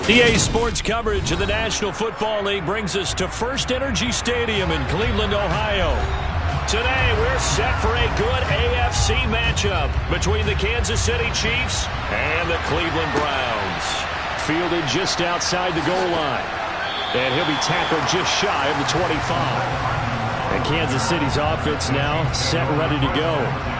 EA Sports coverage of the National Football League brings us to First Energy Stadium in Cleveland, Ohio. Today, we're set for a good AFC matchup between the Kansas City Chiefs and the Cleveland Browns. Fielded just outside the goal line. And he'll be tackled just shy of the 25. And Kansas City's offense now set and ready to go.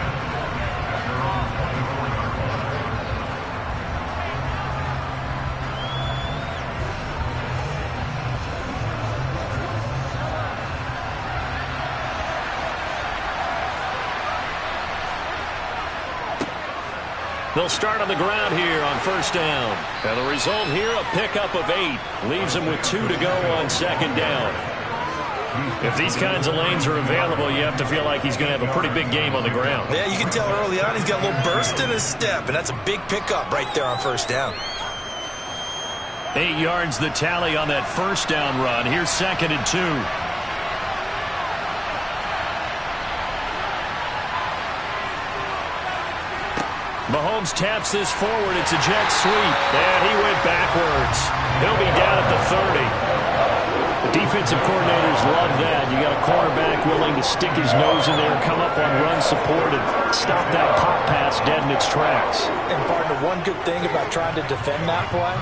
They'll start on the ground here on first down. And the result here, a pickup of 8. Leaves them with 2 to go on second down. If these kinds of lanes are available, you have to feel like he's going to have a pretty big game on the ground. Yeah, you can tell early on he's got a little burst in his step, and that's a big pickup right there on first down. 8 yards the tally on that first down run. Here's 2nd and 2. Mahomes taps this forward. It's a jet sweep. And he went backwards. He'll be down at the 30. The defensive coordinators love that. You got a cornerback willing to stick his nose in there, come up on run support, and stop that pop pass dead in its tracks. And partner, one good thing about trying to defend that play,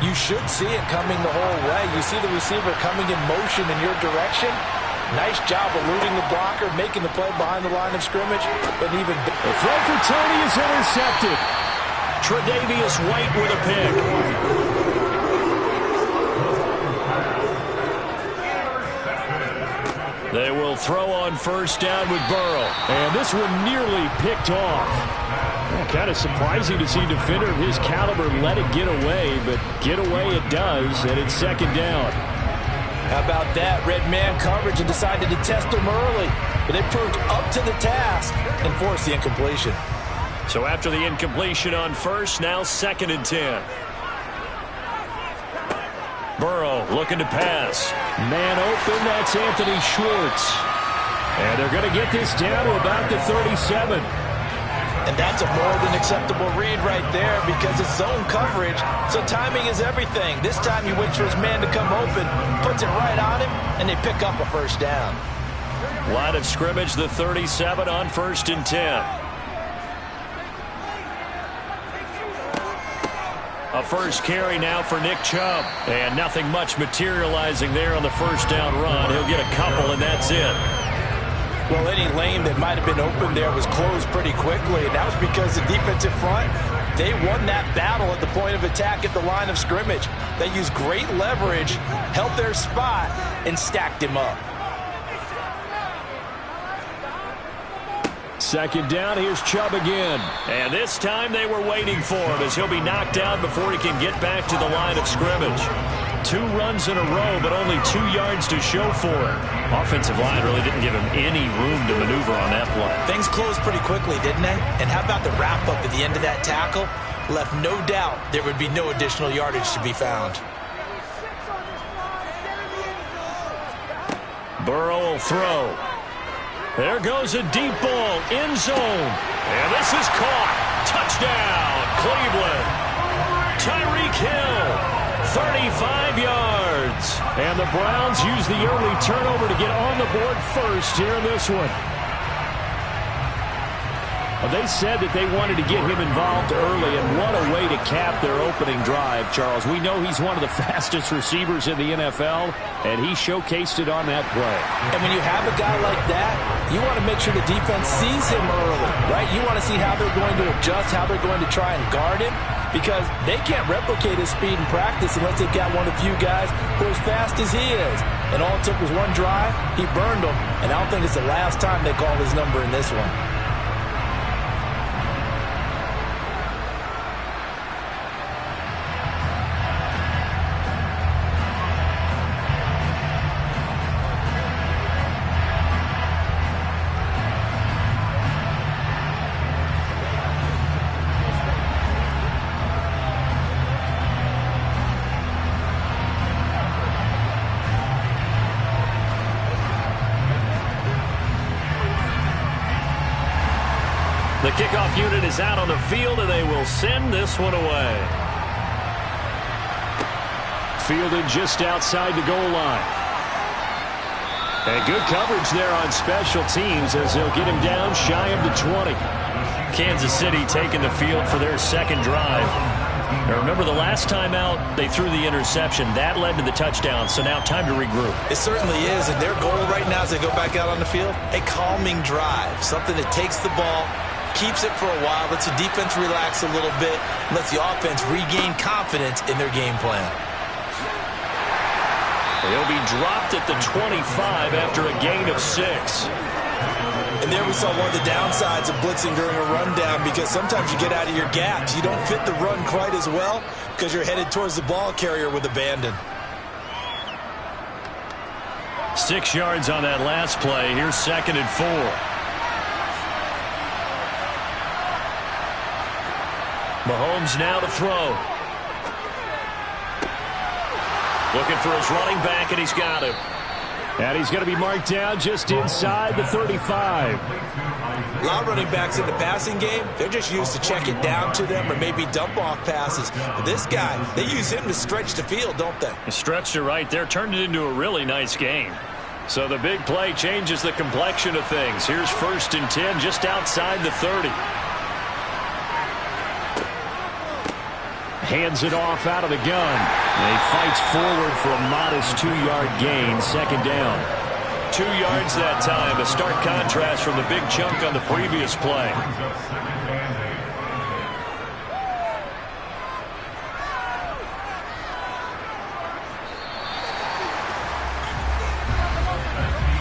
you should see it coming the whole way. You see the receiver coming in motion in your direction. Nice job eluding the blocker, making the play behind the line of scrimmage, but even the throw for Tony is intercepted. Tre'Davious White with a pick. They will throw on first down with Burrow, and this one nearly picked off. Kind of surprising to see a defender of his caliber let it get away, but get away it does, and it's second down. How about that? Red man coverage and decided to test him early. But they proved up to the task and forced the incompletion. So after the incompletion on first, now 2nd and 10. Burrow looking to pass. Man open, that's Anthony Schwartz. And they're going to get this down to about the 37. And that's a more than acceptable read right there because it's zone coverage, so timing is everything. This time he waits for his man to come open, puts it right on him, and they pick up a first down. Line of scrimmage, the 37 on 1st and 10. A first carry now for Nick Chubb. And nothing much materializing there on the first down run. He'll get a couple, and that's it. Well, any lane that might have been open there was closed pretty quickly, and that was because the defensive front, they won that battle at the point of attack at the line of scrimmage. They used great leverage, held their spot, and stacked him up. Second down, here's Chubb again. And this time they were waiting for him as he'll be knocked down before he can get back to the line of scrimmage. 2 runs in a row, but only 2 yards to show for it. Offensive line really didn't give him any room to maneuver on that play. Things closed pretty quickly, didn't they? And how about the wrap-up at the end of that tackle? Left no doubt there would be no additional yardage to be found. Burrow will throw. There goes a deep ball, end zone. And this is caught. Touchdown, Cleveland. Tyreek Hill, 35 yards. And the Browns use the early turnover to get on the board first here in this one. They said that they wanted to get him involved early, and what a way to cap their opening drive, Charles. We know he's one of the fastest receivers in the NFL, and he showcased it on that play. And when you have a guy like that, you want to make sure the defense sees him early, right? You want to see how they're going to adjust, how they're going to try and guard him, because they can't replicate his speed in practice unless they've got one of the few guys who are as fast as he is. And all it took was one drive, he burned them, and I don't think it's the last time they call his number in this one. The kickoff unit is out on the field, and they will send this one away. fielded just outside the goal line. And good coverage there on special teams as they'll get him down shy of the 20. Kansas City taking the field for their second drive. Now remember, the last time out, they threw the interception. That led to the touchdown, so now time to regroup. It certainly is, and their goal right now as they go back out on the field, a calming drive, something that takes the ball, keeps it for a while, lets the defense relax a little bit, lets the offense regain confidence in their game plan. He'll be dropped at the 25 after a gain of 6. And there we saw one of the downsides of blitzing during a rundown, because sometimes you get out of your gaps. You don't fit the run quite as well because you're headed towards the ball carrier with abandon. 6 yards on that last play. Here's 2nd and 4. Mahomes now to throw. Looking for his running back, and he's got him. And he's going to be marked down just inside the 35. A lot of running backs in the passing game, they're just used to check it down to them or maybe dump off passes. But this guy, they use him to stretch the field, don't they? Stretched it right there, turned it into a really nice game. So the big play changes the complexion of things. Here's 1st and 10 just outside the 30. Hands it off out of the gun. And he fights forward for a modest 2-yard gain, 2nd down. 2 yards that time, a stark contrast from the big chunk on the previous play.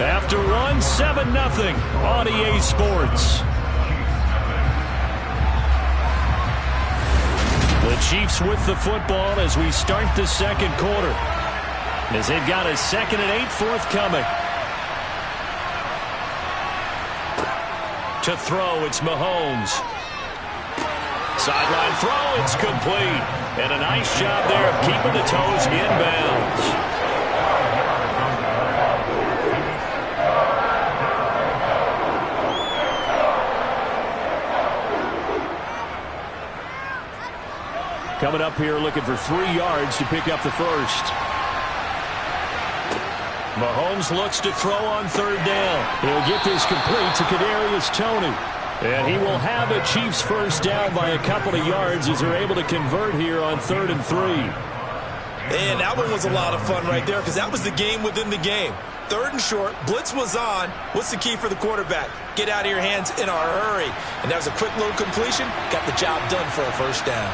After one, 7-0 on EA Sports. The Chiefs with the football as we start the second quarter, as they've got a 2nd and 8 forthcoming. To throw, it's Mahomes. Sideline throw, it's complete. And a nice job there of keeping the toes inbounds. Coming up here looking for 3 yards to pick up the first. Mahomes looks to throw on 3rd down. He'll get this complete to Kadarius Toney. And he will have a Chiefs first down by a couple of yards as they're able to convert here on 3rd and 3. And that one was a lot of fun right there because that was the game within the game. 3rd and short, blitz was on. What's the key for the quarterback? Get out of your hands in a hurry. And that was a quick little completion. Got the job done for a first down.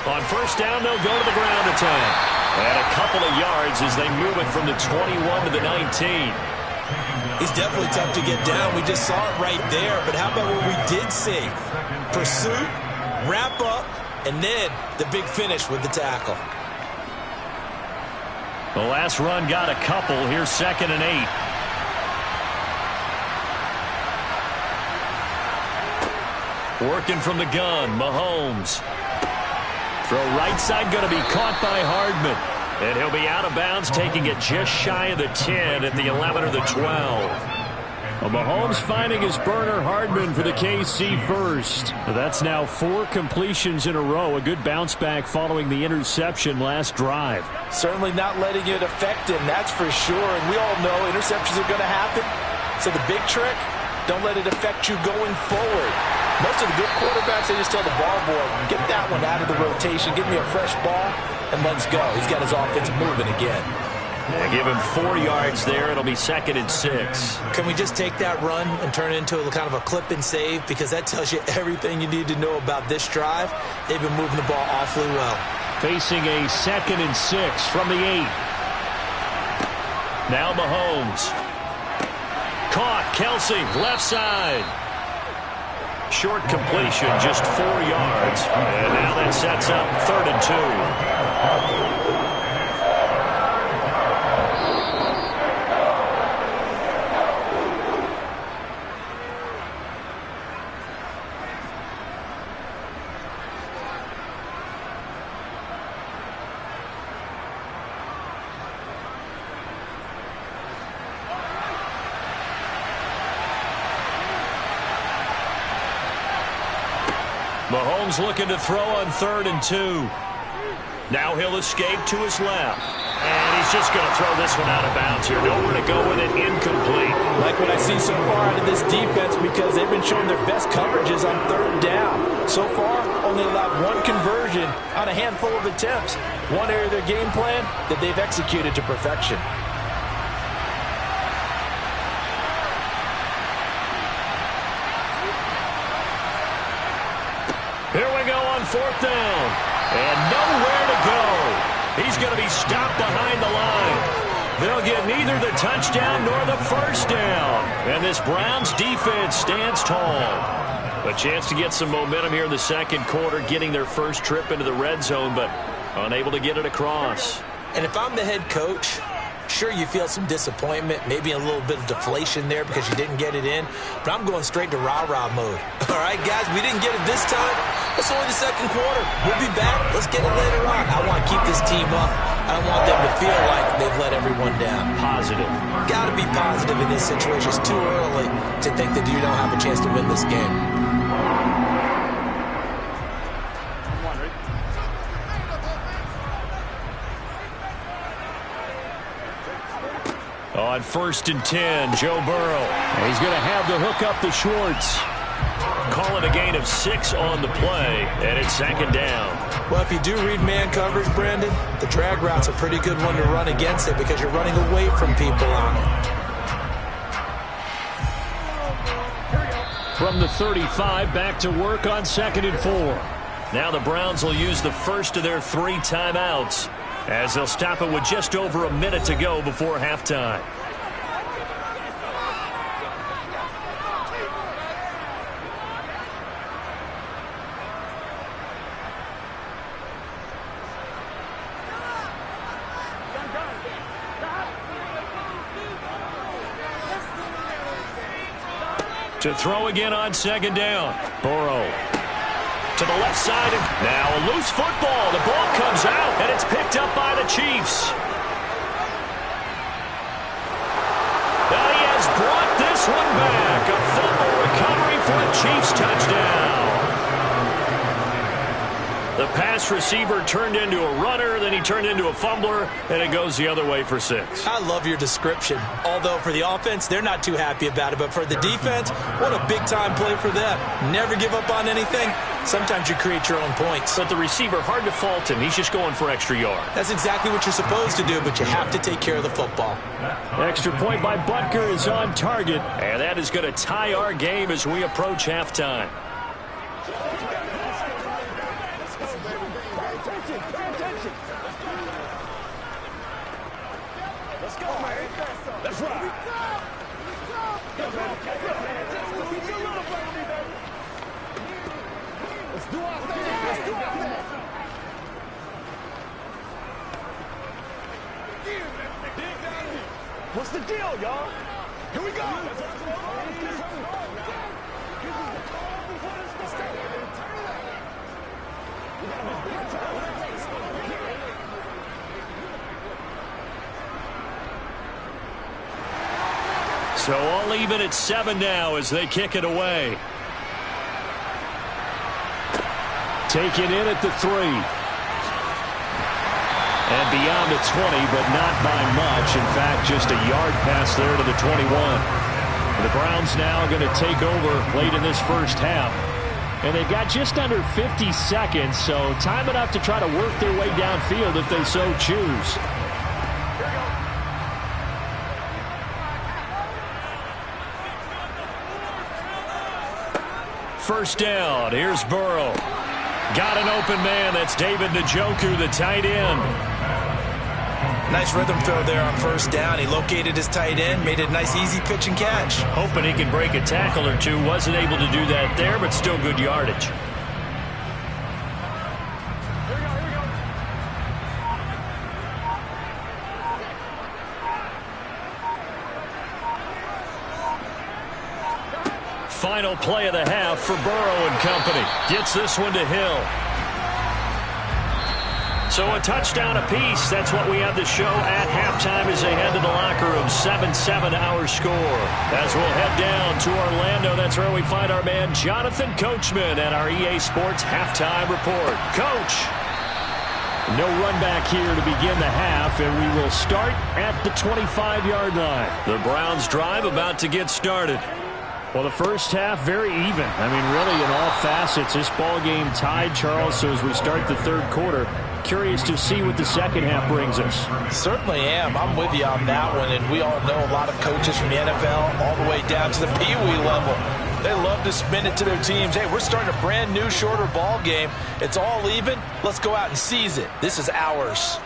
On 1st down, they'll go to the ground attack. And a couple of yards as they move it from the 21 to the 19. He's definitely tough to get down. We just saw it right there. But how about what we did see? Pursuit, wrap up, and then the big finish with the tackle. The last run got a couple. Here's 2nd and 8. Working from the gun, Mahomes. Throw right side going to be caught by Hardman. And he'll be out of bounds, taking it just shy of the 10 at the 11 or the 12. Well, Mahomes finding his burner, Hardman, for the KC first. That's now 4 completions in a row. A good bounce back following the interception last drive. Certainly not letting it affect him, that's for sure. And we all know interceptions are going to happen. So the big trick, don't let it affect you going forward. Most of the good quarterbacks, they just tell the ball boy, get that one out of the rotation, give me a fresh ball, and let's go. He's got his offense moving again. They give him 4 yards there. It'll be 2nd and 6. Can we just take that run and turn it into a kind of a clip and save? Because that tells you everything you need to know about this drive. They've been moving the ball awfully well. Facing a 2nd and 6 from the 8. Now Mahomes. Caught, Kelsey, left side. Short completion, just 4 yards. And now that sets up 3rd and 2. Mahomes looking to throw on 3rd and 2. Now he'll escape to his left. And he's just going to throw this one out of bounds here. Nowhere to go with it. Incomplete. Like what I see so far out of this defense, because they've been showing their best coverages on 3rd down. So far, only allowed 1 conversion on a handful of attempts. One area of their game plan that they've executed to perfection. Here we go on 4th down. And nowhere to go. He's going to be stopped behind the line. They'll get neither the touchdown nor the 1st down. And this Browns defense stands tall. A chance to get some momentum here in the 2nd quarter, getting their first trip into the red zone, but unable to get it across. And if I'm the head coach, sure, you feel some disappointment, maybe a little bit of deflation there because you didn't get it in, but I'm going straight to rah-rah mode. All right, guys, we didn't get it this time. It's only the 2nd quarter. We'll be back. Let's get it later on. I want to keep this team up. I don't want them to feel like they've let everyone down. Positive. Got to be positive in this situation. It's too early to think that you don't have a chance to win this game. On 1st and 10, Joe Burrow. And he's going to have to hook up the Schwartz. Call it a gain of 6 on the play, and it's 2nd down. Well, if you do read man coverage, Brandon, the drag route's a pretty good one to run against it because you're running away from people on it. From the 35, back to work on 2nd and 4. Now the Browns will use the first of their 3 timeouts, as they'll stop it with just over a minute to go before halftime. To throw again on 2nd down. Burrow to the left side. Now a loose football. The ball comes out, and it's picked up by the Chiefs. Now he has brought this one back. A fumble recovery for a Chiefs touchdown. The pass receiver turned into a runner, then he turned into a fumbler, and it goes the other way for 6. I love your description. Although for the offense, they're not too happy about it. But for the defense, what a big-time play for them. Never give up on anything. Sometimes you create your own points. But the receiver, hard to fault him. He's just going for extra yards. That's exactly what you're supposed to do, but you have to take care of the football. Extra point by Butker is on target. And that is going to tie our game as we approach halftime. That's right. Let's do our thing. Let's do our thing. What's the deal, y'all? Here we go. So all even at 7 now as they kick it away. Taken in at the 3. And beyond the 20, but not by much. In fact, just a yard pass there to the 21. The Browns now going to take over late in this first half. And they've got just under 50 seconds, so time enough to try to work their way downfield if they so choose. First down, here's Burrow. Got an open man, that's David Njoku, the tight end. Nice rhythm throw there on first down. He located his tight end, made it a nice easy pitch and catch. Hoping he can break a tackle or two. Wasn't able to do that there, but still good yardage. Final play of the half for Burrow and company. Gets this one to Hill. So a touchdown apiece. That's what we have the show at halftime as they head to the locker room. 7-7 our score. As we'll head down to Orlando, that's where we find our man Jonathan Coachman at our EA Sports Halftime Report. Coach, no run back here to begin the half, and we will start at the 25-yard line. The Browns drive about to get started. Well, the first half, very even. I mean, really, in all facets, this ball game tied, Charles. So as we start the third quarter, curious to see what the second half brings us. Certainly am. I'm with you on that one. And we all know a lot of coaches from the NFL all the way down to the Pee-wee level. They love to spin it to their teams. Hey, we're starting a brand new, shorter ball game. It's all even. Let's go out and seize it. This is ours.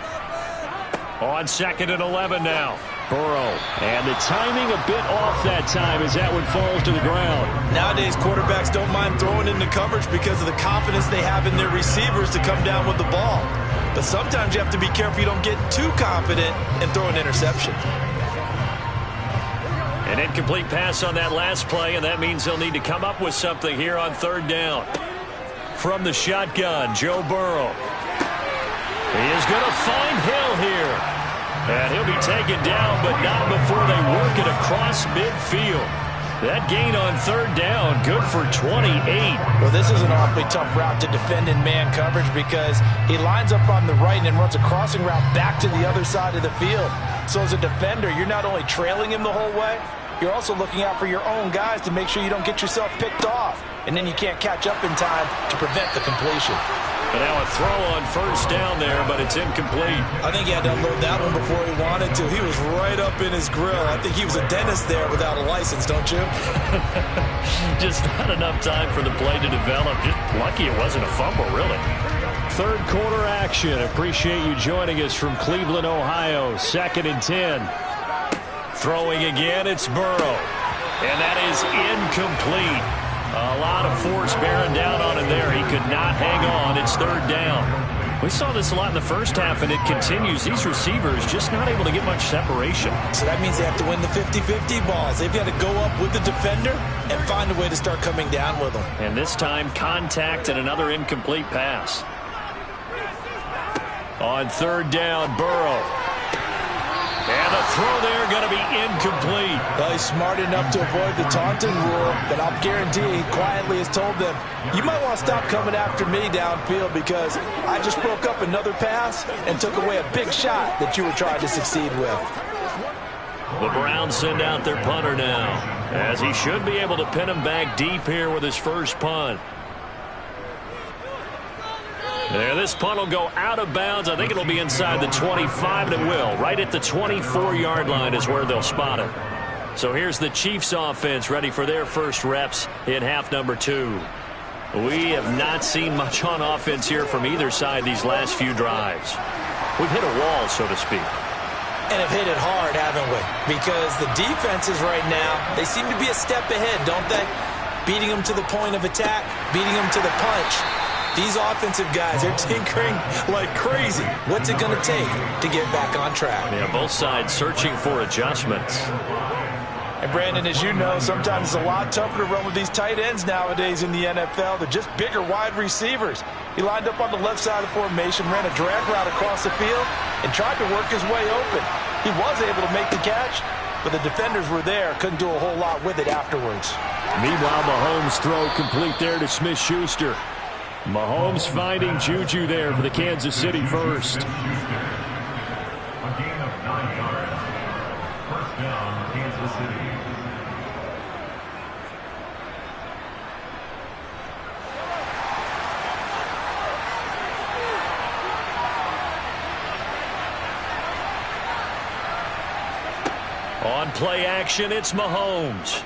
On 2nd and 11 now. Burrow. And the timing a bit off that time as that one falls to the ground. Nowadays, quarterbacks don't mind throwing into coverage because of the confidence they have in their receivers to come down with the ball. But sometimes you have to be careful you don't get too confident and throw an interception. An incomplete pass on that last play, and that means they'll need to come up with something here on third down. From the shotgun, Joe Burrow. He is going to find Hill here. And he'll be taken down, but not before they work it across midfield. That gain on third down, good for 28. Well, this is an awfully tough route to defend in man coverage because he lines up on the right and then runs a crossing route back to the other side of the field. So as a defender, you're not only trailing him the whole way, you're also looking out for your own guys to make sure you don't get yourself picked off. And then you can't catch up in time to prevent the completion. And now a throw on first down there, but it's incomplete. I think he had to unload that one before he wanted to. He was right up in his grill. I think he was a dentist there without a license, don't you? Just not enough time for the play to develop. Just lucky it wasn't a fumble, really. Third quarter action. Appreciate you joining us from Cleveland, Ohio. 2nd and 10. Throwing again, it's Burrow. And that is incomplete. A lot of force bearing down on him there. He could not hang on. It's third down. We saw this a lot in the first half, and it continues. These receivers just not able to get much separation. So that means they have to win the 50-50 balls. They've got to go up with the defender and find a way to start coming down with them. And this time, contact and another incomplete pass. On third down, Burrow. And the throw there going to be incomplete. Well, he's smart enough to avoid the taunting rule, but I'll guarantee he quietly has told them, you might want to stop coming after me downfield because I just broke up another pass and took away a big shot that you were trying to succeed with. The Browns send out their punter now, as he should be able to pin him back deep here with his first punt. There, this punt will go out of bounds. I think it'll be inside the 25, and it will. Right at the 24-yard line is where they'll spot it. So here's the Chiefs offense ready for their first reps in half number 2. We have not seen much on offense here from either side these last few drives. We've hit a wall, so to speak. And have hit it hard, haven't we? Because the defenses right now, they seem to be a step ahead, don't they? Beating them to the point of attack, beating them to the punch. These offensive guys, they're tinkering like crazy. What's it going to take to get back on track? Yeah, both sides searching for adjustments. And Brandon, as you know, sometimes it's a lot tougher to run with these tight ends nowadays in the NFL. They're just bigger wide receivers. He lined up on the left side of the formation, ran a drag route across the field, and tried to work his way open. He was able to make the catch, but the defenders were there, couldn't do a whole lot with it afterwards. Meanwhile, Mahomes' throw complete there to Smith-Schuster. Mahomes finding Juju there for the Kansas City first. A gain of 9 yards. First down, Kansas City. On play action, it's Mahomes.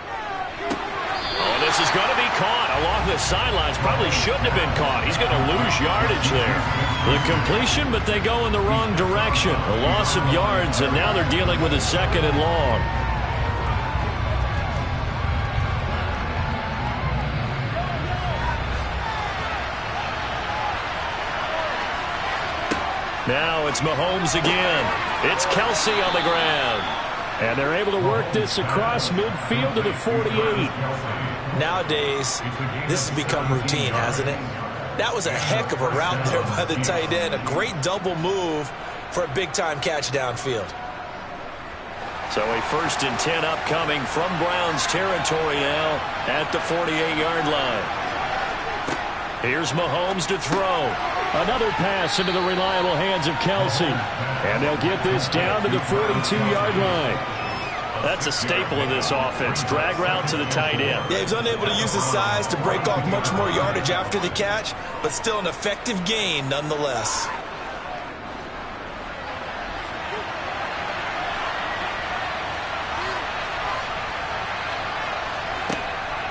Oh, this is going to be caught along the sidelines. Probably shouldn't have been caught. He's going to lose yardage there. The completion, but they go in the wrong direction. A loss of yards, and now they're dealing with a 2nd and long. Now it's Mahomes again. It's Kelsey on the ground. And they're able to work this across midfield to the 48. Nowadays, this has become routine, hasn't it? That was a heck of a route there by the tight end. A great double move for a big-time catch downfield. So a 1st and 10 upcoming from Browns territory now at the 48-yard line. Here's Mahomes to throw. Another pass into the reliable hands of Kelsey. And they'll get this down to the 42-yard line. That's a staple of this offense. Drag route to the tight end. Yeah, he's unable to use his size to break off much more yardage after the catch, but still an effective gain nonetheless.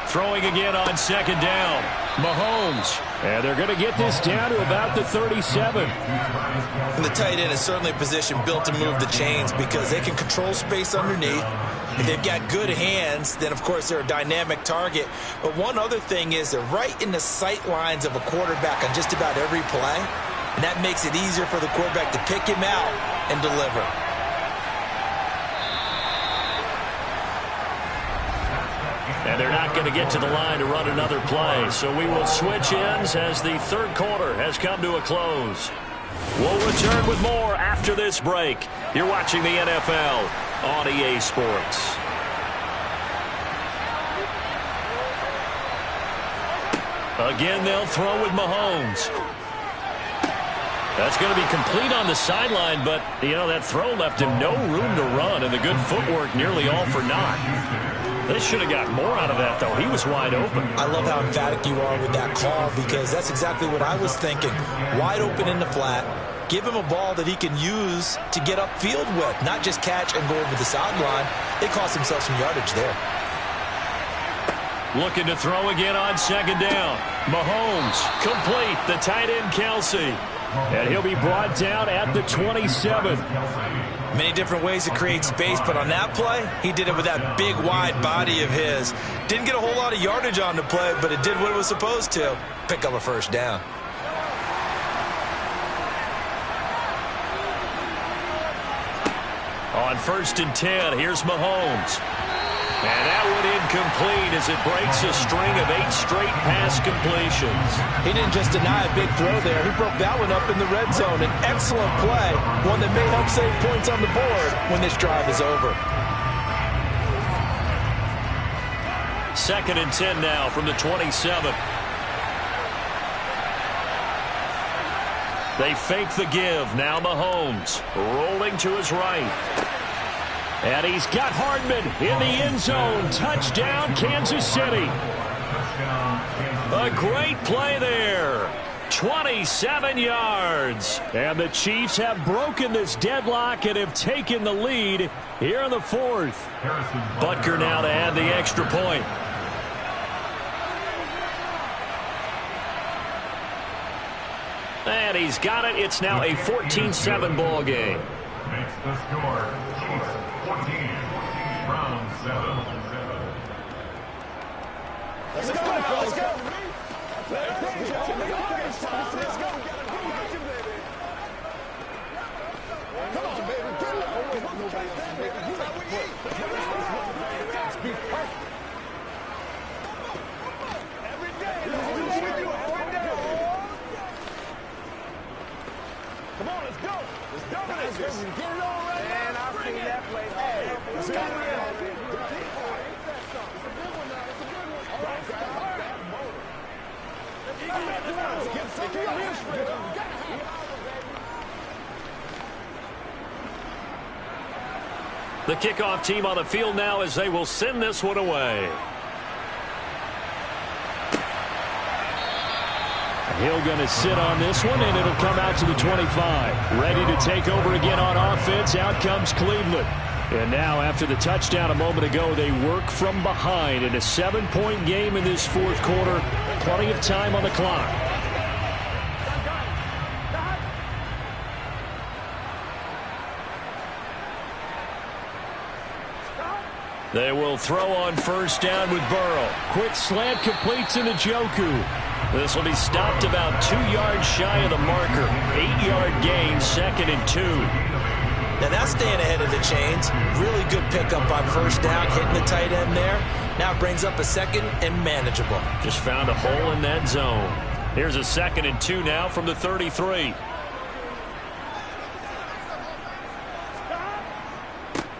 Throwing again on 2nd down. Mahomes. And they're going to get this down to about the 37. And the tight end is certainly a position built to move the chains because they can control space underneath. If they've got good hands, then, of course, they're a dynamic target. But one other thing is they're right in the sight lines of a quarterback on just about every play. And that makes it easier for the quarterback to pick him out and deliver. And they're not going to get to the line to run another play. So we will switch ends as the 3rd quarter has come to a close. We'll return with more after this break. You're watching the NFL on EA Sports. Again, they'll throw with Mahomes. That's going to be complete on the sideline, but, you know, that throw left him no room to run, and the good footwork nearly all for naught. They should have got more out of that, though. He was wide open. I love how emphatic you are with that call because that's exactly what I was thinking. Wide open in the flat. Give him a ball that he can use to get upfield with, not just catch and go over the sideline. They cost themselves some yardage there. Looking to throw again on 2nd down. Mahomes, complete. The tight end, Kelsey. And he'll be brought down at the 27. Many different ways to create space, but on that play, he did it with that big, wide body of his. Didn't get a whole lot of yardage on the play, but it did what it was supposed to. Pick up a 1st down. On 1st and 10, here's Mahomes. And that one incomplete as it breaks a string of 8 straight pass completions. He didn't just deny a big throw there. He broke that one up in the red zone. An excellent play, one that may help save points on the board when this drive is over. 2nd and 10 now from the 27. They fake the give. Now Mahomes rolling to his right. And he's got Hardman in the end zone. Touchdown, Kansas City. A great play there. 27 yards. And the Chiefs have broken this deadlock and have taken the lead here in the 4th. Butker now to add the extra point. And he's got it. It's now a 14-7 ball game. Makes the score. Chiefs 14, Browns 7. Let's go, let's go. Let's go. Come on, baby. Get it. Nobody else, baby. You know what we eat. Let's be perfect. Every day. This is what we do every day. Come on, let's go. Let's dominate this. Get it on right now. Man, I've seen that play. Hey, let's go. The kickoff team on the field now as they will send this one away. Hill going to sit on this one, and it'll come out to the 25. Ready to take over again on offense. Out comes Cleveland. And now, after the touchdown a moment ago, they work from behind in a 7-point game in this 4th quarter. Plenty of time on the clock. They will throw on 1st down with Burrow. Quick slant completes into Njoku. This will be stopped about 2 yards shy of the marker. 8-yard gain, 2nd and 2. Now that's staying ahead of the chains. Really good pickup on 1st down, hitting the tight end there. Now it brings up a 2nd and manageable. Just found a hole in that zone. Here's a 2nd and 2 now from the 33.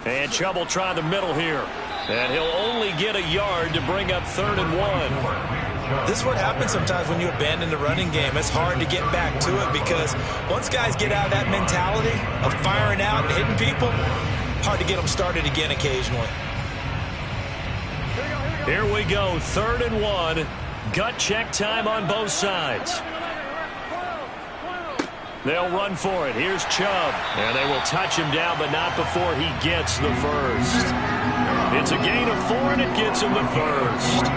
And trouble trying the middle here. And he'll only get a yard to bring up 3rd and 1. This is what happens sometimes when you abandon the running game. It's hard to get back to it because once guys get out of that mentality of firing out and hitting people, hard to get them started again occasionally. Here we go, 3rd and 1. Gut check time on both sides. They'll run for it. Here's Chubb. And they will touch him down, but not before he gets the first. It's a gain of 4, and it gets him the first.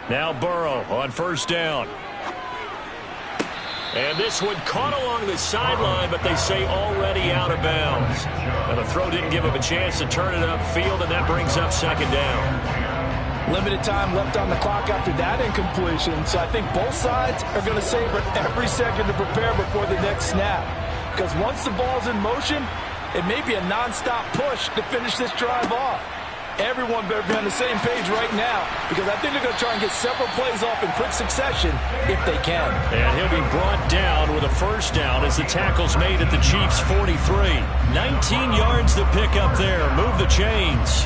Now Burrow on 1st down. And this one caught along the sideline, but they say already out of bounds. And the throw didn't give him a chance to turn it upfield, and that brings up 2nd down. Limited time left on the clock after that incompletion, so I think both sides are going to savor every second to prepare before the next snap. Because once the ball's in motion, it may be a nonstop push to finish this drive off. Everyone better be on the same page right now because I think they're going to try and get several plays off in quick succession if they can. And he'll be brought down with a 1st down as the tackle's made at the Chiefs' 43. 19 yards to pick up there. Move the chains.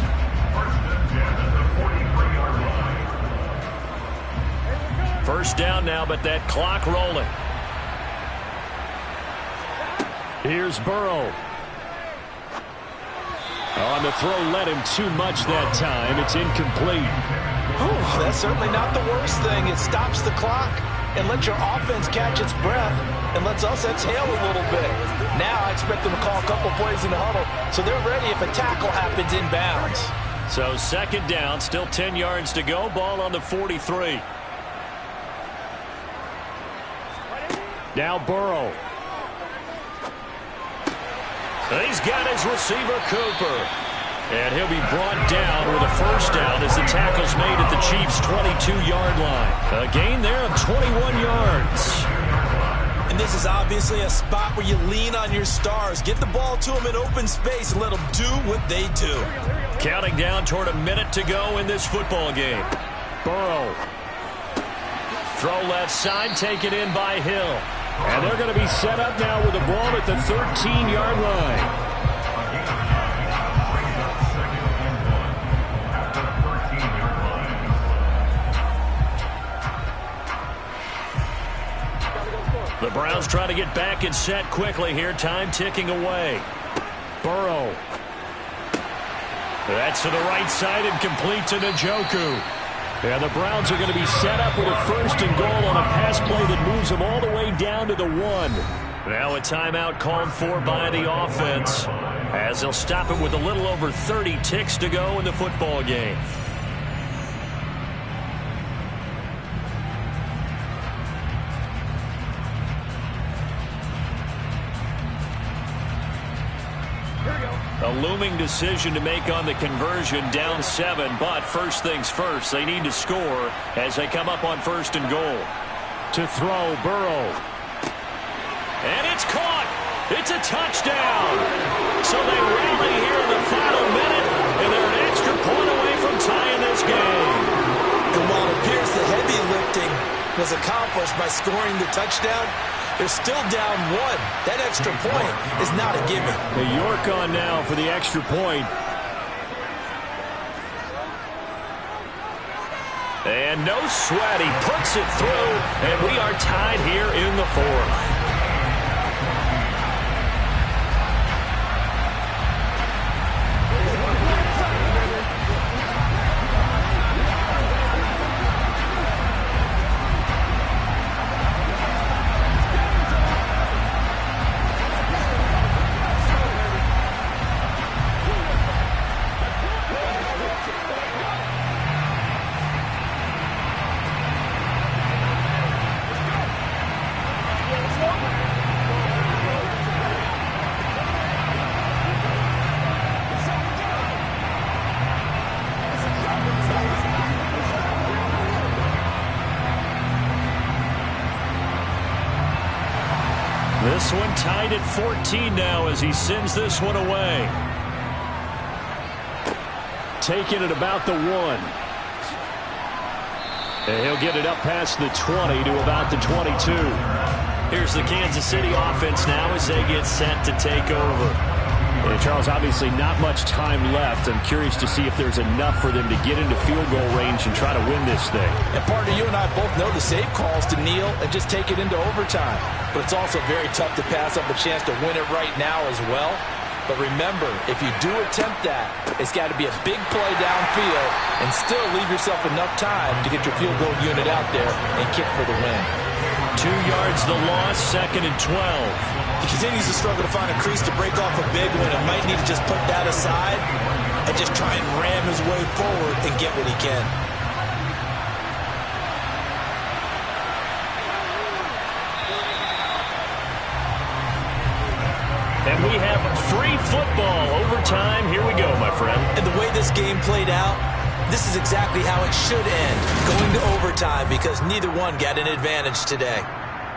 First down now, but that clock rolling. Here's Burrow. On the throw, led him too much that time. It's incomplete. Ooh, that's certainly not the worst thing. It stops the clock and lets your offense catch its breath and lets us exhale a little bit. Now I expect them to call a couple plays in the huddle so they're ready if a tackle happens inbounds. So 2nd down, still 10 yards to go. Ball on the 43. Now Burrow. He's got his receiver, Cooper. And he'll be brought down with a 1st down as the tackle's made at the Chiefs' 22-yard line. A gain there of 21 yards. And this is obviously a spot where you lean on your stars. Get the ball to them in open space and let them do what they do. Counting down toward a minute to go in this football game. Burrow. Throw left side, taken in by Hill. And they're going to be set up now with the ball at the 13-yard line. The Browns trying to get back and set quickly here. Time ticking away. Burrow. That's to the right side and complete to Njoku. And the Browns are going to be set up with a 1st and goal on a pass play that moves them all the way down to the 1. Now a timeout called for by the offense as they'll stop it with a little over 30 ticks to go in the football game. A looming decision to make on the conversion, down 7, but first things first, they need to score as they come up on 1st and goal. To throw, Burrow. And it's caught. It's a touchdown. So they rally here in the final minute, and they're an extra point away from tying this game. And while it appears the heavy lifting was accomplished by scoring the touchdown, they're still down 1. That extra point is not a gimme. The York on now for the extra point. And no sweat. He puts it through, and we are tied here in the 4th. This one tied at 14 now as he sends this one away. Taking it about the 1. And he'll get it up past the 20 to about the 22. Here's the Kansas City offense now as they get set to take over. And Charles, obviously not much time left. I'm curious to see if there's enough for them to get into field goal range and try to win this thing. And partner, you and I both know the save calls to kneel and just take it into overtime. But it's also very tough to pass up a chance to win it right now as well. But remember, if you do attempt that, it's got to be a big play downfield and still leave yourself enough time to get your field goal unit out there and kick for the win. 2 yards the loss, 2nd and 12. He continues to struggle to find a crease to break off a big one and might need to just put that aside and just try and ram his way forward and get what he can. And we have free football overtime. Here we go, my friend. And the way this game played out, this is exactly how it should end, going to overtime, because neither one got an advantage today.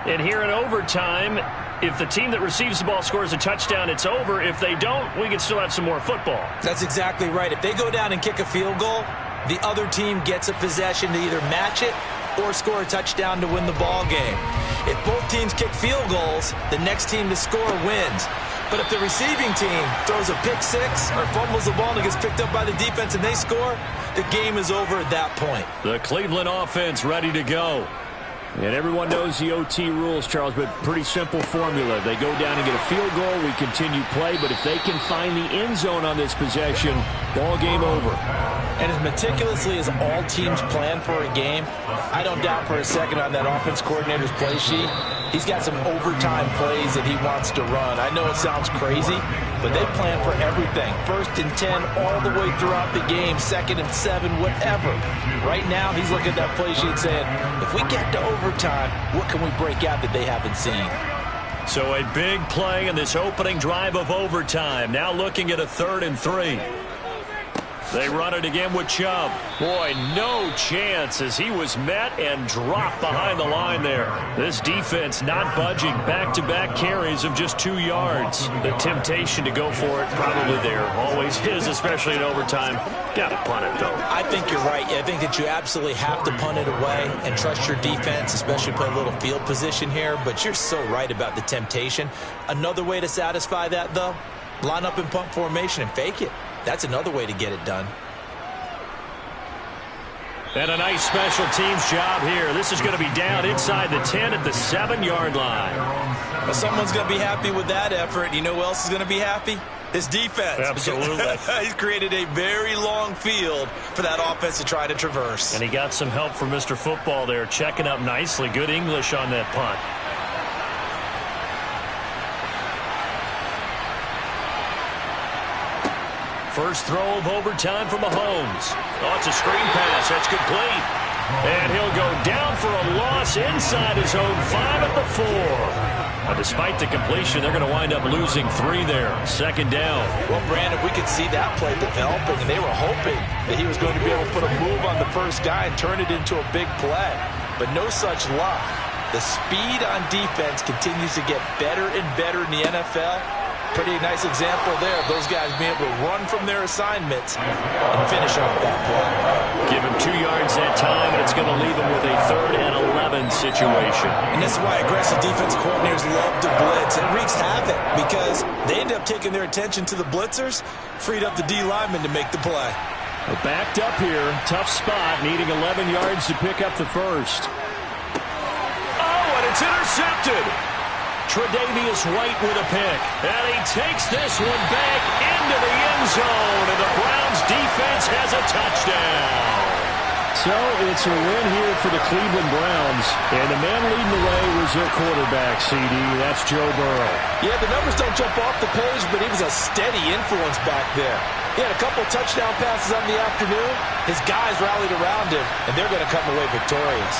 And here in overtime, if the team that receives the ball scores a touchdown, it's over. If they don't, we can still have some more football. That's exactly right. If they go down and kick a field goal, the other team gets a possession to either match it or score a touchdown to win the ball game. If both teams kick field goals, the next team to score wins. But if the receiving team throws a pick six or fumbles the ball and it gets picked up by the defense and they score, the game is over at that point. The Cleveland offense ready to go. And everyone knows the OT rules, Charles, but pretty simple formula. They go down and get a field goal, we continue play, but if they can find the end zone on this possession, ball game over. And as meticulously as all teams plan for a game, I don't doubt for a second on that offense coordinator's play sheet, he's got some overtime plays that he wants to run. I know it sounds crazy, but they plan for everything. 1st and 10 all the way throughout the game, 2nd and 7, whatever. Right now, he's looking at that play sheet saying, if we get to overtime, what can we break out that they haven't seen? So a big play in this opening drive of overtime. Now looking at a 3rd and 3. They run it again with Chubb. Boy, no chance as he was met and dropped behind the line there. This defense not budging. Back-to-back carries of just 2 yards. The temptation to go for it probably there. Always is, especially in overtime. Got to punt it, though. I think you're right. I think that you absolutely have to punt it away and trust your defense, especially put a little field position here. But you're so right about the temptation. Another way to satisfy that, though, line up in punt formation and fake it. That's another way to get it done. And a nice special teams job here. This is going to be down inside the 10 at the 7-yard line. Well, someone's going to be happy with that effort. You know who else is going to be happy? His defense. Absolutely. He's created a very long field for that offense to try to traverse. And he got some help from Mr. Football there, checking up nicely. Good English on that punt. First throw of overtime for Mahomes. Oh, it's a screen pass. That's complete. And he'll go down for a loss inside his own 5 at the 4. Now, despite the completion, they're going to wind up losing 3 there. 2nd down. Well, Brandon, we could see that play developing, and they were hoping that he was going to be able to put a move on the first guy and turn it into a big play. But no such luck. The speed on defense continues to get better and better in the NFL. Pretty nice example there of those guys being able to run from their assignments and finish off that play. Give him 2 yards that time, and it's going to leave him with a 3rd and 11 situation. And this is why aggressive defensive coordinators love to blitz. It wreaks havoc because they end up taking their attention to the blitzers, freed up the D lineman to make the play. Well, backed up here, tough spot, needing 11 yards to pick up the first. Oh, and it's intercepted. Tre'Davious White with a pick. And he takes this one back into the end zone. And the Browns defense has a touchdown. So it's a win here for the Cleveland Browns. And the man leading the way was their quarterback, CD. That's Joe Burrow. Yeah, the numbers don't jump off the page, but he was a steady influence back there. He had a couple touchdown passes on the afternoon. His guys rallied around him, and they're going to come away victorious.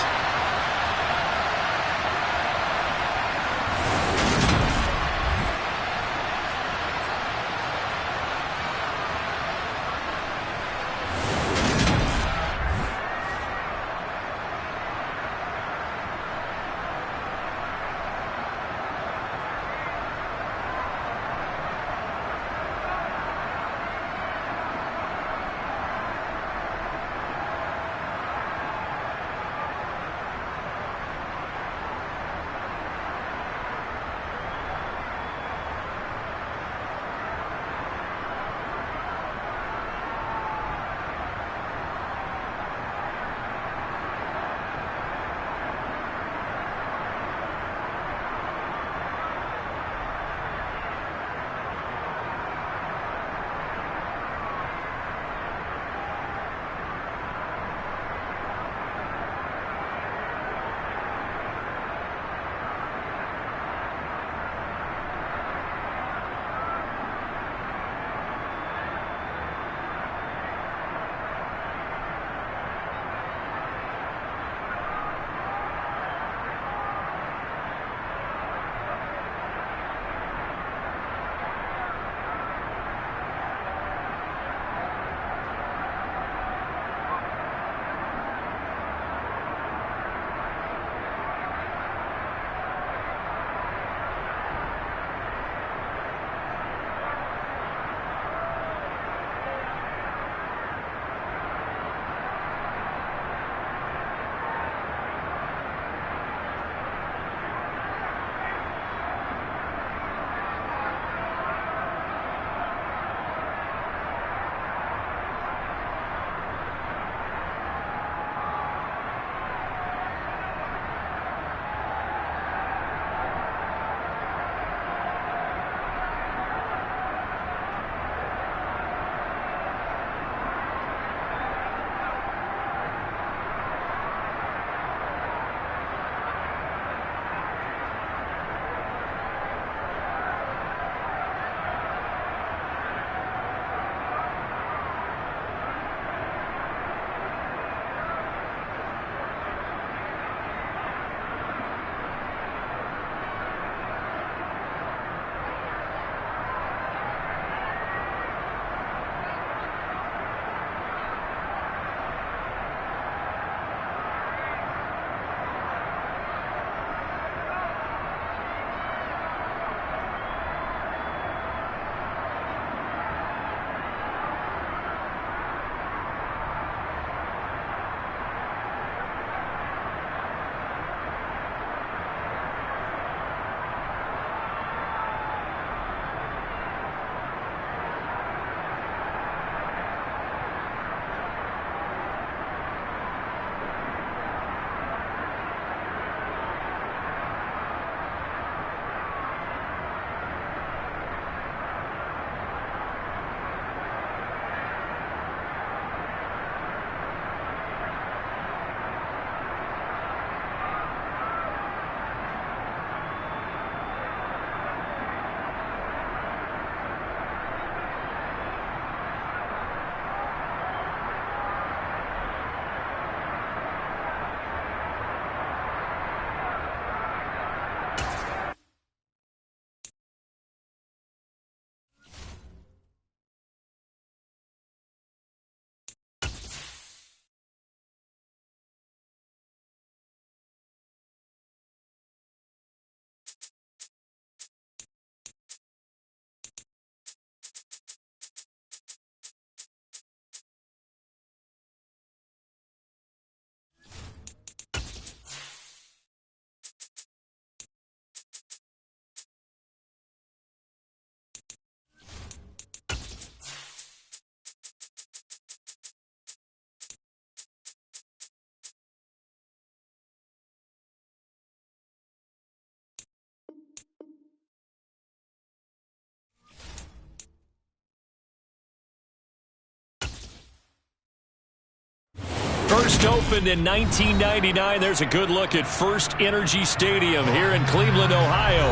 First opened in 1999. There's a good look at First Energy Stadium here in Cleveland, Ohio.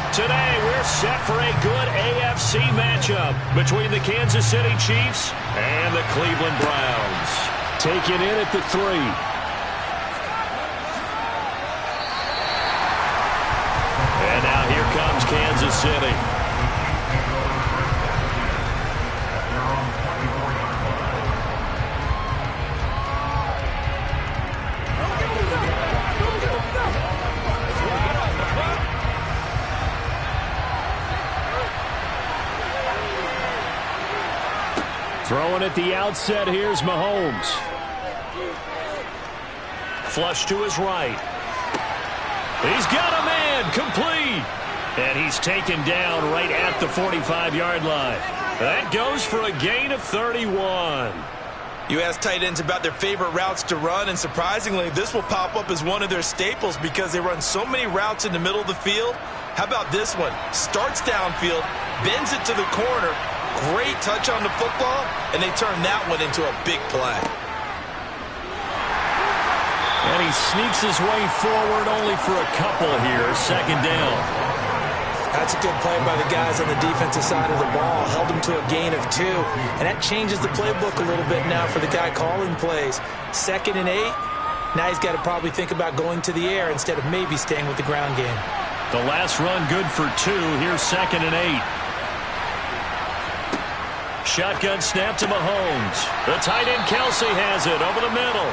Today, we're set for a good AFC matchup between the Kansas City Chiefs and the Cleveland Browns. Taken in at the 3. And now here comes Kansas City. Throwing at the outset, here's Mahomes. Flush to his right. He's got a man, complete. And he's taken down right at the 45-yard line. That goes for a gain of 31. You ask tight ends about their favorite routes to run, and surprisingly, this will pop up as one of their staples because they run so many routes in the middle of the field. How about this one? Starts downfield, bends it to the corner, great touch on the football, and they turn that one into a big play. And he sneaks his way forward only for a couple here. Second down. That's a good play by the guys on the defensive side of the ball. Held them to a gain of 2. And that changes the playbook a little bit now for the guy calling plays. 2nd and 8. Now he's got to probably think about going to the air instead of maybe staying with the ground game. The last run good for 2. Here's 2nd and 8. Shotgun snap to Mahomes. The tight end Kelsey has it over the middle.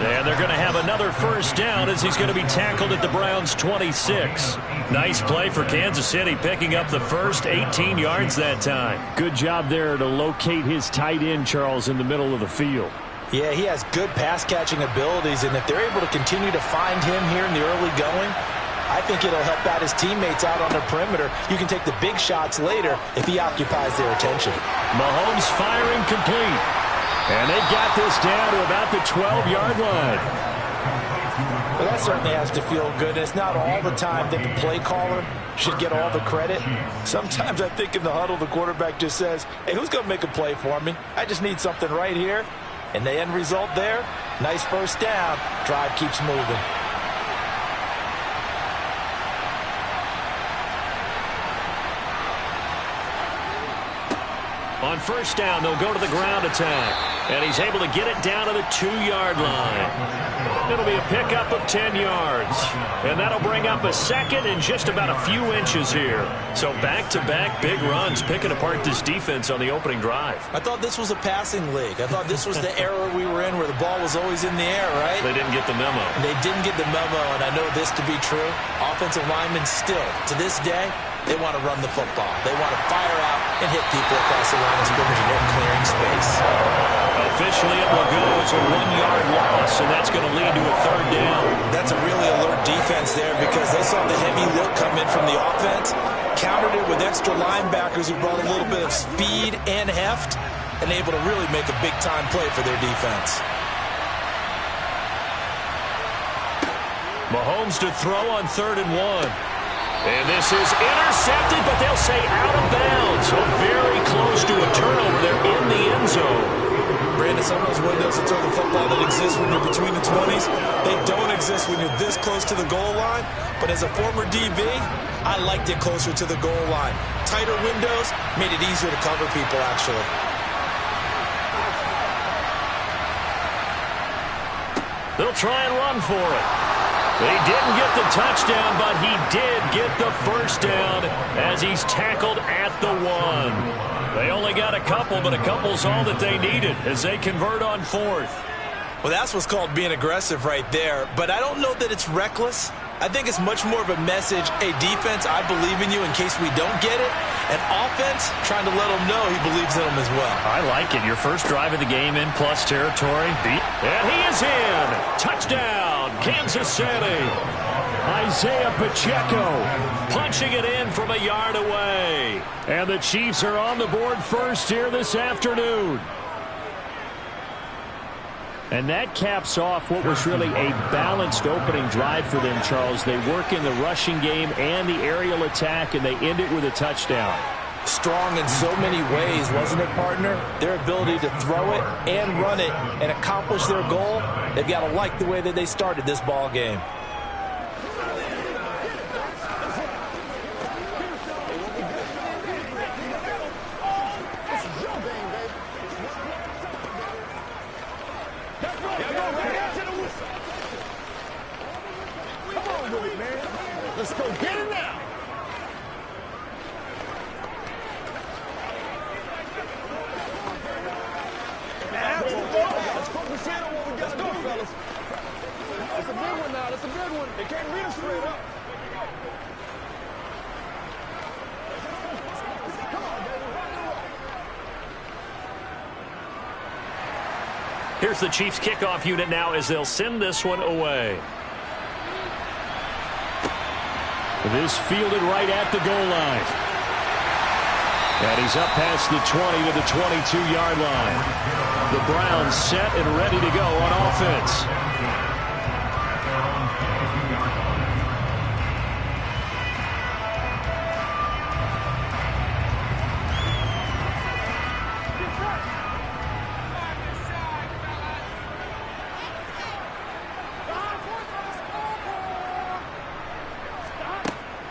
And they're going to have another first down as he's going to be tackled at the Browns' 26. Nice play for Kansas City, picking up the first 18 yards that time. Good job there to locate his tight end, Charles, in the middle of the field. Yeah, he has good pass-catching abilities, and if they're able to continue to find him here in the early going, I think it'll help out his teammates out on the perimeter. You can take the big shots later if he occupies their attention. Mahomes firing complete. And they've got this down to about the 12-yard line. Well, that certainly has to feel good. It's not all the time that the play caller should get all the credit. Sometimes I think in the huddle, the quarterback just says, hey, who's going to make a play for me? I just need something right here. And the end result there, nice first down. Drive keeps moving. On first down, they'll go to the ground attack. And he's able to get it down to the 2-yard line. It'll be a pickup of 10 yards. And that'll bring up a second and just about a few inches here. So back-to-back big runs, picking apart this defense on the opening drive. I thought this was a passing league. I thought this was the era we were in where the ball was always in the air, right? They didn't get the memo. They didn't get the memo, and I know this to be true. Offensive linemen still, to this day, they want to run the football. They want to fire out and hit people across the line of scrimmage, and they're clearing space. Officially, it will go as a 1-yard loss, and that's going to lead to a third down. That's a really alert defense there because they saw the heavy look come in from the offense, countered it with extra linebackers who brought a little bit of speed and heft, and able to really make a big-time play for their defense. Mahomes to throw on 3rd and 1. And this is intercepted, but they'll say out of bounds. So very close to a turnover there in the end zone. Brandon, some of those windows to throw the football that exist when you're between the 20s, they don't exist when you're this close to the goal line. But as a former DB, I liked it closer to the goal line. Tighter windows made it easier to cover people, actually. They'll try and run for it. He didn't get the touchdown, but he did get the first down as he's tackled at the 1. They only got a couple, but a couple's all that they needed as they convert on 4th. Well, that's what's called being aggressive right there. But I don't know that it's reckless. I think it's much more of a message, hey, defense, I believe in you in case we don't get it. And offense, trying to let them know he believes in them as well. I like it. Your first drive of the game in plus territory. And he is in. Touchdown, Kansas City. Isaiah Pacheco punching it in from a yard away. And the Chiefs are on the board first here this afternoon. And that caps off what was really a balanced opening drive for them, Charles. They work in the rushing game and the aerial attack, and they end it with a touchdown. strong in so many ways, wasn't it, partner? Their ability to throw it and run it and accomplish their goal, they've got to like the way that they started this ball game. Let's go get it now. Let's focus in on what we got to do, fellas. That's a big one now. That's a big one. They can't beat us straight up. Here's the Chiefs kickoff unit now as they'll send this one away. This fielded right at the goal line. And he's up past the 20 to the 22-yard line. The Browns set and ready to go on offense.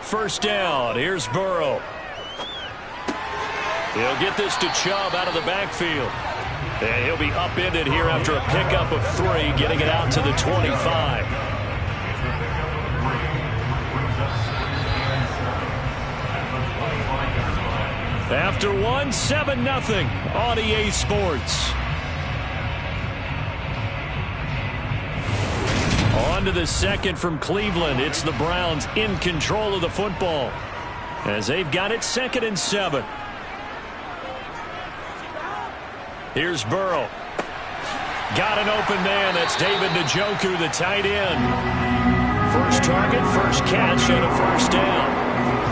First down. Here's Burrow. He'll get this to Chubb out of the backfield. And he'll be upended here after a pickup of 3, getting it out to the 25. After 1, 7-0 on EA Sports. On to the second from Cleveland. It's the Browns in control of the football as they've got it 2nd and 7. Here's Burrow. Got an open man. That's David Njoku, the tight end. First target, first catch, and a first down.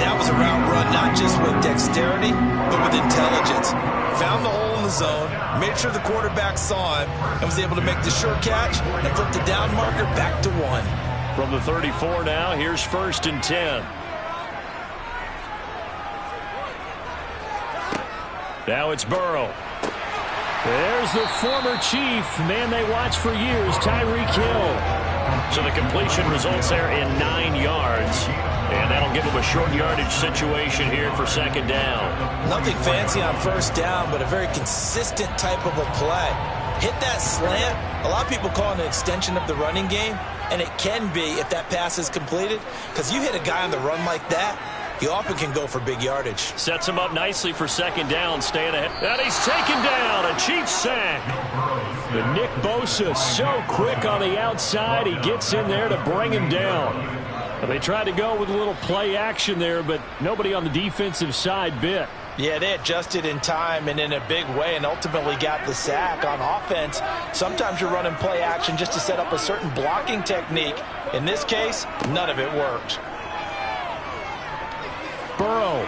That was a route run not just with dexterity, but with intelligence. Found the hole in the zone, made sure the quarterback saw him, and was able to make the sure catch and flip the down marker back to 1. From the 34 now, here's 1st and 10. Now it's Burrow. There's the former Chief, man they watched for years, Tyreek Hill. So the completion results there in 9 yards. And that'll give him a short yardage situation here for 2nd down. Nothing fancy on first down, but a very consistent type of a play. Hit that slant. A lot of people call it an extension of the running game, and it can be if that pass is completed, because you hit a guy on the run like that, he often can go for big yardage. Sets him up nicely for 2nd down, staying ahead. And he's taken down, a Chiefs sack. And Nick Bosa so quick on the outside, he gets in there to bring him down. They tried to go with a little play action there, but nobody on the defensive side bit. Yeah, they adjusted in time and in a big way and ultimately got the sack. On offense, sometimes you're running play action just to set up a certain blocking technique. In this case, none of it worked. Burrow.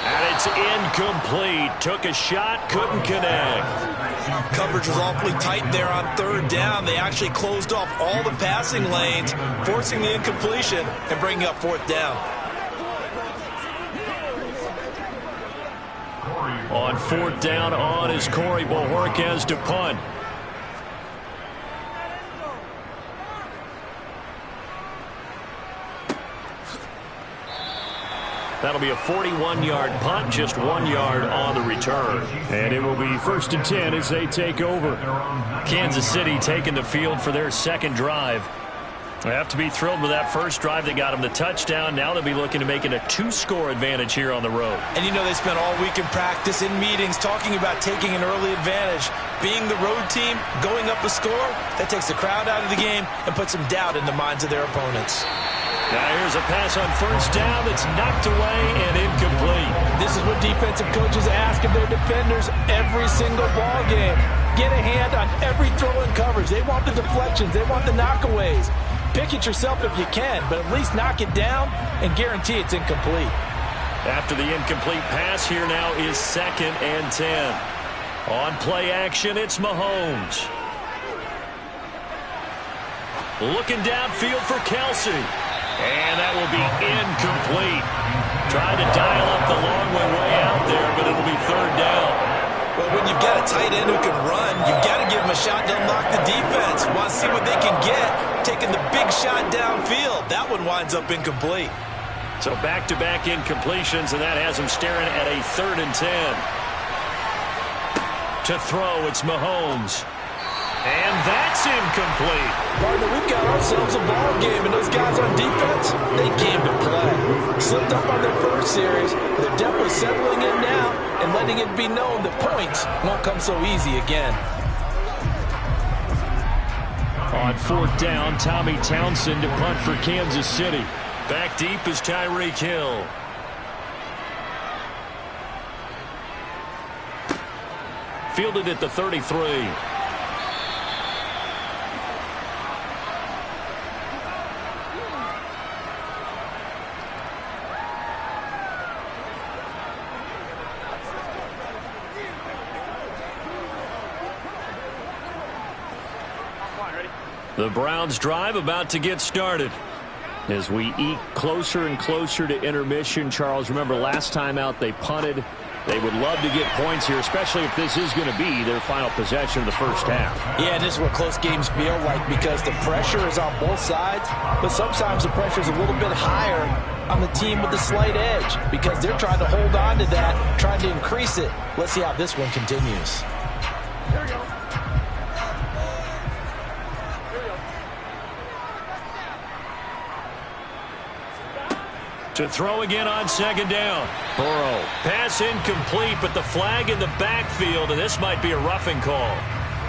And it's incomplete. Took a shot, couldn't connect. Coverage was awfully tight there on 3rd down. They actually closed off all the passing lanes, forcing the incompletion and bringing up 4th down. On 4th down on is Corey Bojorquez to punt. That'll be a 41-yard punt, just 1 yard on the return. And it will be 1st and 10 as they take over. Kansas City taking the field for their 2nd drive. They have to be thrilled with that first drive that got them the touchdown. Now they'll be looking to make it a 2-score advantage here on the road. And you know they spent all week in practice, in meetings, talking about taking an early advantage. Being the road team, going up a score, that takes the crowd out of the game and puts some doubt in the minds of their opponents. Now here's a pass on 1st down that's knocked away and incomplete. This is what defensive coaches ask of their defenders every single ball game. Get a hand on every throw in coverage. They want the deflections. They want the knockaways. Pick it yourself if you can, but at least knock it down and guarantee it's incomplete. After the incomplete pass, here now is 2nd and 10. On play action, it's Mahomes. Looking downfield for Kelsey. And that will be incomplete. Trying to dial up the long way out there, but it'll be third down. Well, when you've got a tight end who can run, you've got to give him a shot to unlock the defense. Want to see what they can get, taking the big shot downfield. That one winds up incomplete. So back-to-back incompletions, and that has him staring at a 3rd and 10. To throw, it's Mahomes. And that's incomplete. Partner, we've got ourselves a ball game, and those guys on defense, they came to play. Slipped up on their first series. They're definitely settling in now and letting it be known that points won't come so easy again. On 4th down, Tommy Townsend to punt for Kansas City. Back deep is Tyreek Hill. Fielded at the 33. The Browns drive about to get started. As we eke closer and closer to intermission, Charles, remember last time out they punted. They would love to get points here, especially if this is going to be their final possession of the first half. Yeah, this is what close games feel like because the pressure is on both sides, but sometimes the pressure is a little bit higher on the team with the slight edge because they're trying to hold on to that, trying to increase it. Let's see how this one continues. Here we go. To throw again on 2nd down. Burrow. Pass incomplete, but the flag in the backfield, and this might be a roughing call.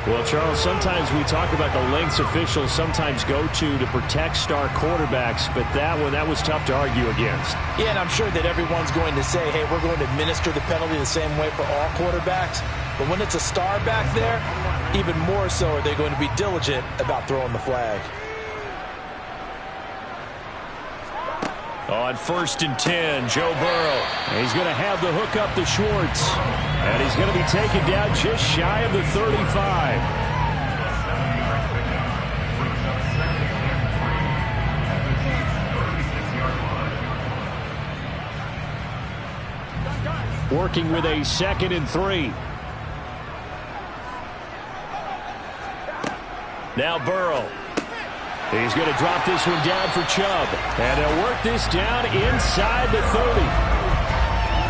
Well, Charles, sometimes we talk about the lengths officials sometimes go to protect star quarterbacks, but that was tough to argue against. Yeah, and I'm sure that everyone's going to say, hey, we're going to administer the penalty the same way for all quarterbacks. But when it's a star back there, even more so are they going to be diligent about throwing the flag. On 1st and 10, Joe Burrow. He's going to have the hook up to Schwartz. And he's going to be taken down just shy of the 35. Working with a 2nd and 3. Now Burrow. He's going to drop this one down for Chubb. And he'll work this down inside the 30.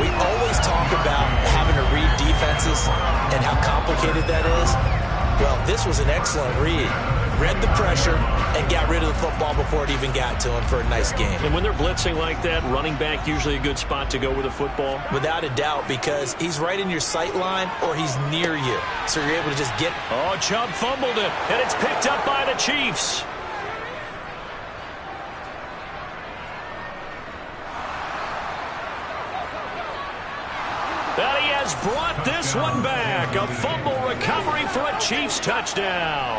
We always talk about having to read defenses and how complicated that is. Well, this was an excellent read. Read the pressure and got rid of the football before it even got to him for a nice game. And when they're blitzing like that, running back usually a good spot to go with a football? Without a doubt, because he's right in your sight line or he's near you. So you're able to just get... Oh, Chubb fumbled it, and it's picked up by the Chiefs. And he has brought this one back. A fumble recovery for a Chiefs touchdown.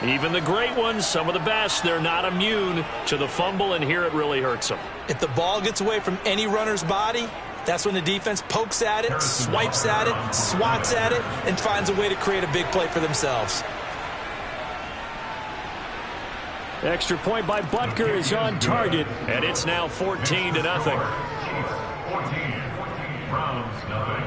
Even the great ones, some of the best, they're not immune to the fumble, and here it really hurts them. If the ball gets away from any runner's body, that's when the defense pokes at it, swipes at it, swats at it, and finds a way to create a big play for themselves. Extra point by Butker is on target, and it's now 14-0. 14. Browns, nothing.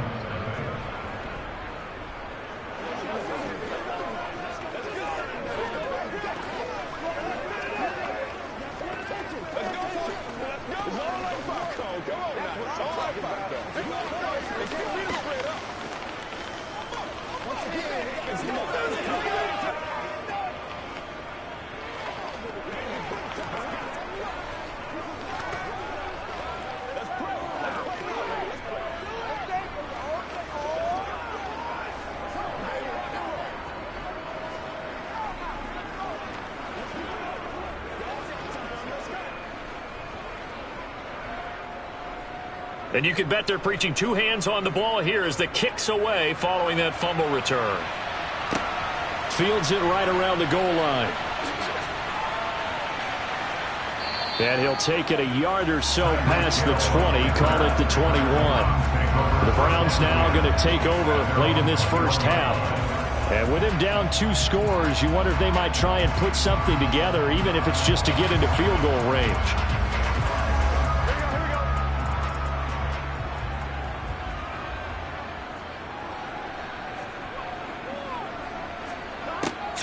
And you can bet they're preaching two hands on the ball here as the kick's away following that fumble return. Fields it right around the goal line. And he'll take it a yard or so past the 20, call it the 21. The Browns now going to take over late in this first half. And with him down 2 scores, you wonder if they might try and put something together, even if it's just to get into field goal range.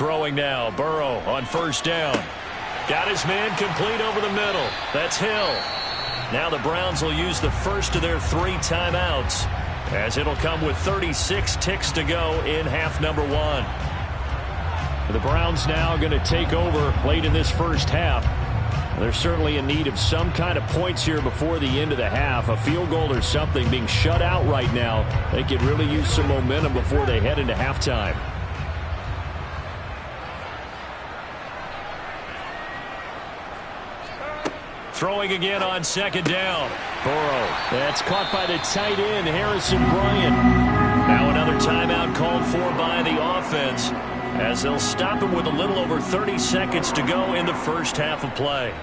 throwing now. Burrow on first down. Got his man complete over the middle. That's Hill. Now the Browns will use the first of their 3 timeouts, as it'll come with 36 ticks to go in half number 1. The Browns now going to take over late in this first half. They're certainly in need of some kind of points here before the end of the half. A field goal or something. Being shut out right now, they could really use some momentum before they head into halftime. Throwing again on second down. Burrow. That's caught by the tight end, Harrison Bryant. Now another timeout called for by the offense, as they'll stop him with a little over 30 seconds to go in the first half of play.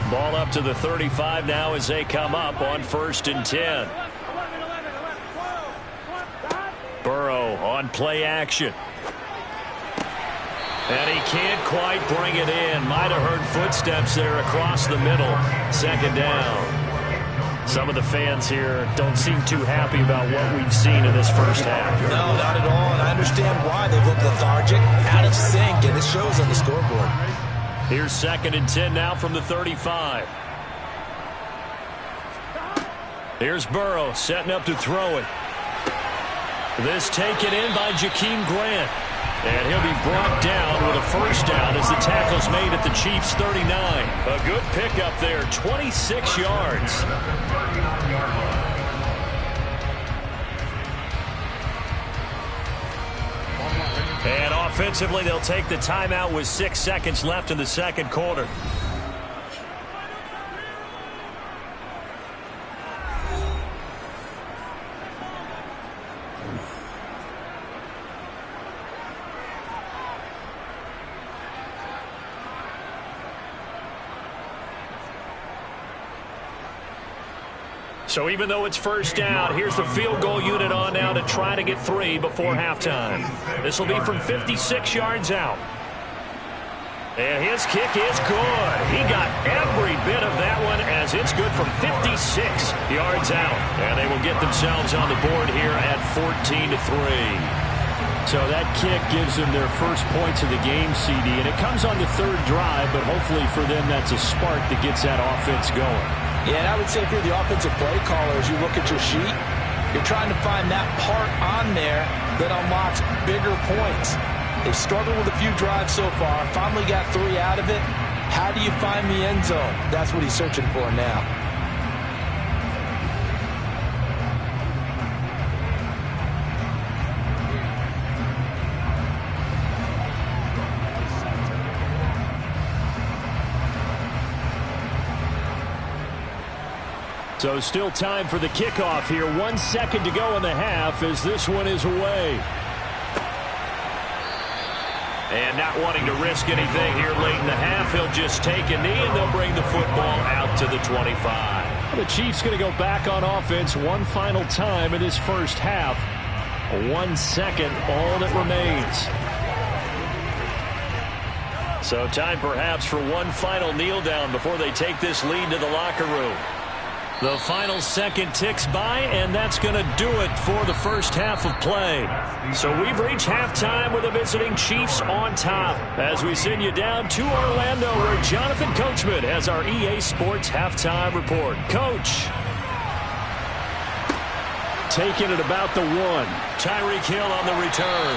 Ball up to the 35 now as they come up on 1st and 10. Burrow on play action. And he can't quite bring it in. Might have heard footsteps there across the middle. Second down. Some of the fans here don't seem too happy about what we've seen in this first half. No, not at all, and I understand why. They look lethargic, out of sync, and it shows on the scoreboard. Here's 2nd and 10 now from the 35. Here's Burrow setting up to throw it. This taken in by Jakeem Grant. And he'll be brought down with a first down as the tackle's made at the Chiefs' 39. A good pickup there, 26 yards. And offensively, they'll take the timeout with 6 seconds left in the second quarter. So even though it's first down, here's the field goal unit on now to try to get 3 before halftime. This will be from 56 yards out. And his kick is good. He got every bit of that one as it's good from 56 yards out. And they will get themselves on the board here at 14-3. So that kick gives them their first points of the game, CD. And it comes on the 3rd drive, but hopefully for them that's a spark that gets that offense going. Yeah, and I would say if you're the offensive play caller, as you look at your sheet, you're trying to find that part on there that unlocks bigger points. They've struggled with a few drives so far, finally got 3 out of it. How do you find the end zone? That's what he's searching for now. So still time for the kickoff here. 1 second to go in the half as this one is away. And not wanting to risk anything here late in the half, he'll just take a knee and they'll bring the football out to the 25. The Chiefs going to go back on offense one final time in this first half. 1 second, all that remains. So time perhaps for one final kneel down before they take this lead to the locker room. The final second ticks by, and that's going to do it for the first half of play. So we've reached halftime with the visiting Chiefs on top as we send you down to Orlando where Jonathan Coachman has our EA Sports halftime report. Coach. Taking it about the 1. Tyreek Hill on the return.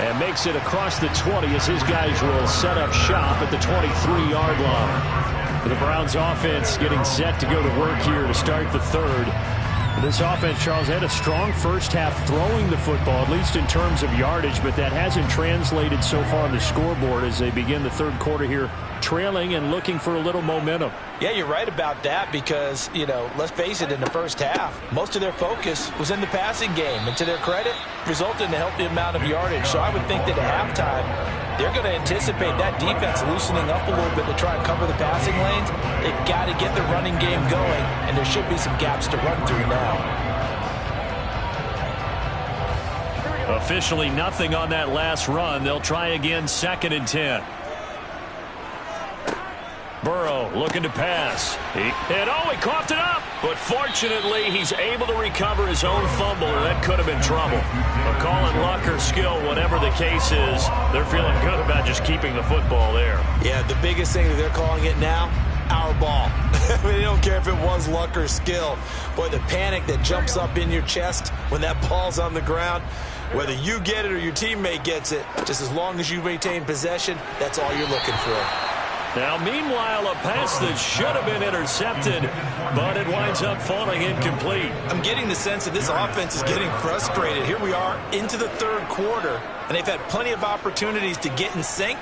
And makes it across the 20 as his guys will set up shop at the 23-yard line. The Browns offense getting set to go to work here to start the 3rd. This offense, Charles, had a strong first half throwing the football, at least in terms of yardage, but that hasn't translated so far on the scoreboard as they begin the 3rd quarter here, trailing and looking for a little momentum. Yeah, you're right about that because, you know, let's face it, in the first half, most of their focus was in the passing game. And to their credit, resulted in a healthy amount of yardage. So I would think that at halftime, they're going to anticipate that defense loosening up a little bit to try and cover the passing lanes. They've got to get the running game going, and there should be some gaps to run through now. Officially nothing on that last run. They'll try again 2nd and 10. Burrow looking to pass. He coughed it up. But fortunately, he's able to recover his own fumble, or that could have been trouble. But calling luck or skill, whatever the case is, they're feeling good about just keeping the football there. Yeah, the biggest thing that they're calling it now, our ball. They don't care if it was luck or skill. Boy, the panic that jumps up in your chest when that ball's on the ground, whether you get it or your teammate gets it, just as long as you maintain possession, that's all you're looking for. Now, meanwhile, a pass that should have been intercepted, but it winds up falling incomplete. I'm getting the sense that this offense is getting frustrated. Here we are into the third quarter, and they've had plenty of opportunities to get in sync.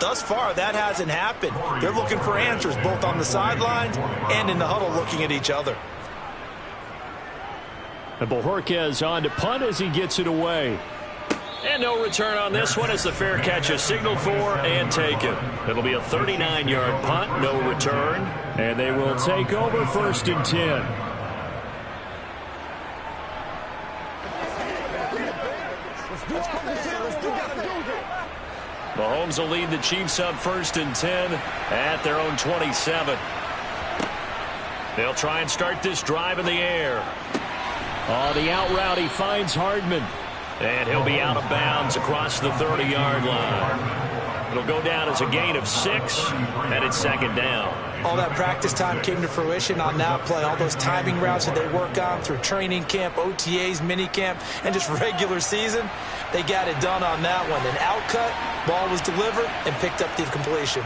Thus far, that hasn't happened. They're looking for answers, both on the sidelines and in the huddle, looking at each other. And Bojorquez on to punt as he gets it away. And no return on this one as the fair catch is signaled for and taken. It'll be a 39-yard punt, no return. And they will take over 1st and 10. Mahomes will lead the Chiefs up 1st and 10 at their own 27. They'll try and start this drive in the air. On the out route, he finds Hardman. And he'll be out of bounds across the 30-yard line. It'll go down as a gain of 6, and it's 2nd down. All that practice time came to fruition on that play. All those timing routes that they work on through training camp, OTAs, minicamp, and just regular season, they got it done on that one. An out-cut, ball was delivered, and picked up the completion.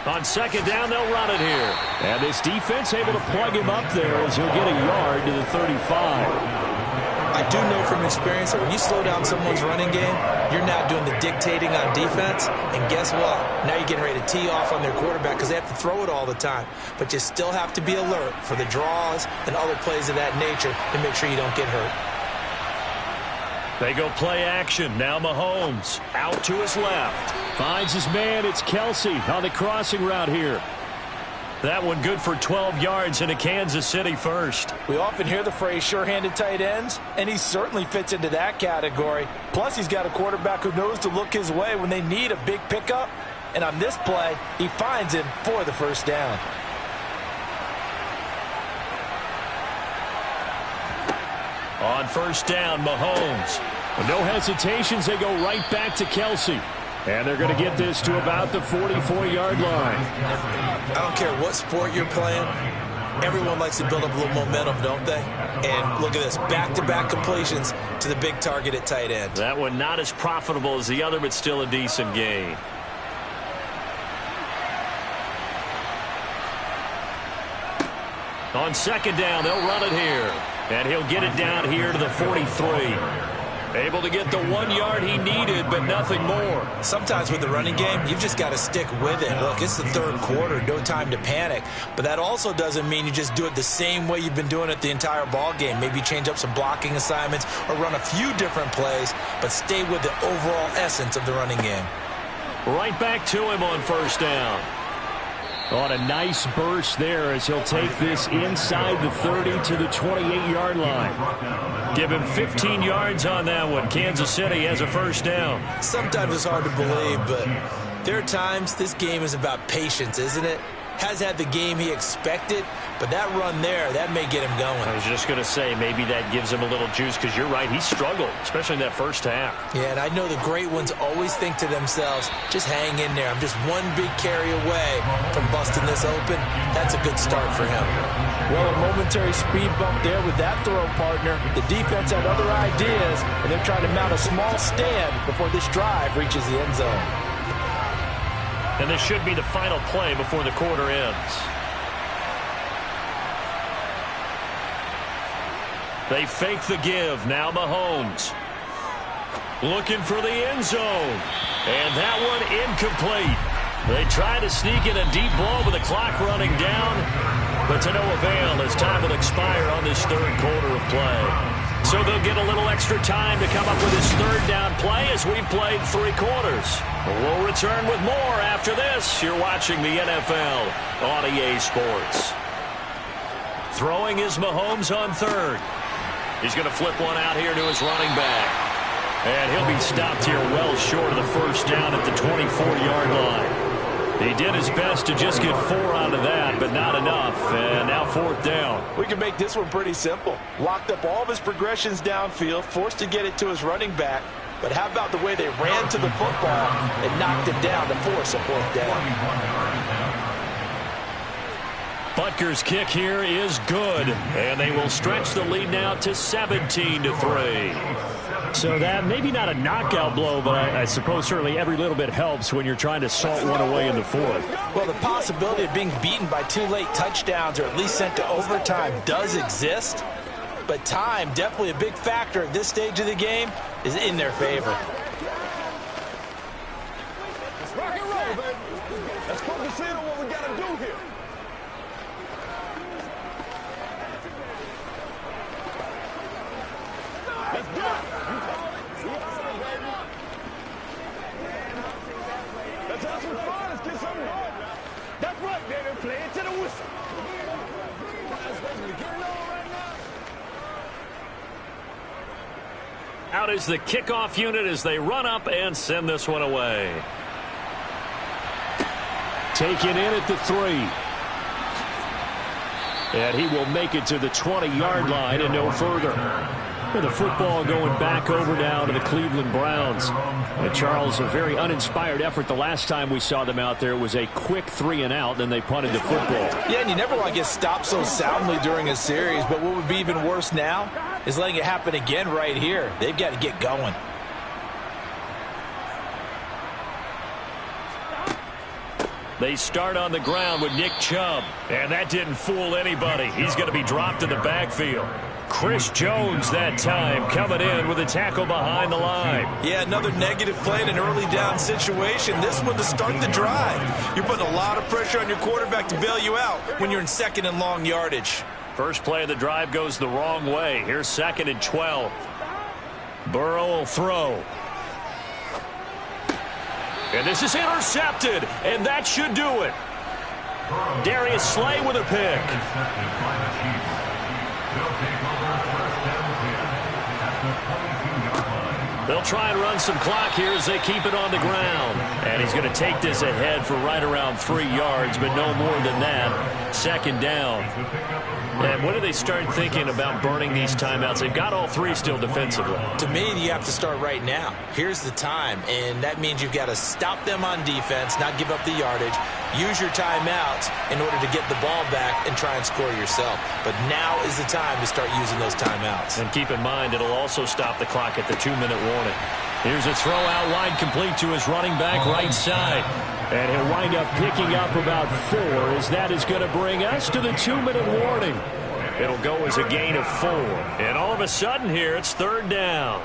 On 2nd down, they'll run it here. And this defense able to plug him up there as he'll get a yard to the 35. I do know from experience that when you slow down someone's running game, you're now doing the dictating on defense. And guess what? Now you're getting ready to tee off on their quarterback because they have to throw it all the time. But you still have to be alert for the draws and other plays of that nature to make sure you don't get hurt. They go play action. Now Mahomes out to his left. Finds his man. It's Kelsey on the crossing route here. That one good for 12 yards into Kansas City first. We often hear the phrase sure-handed tight ends, and he certainly fits into that category. Plus, he's got a quarterback who knows to look his way when they need a big pickup. And on this play, he finds him for the 1st down. On 1st down, Mahomes. With no hesitations, they go right back to Kelsey. And they're going to get this to about the 44-yard line. I don't care what sport you're playing. Everyone likes to build up a little momentum, don't they? And look at this, back-to-back completions to the big target at tight end. That one not as profitable as the other, but still a decent gain. On 2nd down, they'll run it here. And he'll get it down here to the 43. Able to get the 1 yard he needed, but nothing more. Sometimes with the running game, you've just got to stick with it. Look, it's the third quarter, no time to panic. But that also doesn't mean you just do it the same way you've been doing it the entire ball game. Maybe change up some blocking assignments or run a few different plays, but stay with the overall essence of the running game. Right back to him on 1st down. On a nice burst there as he'll take this inside the 30 to the 28-yard line. Give him 15 yards on that one. Kansas City has a 1st down. Sometimes it's hard to believe, but there are times this game is about patience, isn't it? Has had the game he expected, but that run there, that may get him going. I was just going to say, maybe that gives him a little juice, because you're right, he struggled, especially in that 1st half. Yeah, and I know the great ones always think to themselves, just hang in there. I'm just one big carry away from busting this open. That's a good start for him. Well, a momentary speed bump there with that throw partner. The defense had other ideas, and they're trying to mount a small stand before this drive reaches the end zone. And this should be the final play before the quarter ends. They fake the give. Now Mahomes. Looking for the end zone. And that one incomplete. They try to sneak in a deep ball with the clock running down. But to no avail as time will expire on this third quarter of play. So they'll get a little extra time to come up with this 3rd down play as we've played 3 quarters. We'll return with more after this. You're watching the NFL on EA Sports. Throwing is Mahomes on 3rd. He's going to flip one out here to his running back. And he'll be stopped here well short of the 1st down at the 24-yard line. He did his best to just get 4 out of that, but not enough. And now 4th down. We can make this one pretty simple. Locked up all of his progressions downfield, forced to get it to his running back. But how about the way they ran to the football and knocked him down to force a 4th down? Butker's kick here is good, and they will stretch the lead now to 17-3. So that maybe not a knockout blow, but I suppose certainly every little bit helps when you're trying to salt one away in the 4th. Well, the possibility of being beaten by 2 late touchdowns or at least sent to overtime does exist, but time, definitely a big factor at this stage of the game, is in their favor. Let's rock and roll, baby. Let's focus in on what we got to do here. Let's go. Let's have some fun. Let's get something going. That's right, baby. Play it to the whistle. Out is the kickoff unit as they run up and send this one away. Taken in at the 3. And he will make it to the 20-yard line and no further. And the football going back over now to the Cleveland Browns. And Charles, a very uninspired effort the last time we saw them out there. It was a quick 3 and out, then they punted the football. Yeah, and you never want to get stopped so soundly during a series, but what would be even worse now is letting it happen again right here. They've got to get going. They start on the ground with Nick Chubb, and that didn't fool anybody. He's going to be dropped in the backfield. Chris Jones that time coming in with a tackle behind the line. Yeah, another negative play in an early down situation. This one to start the drive. You're putting a lot of pressure on your quarterback to bail you out when you're in 2nd and long yardage. First play of the drive goes the wrong way. Here's 2nd and 12. Burrow will throw. And this is intercepted, and that should do it. Darius Slay with a pick. They'll try and run some clock here as they keep it on the ground. And he's going to take this ahead for right around 3 yards, but no more than that. 2nd down. And when do they start thinking about burning these timeouts? They've got all 3 still defensively. To me, you have to start right now. Here's the time, and that means you've got to stop them on defense, not give up the yardage, use your timeouts in order to get the ball back and try and score yourself. But now is the time to start using those timeouts. And keep in mind, it'll also stop the clock at the 2-minute warning. Here's a throw out wide, complete to his running back right side. And he'll wind up picking up about 4, as that is going to bring us to the 2-minute warning. It'll go as a gain of 4. And all of a sudden here, it's 3rd down.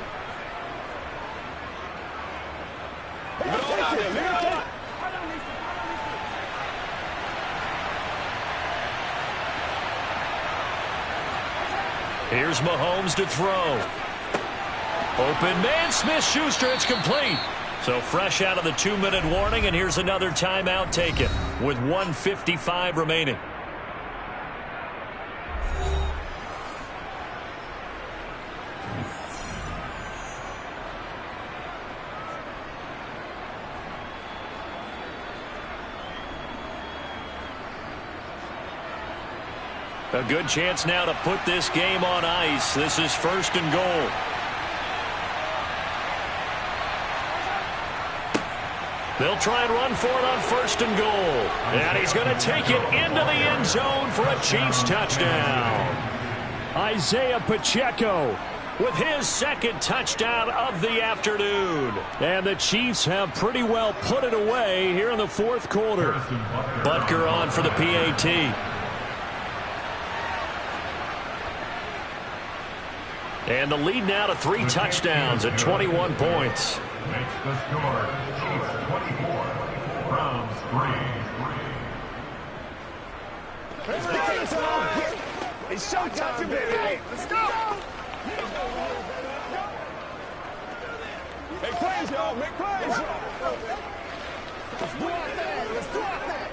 Here's Mahomes to throw. Open man, Smith-Schuster, it's complete. So fresh out of the 2-minute warning, and here's another timeout taken with 1:55 remaining. A good chance now to put this game on ice. This is 1st and goal. They'll try and run for it on 1st and goal. And he's going to take it into the end zone for a Chiefs touchdown. Isaiah Pacheco with his 2nd touchdown of the afternoon. And the Chiefs have pretty well put it away here in the 4th quarter. Butker on for the PAT. And the lead now to 3 touchdowns at 21 points. Makes the score Chiefs 24, Browns 3. It's showtime, baby. Let's go. Make plays, y'all. Make plays. Let's do our thing. Let's do our thing.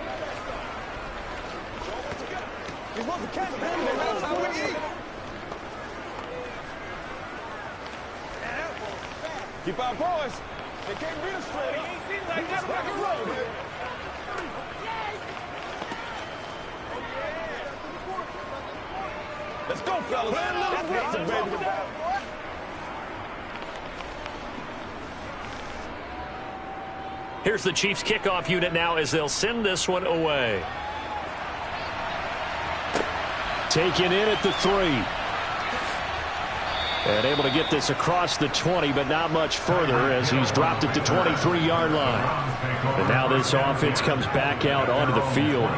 You're supposed to catch the ball. That's how we eat. Keep our boys. They can't beat us straight up. Let's rock and roll, man. Let's go, fellas. That's it, baby. Here's the Chiefs kickoff unit now as they'll send this one away. Taken in at the 3. And able to get this across the 20, but not much further as he's dropped it to 23-yard line. And now this offense comes back out onto the field.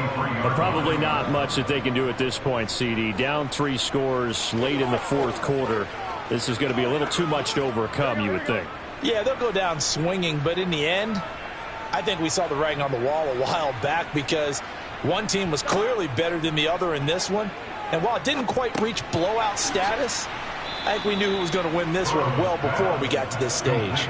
But probably not much that they can do at this point, CD. Down 3 scores late in the fourth quarter. This is going to be a little too much to overcome, you would think. Yeah, they'll go down swinging, but in the end, I think we saw the writing on the wall a while back because one team was clearly better than the other in this one. And while it didn't quite reach blowout status, I think we knew who was going to win this one well before we got to this stage.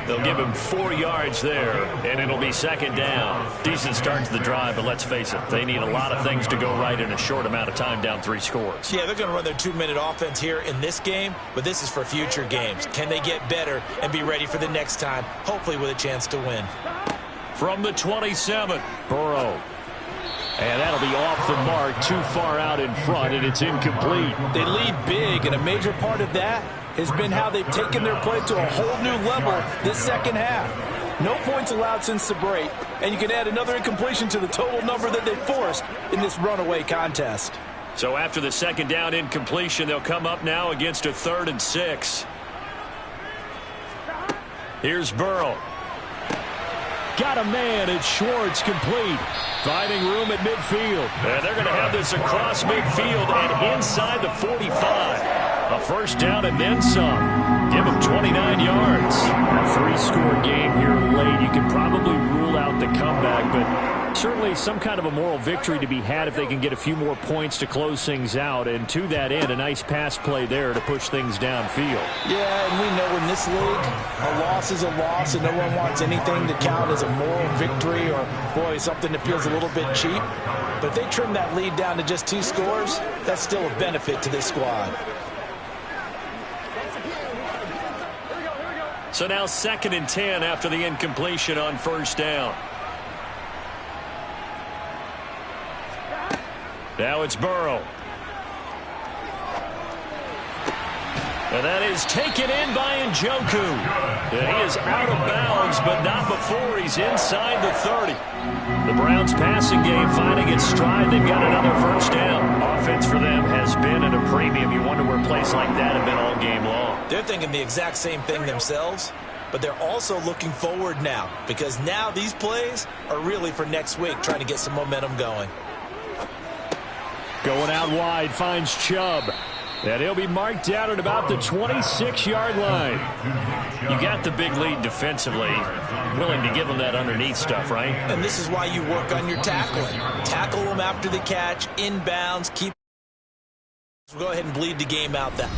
They'll give him 4 yards there, and it'll be second down. Decent start to the drive, but let's face it, they need a lot of things to go right in a short amount of time, down 3 scores. Yeah, they're going to run their 2-minute offense here in this game, but this is for future games. Can they get better and be ready for the next time, hopefully with a chance to win? From the 27, Burrow. And that'll be off the mark, too far out in front, and it's incomplete. They lead big, and a major part of that has been how they've taken their play to a whole new level this second half. No points allowed since the break, and you can add another incompletion to the total number that they forced in this runaway contest. So after the second down incompletion, they'll come up now against a 3rd and 6. Here's Burrow. Got a man, it's Schwartz, complete. Finding room at midfield. And they're going to have this across midfield and inside the 45. A first down and then some. Give them 29 yards. A 3-score game here late. You can probably rule out the comeback, but certainly some kind of a moral victory to be had if they can get a few more points to close things out. And to that end, a nice pass play there to push things downfield. Yeah, and we know in this league, a loss is a loss, and no one wants anything to count as a moral victory or, boy, something that feels a little bit cheap. But if they trim that lead down to just 2 scores, that's still a benefit to this squad. So now 2nd and 10 after the incompletion on first down. Now it's Burrow. And that is taken in by Njoku. And he is out of bounds, but not before he's inside the 30. The Browns passing game finding its stride. They've got another first down. Offense for them has been at a premium. You wonder where plays like that have been all game long. They're thinking the exact same thing themselves, but they're also looking forward now because now these plays are really for next week, trying to get some momentum going. Going out wide, finds Chubb. And he'll be marked down at about the 26-yard line. You got the big lead defensively. Willing to give them that underneath stuff, right? And this is why you work on your tackling. Tackle them after the catch, inbounds, keep. Go ahead and bleed the game out that.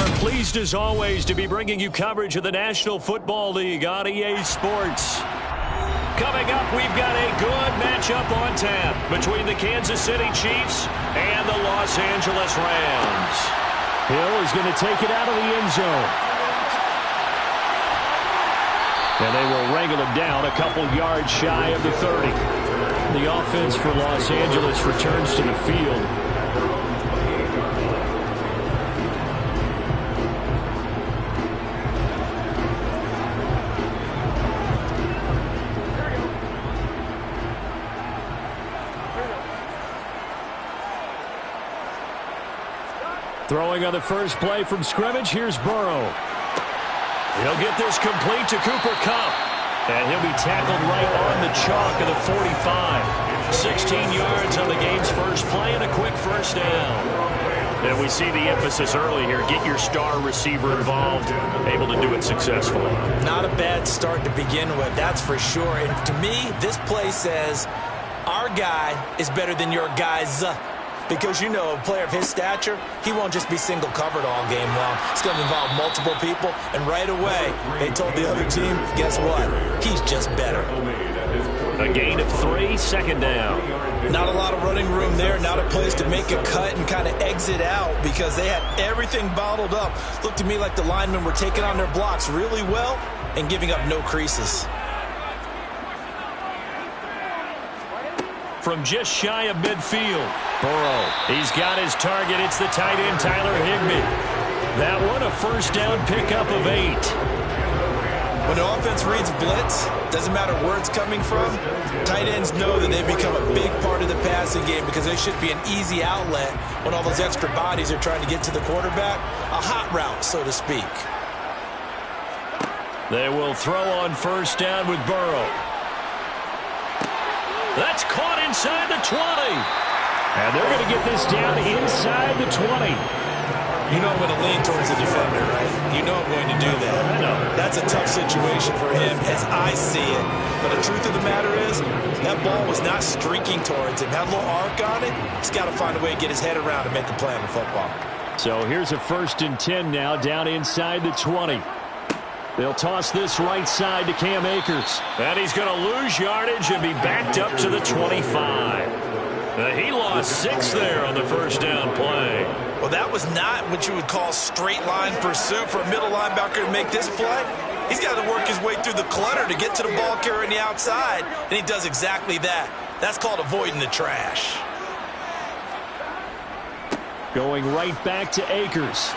are pleased as always to be bringing you coverage of the National Football League on EA Sports. Coming up, we've got a good matchup on tap between the Kansas City Chiefs and the Los Angeles Rams. Hill is going to take it out of the end zone. And they will wrangle him down a couple yards shy of the 30. The offense for Los Angeles returns to the field. Throwing on the first play from scrimmage, here's Burrow. He'll get this complete to Cooper Kupp. And he'll be tackled right on the chalk of the 45. 16 yards on the game's first play and a quick first down. And we see the emphasis early here. Get your star receiver involved, able to do it successfully. Not a bad start to begin with, that's for sure. And to me, this play says our guy is better than your guy's. Because, you know, a player of his stature, he won't just be single covered all game long. It's going to involve multiple people. And right away, they told the other team, guess what? He's just better. A gain of 3, second down. Not a lot of running room there. Not a place to make a cut and kind of exit out because they had everything bottled up. Looked to me like the linemen were taking on their blocks really well and giving up no creases. From just shy of midfield, Burrow. He's got his target. It's the tight end, Tyler Higbee. That one, a first down pickup of 8. When the offense reads blitz, doesn't matter where it's coming from, tight ends know that they've become a big part of the passing game because they should be an easy outlet when all those extra bodies are trying to get to the quarterback. A hot route, so to speak. They will throw on first down with Burrow. That's caught inside the 20. And they're going to get this down inside the 20. You know I'm going to lean towards the defender, right? You know I'm going to do that. I know. That's a tough situation for him as I see it. But the truth of the matter is, that ball was not streaking towards him. Had a little arc on it. He's got to find a way to get his head around and make a play on the football. So here's a 1st and 10 now down inside the 20. They'll toss this right side to Cam Akers. And he's going to lose yardage and be backed up to the 25. He lost 6 there on the first down play. Well, that was not what you would call straight line pursuit for a middle linebacker to make this play. He's got to work his way through the clutter to get to the ball carrier on the outside, and he does exactly that. That's called avoiding the trash. Going right back to Akers.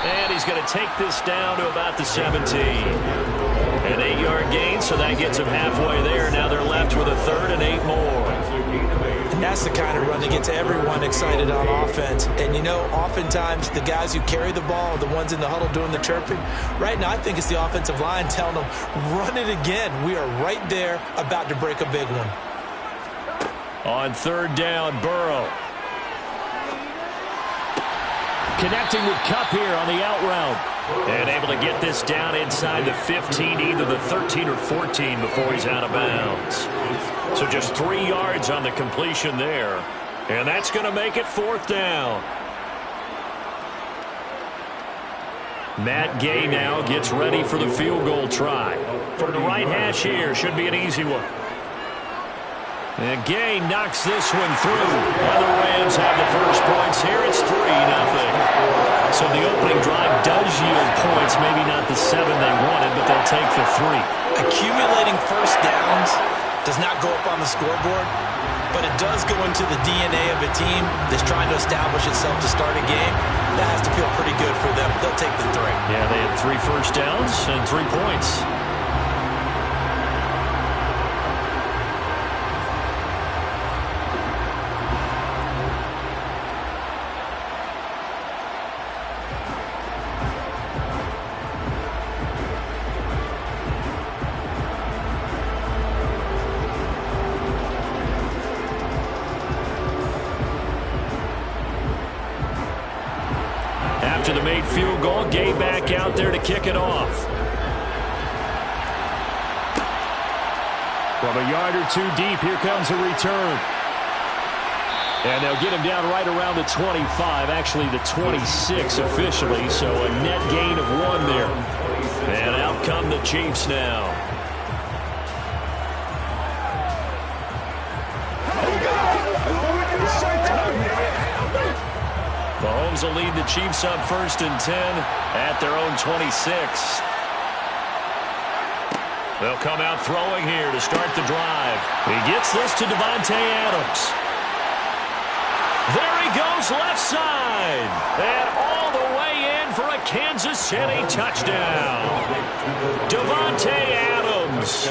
And he's going to take this down to about the 17. An 8-yard gain, so that gets him halfway there. Now they're left with a 3rd and 8 more. And that's the kind of run that gets everyone excited on offense. And, you know, oftentimes the guys who carry the ball are the ones in the huddle doing the chirping. Right now, I think it's the offensive line telling them, run it again. We are right there about to break a big one. On 3rd down, Burrow. Connecting with Kupp here on the out route. And able to get this down inside the 15, either the 13 or 14 before he's out of bounds. So just 3 yards on the completion there. And that's going to make it 4th down. Matt Gay now gets ready for the field goal try. From the right hash here, should be an easy one. And Gay knocks this one through. While the Rams have the first points here, it's 3-0. So the opening drive does yield points, maybe not the 7 they wanted, but they'll take the 3. Accumulating first downs does not go up on the scoreboard, but it does go into the DNA of a team that's trying to establish itself to start a game. That has to feel pretty good for them. They'll take the 3. Yeah, they had 3 first downs and 3 points. After the made field goal, Gay back out there to kick it off. From a yard or 2 deep, here comes a return. And they'll get him down right around the 25, actually the 26 officially, so a net gain of 1 there. And out come the Chiefs now. Mahomes will lead the Chiefs up 1st and 10 at their own 26. They'll come out throwing here to start the drive. He gets this to Davante Adams. There he goes left side. And all the way in for a Kansas City touchdown. Davante Adams,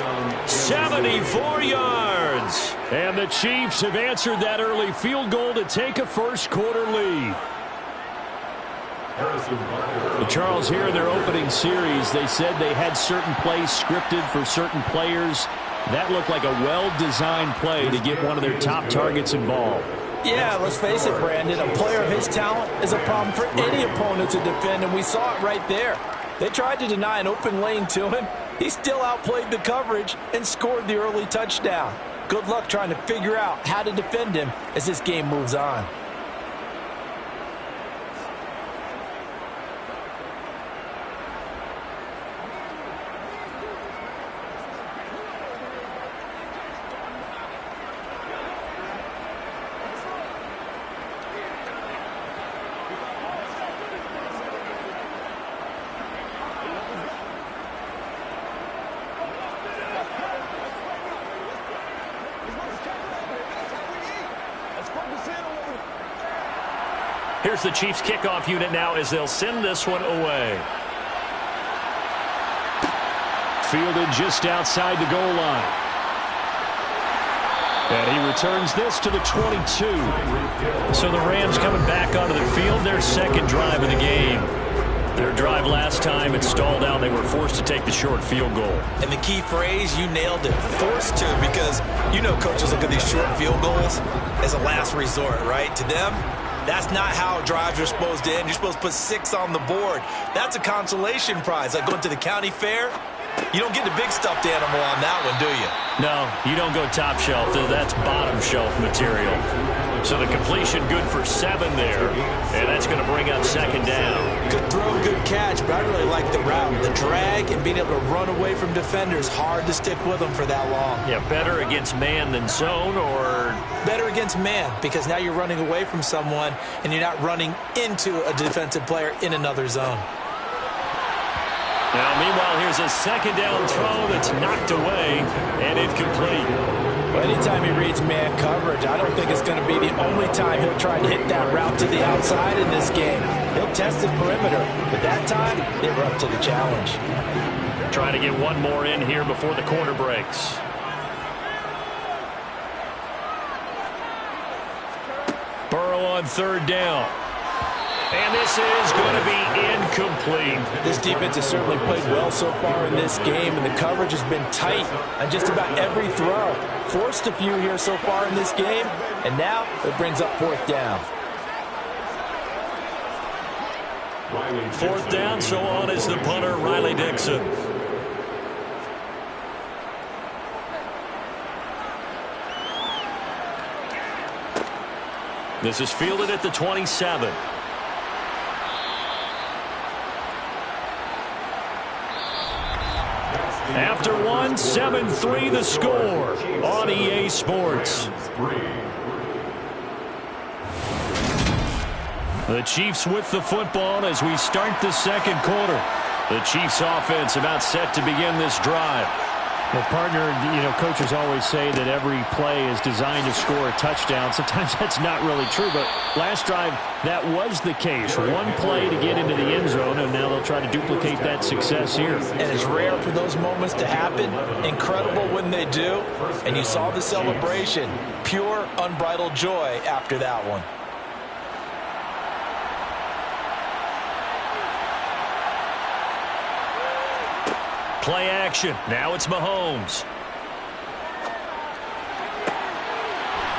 74 yards. And the Chiefs have answered that early field goal to take a first-quarter lead. Charles, here in their opening series, they said they had certain plays scripted for certain players. That looked like a well-designed play to get one of their top targets involved. Yeah, let's face it, Brandon. A player of his talent is a problem for any opponent to defend, and we saw it right there. They tried to deny an open lane to him. He still outplayed the coverage and scored the early touchdown. Good luck trying to figure out how to defend him as this game moves on. Here's the Chiefs kickoff unit now as they'll send this one away. Fielded just outside the goal line. And he returns this to the 22. So the Rams coming back onto the field, their second drive of the game. Their drive last time, it stalled out. They were forced to take the short field goal. And the key phrase, you nailed it, forced to, because you know coaches look at these short field goals as a last resort, right? To them, that's not how drives are supposed to end. You're supposed to put 6 on the board. That's a consolation prize. Like going to the county fair, you don't get the big stuffed animal on that one, do you? No, you don't go top shelf. That's bottom shelf material. So the completion good for 7 there, and that's going to bring up second down. Good throw, good catch, but I really like the route. The drag and being able to run away from defenders, hard to stick with them for that long. Yeah, better against man than zone, or? Better against man, because now you're running away from someone and you're not running into a defensive player in another zone. Now, meanwhile, here's a second down throw that's knocked away and incomplete. Well, anytime he reads man coverage, I don't think it's going to be the only time he'll try to hit that route to the outside in this game. He'll test the perimeter, but that time, they were up to the challenge. Trying to get one more in here before the quarter breaks. Burrow on third down. And this is going to be incomplete. This defense has certainly played well so far in this game, and the coverage has been tight on just about every throw. Forced a few here so far in this game, and now it brings up fourth down. Fourth down, so on is the punter, Riley Dixon. This is fielded at the 27. After one, 7-3 the score on EA Sports. The Chiefs with the football as we start the second quarter. The Chiefs offense about set to begin this drive. Well, partner, coaches always say that every play is designed to score a touchdown. Sometimes that's not really true, but last drive, that was the case. One play to get into the end zone, and now they'll try to duplicate that success here. And it's rare for those moments to happen. Incredible when they do. And you saw the celebration. Pure, unbridled joy after that one. Play action. Now it's Mahomes.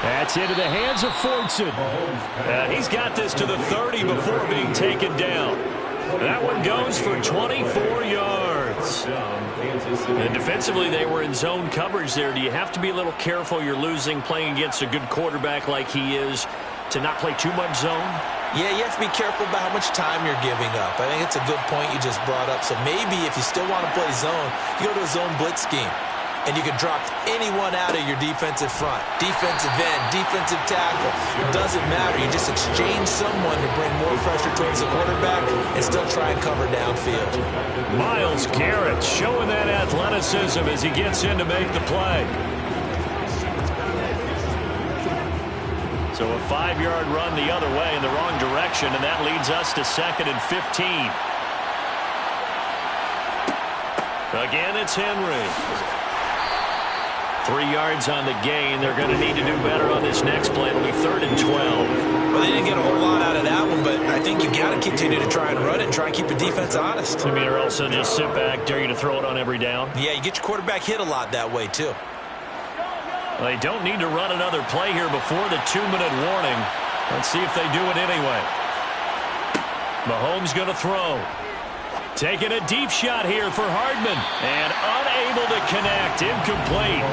That's into the hands of Fortson. He's got this to the 30 before being taken down. That one goes for 24 yards. yards. And defensively, they were in zone coverage there. Do you have to be a little careful you're losing playing against a good quarterback like he is to not play too much zone? Yeah, you have to be careful about how much time you're giving up. I think it's a good point you just brought up. So maybe if you still want to play zone, you go to a zone blitz scheme. And you can drop anyone out of your defensive front. Defensive end, defensive tackle. It doesn't matter. You just exchange someone to bring more pressure towards the quarterback and still try and cover downfield. Myles Garrett showing that athleticism as he gets in to make the play. So a 5-yard run the other way in the wrong direction, and that leads us to 2nd and 15. Again, it's Henry. 3 yards on the gain. They're going to need to do better on this next play. It'll be 3rd and 12. Well, they didn't get a whole lot out of that one, but I think you got to continue to try and run it and try and keep the defense honest. I mean, or else they'll just sit back, dare you to throw it on every down. Yeah, you get your quarterback hit a lot that way, too. Well, they don't need to run another play here before the 2-minute warning. Let's see if they do it anyway. Mahomes going to throw. Taking a deep shot here for Hardman. And unable to connect. Incomplete.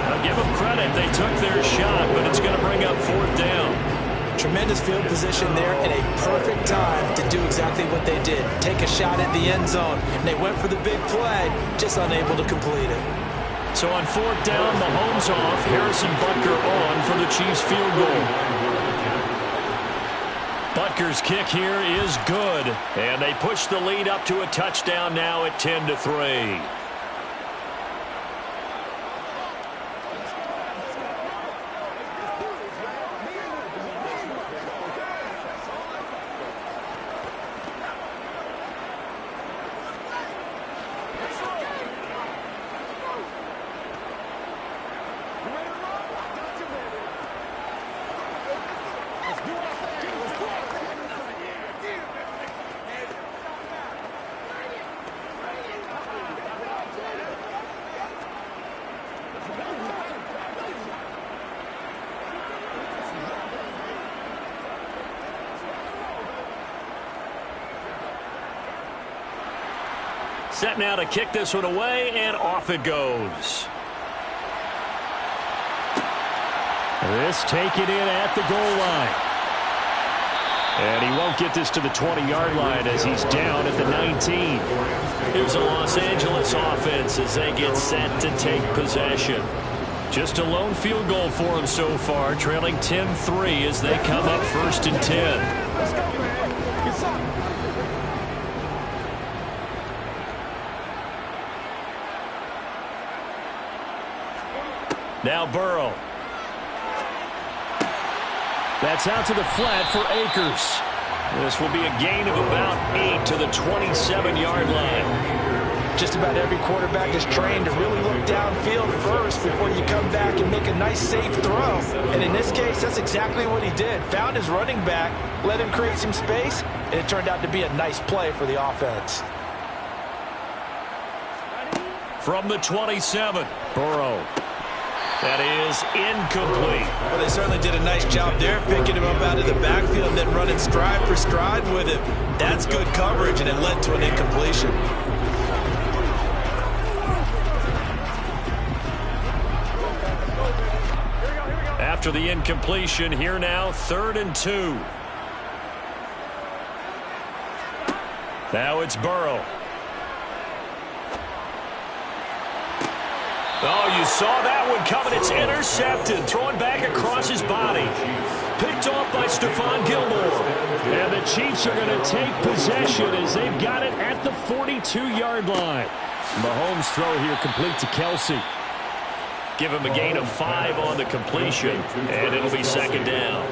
I'll give them credit. They took their shot, but it's going to bring up 4th down. Tremendous field position there and a perfect time to do exactly what they did. Take a shot at the end zone. And they went for the big play, just unable to complete it. So on 4th down, Mahomes off. Harrison Butker on for the Chiefs field goal. Butker's kick here is good. And they push the lead up to a touchdown now at 10-3. Set now to kick this one away, and off it goes. This taken in at the goal line. And he won't get this to the 20-yard line as he's down at the 19. Here's a Los Angeles offense as they get set to take possession. Just a lone field goal for them so far, trailing 10-3 as they come up 1st and 10. Let's go, man. Get some. Now Burrow. That's out to the flat for Akers. This will be a gain of about 8 to the 27-yard line. Just about every quarterback is trained to really look downfield first before you come back and make a nice, safe throw. And in this case, that's exactly what he did. Found his running back, let him create some space, and it turned out to be a nice play for the offense. From the 27, Burrow. That is incomplete. Well, they certainly did a nice job there, picking him up out of the backfield and then running stride for stride with him. That's good coverage, and it led to an incompletion. After the incompletion, here now, 3rd and 2. Now it's Burrow. Oh, you saw that one coming. It's intercepted. Thrown back across his body. Picked off by Stephon Gilmore. And the Chiefs are going to take possession as they've got it at the 42-yard line. Mahomes' throw here complete to Kelsey. Give him a gain of 5 on the completion, and it'll be 2nd down.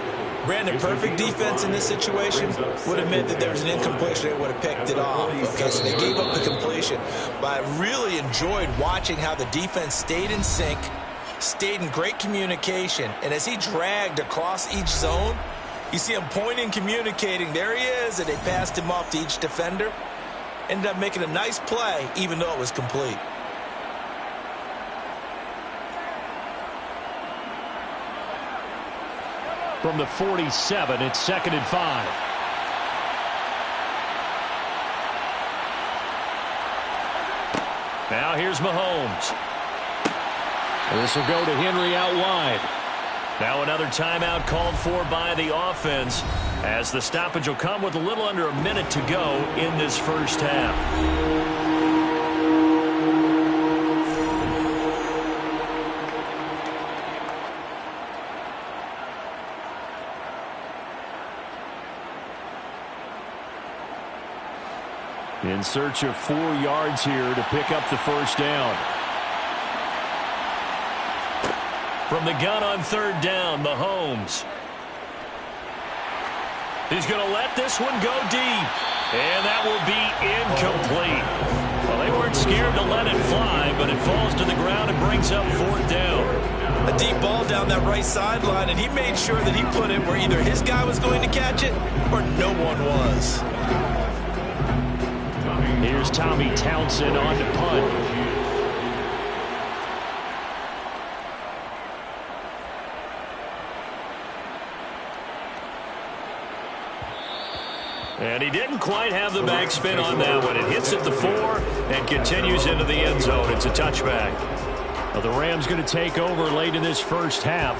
Brandon, perfect defense in this situation would have meant that there was an incompletion. They would have picked it off. Okay, so they gave up the completion. But I really enjoyed watching how the defense stayed in sync, stayed in great communication, and as he dragged across each zone, you see him pointing, communicating. There he is, and they passed him off to each defender. Ended up making a nice play, even though it was complete. From the 47, it's 2nd and 5. Now here's Mahomes. This will go to Henry out wide. Now another timeout called for by the offense, as the stoppage will come with a little under a minute to go in this first half. In search of 4 yards here to pick up the first down. From the gun on third down, Mahomes. He's going to let this one go deep. And that will be incomplete. Well, they weren't scared to let it fly, but it falls to the ground and brings up fourth down. A deep ball down that right sideline, and he made sure that he put it where either his guy was going to catch it or no one was. Here's Tommy Townsend on to punt. And he didn't quite have the backspin on that one. It hits at the 4 and continues into the end zone. It's a touchback. Well, the Rams going to take over late in this first half.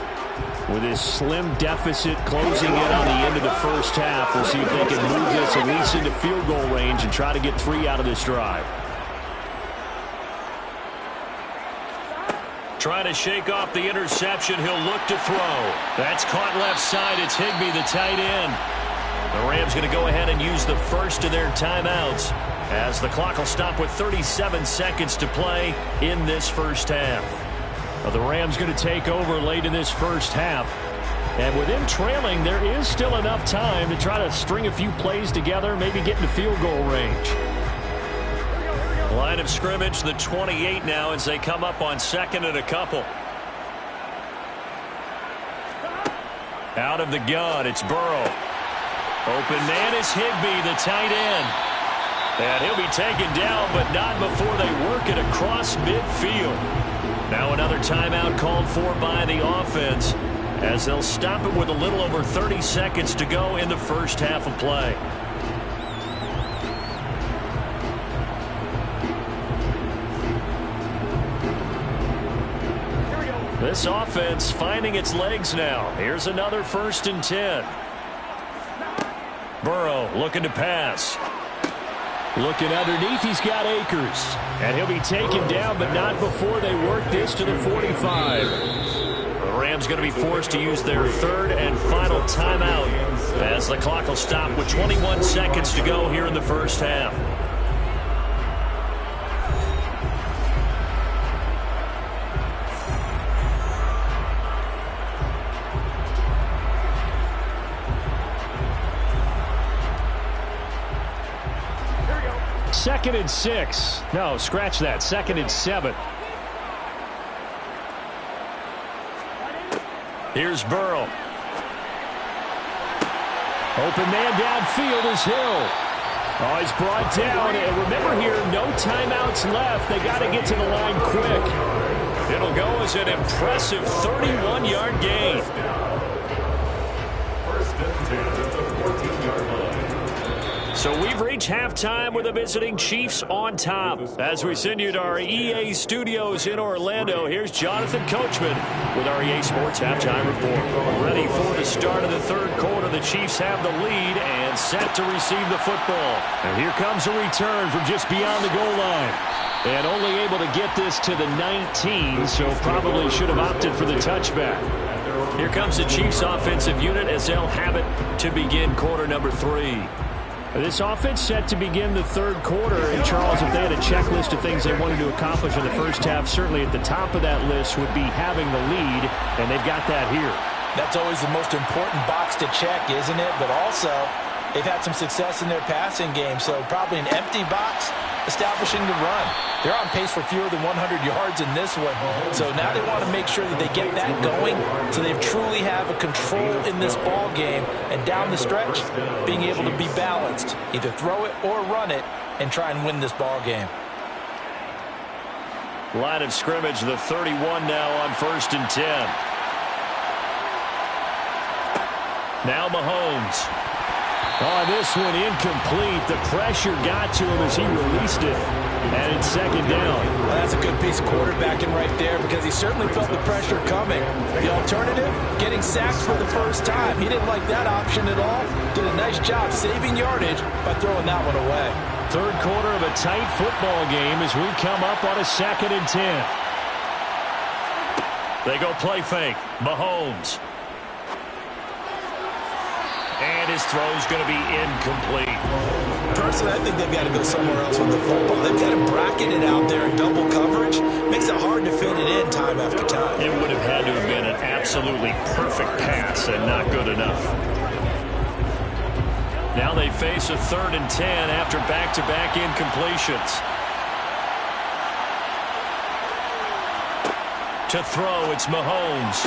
With his slim deficit closing in on the end of the first half, we'll see if they can move this at least into field goal range and try to get 3 out of this drive. Trying to shake off the interception. He'll look to throw. That's caught left side. It's Higbee, the tight end. The Rams going to go ahead and use the first of their timeouts, as the clock will stop with 37 seconds to play in this first half. Well, the Rams going to take over late in this first half. And with them trailing, there is still enough time to try to string a few plays together, maybe get into field goal range. Line of scrimmage, the 28 now, as they come up on second and a couple. Out of the gun, it's Burrow. Open man is Higbee, the tight end. And he'll be taken down, but not before they work it across midfield. Now another timeout called for by the offense, as they'll stop it with a little over 30 seconds to go in the first half of play. This offense finding its legs now. Here's another 1st and 10. Burrow looking to pass. Looking underneath, he's got Akers. And he'll be taken down, but not before they work this to the 45. The Rams going to be forced to use their 3rd and final timeout, as the clock will stop with 21 seconds to go here in the first half. Second and 6. No, scratch that. 2nd and 7. Here's Burrow. Open man downfield is Hill. Oh, he's brought down. And remember here, no timeouts left. They got to get to the line quick. It'll go as an impressive 31-yard gain. So we've reached halftime with the visiting Chiefs on top. As we send you to our EA studios in Orlando, here's Jonathan Coachman with our EA Sports Halftime Report. Ready for the start of the 3rd quarter. The Chiefs have the lead and set to receive the football. And here comes a return from just beyond the goal line. And only able to get this to the 19, so probably should have opted for the touchback. Here comes the Chiefs offensive unit as they'll have it to begin quarter number 3. This offense set to begin the 3rd quarter. And, Charles, if they had a checklist of things they wanted to accomplish in the first half, certainly at the top of that list would be having the lead, and they've got that here. That's always the most important box to check, isn't it? But also, they've had some success in their passing game, so probably an empty box establishing the run. They're on pace for fewer than 100 yards in this one. So now they want to make sure that they get that going so they truly have a control in this ball game. And down the stretch, being able to be balanced. Either throw it or run it and try and win this ball game. Line of scrimmage, the 31 now on 1st and 10. Now Mahomes. Oh, this one incomplete. The pressure got to him as he released it. And it's second down. Well, that's a good piece of quarterbacking right there because he certainly felt the pressure coming. The alternative, getting sacked for the first time. He didn't like that option at all. Did a nice job saving yardage by throwing that one away. Third quarter of a tight football game as we come up on a 2nd and 10. They go play fake. Mahomes. And his throw's going to be incomplete. Personally, I think they've got to go somewhere else with the football. They've got him bracketed out there in double coverage. Makes it hard to fit it in time after time. It would have had to have been an absolutely perfect pass and not good enough. Now they face a 3rd and 10 after back-to-back incompletions. To throw, it's Mahomes.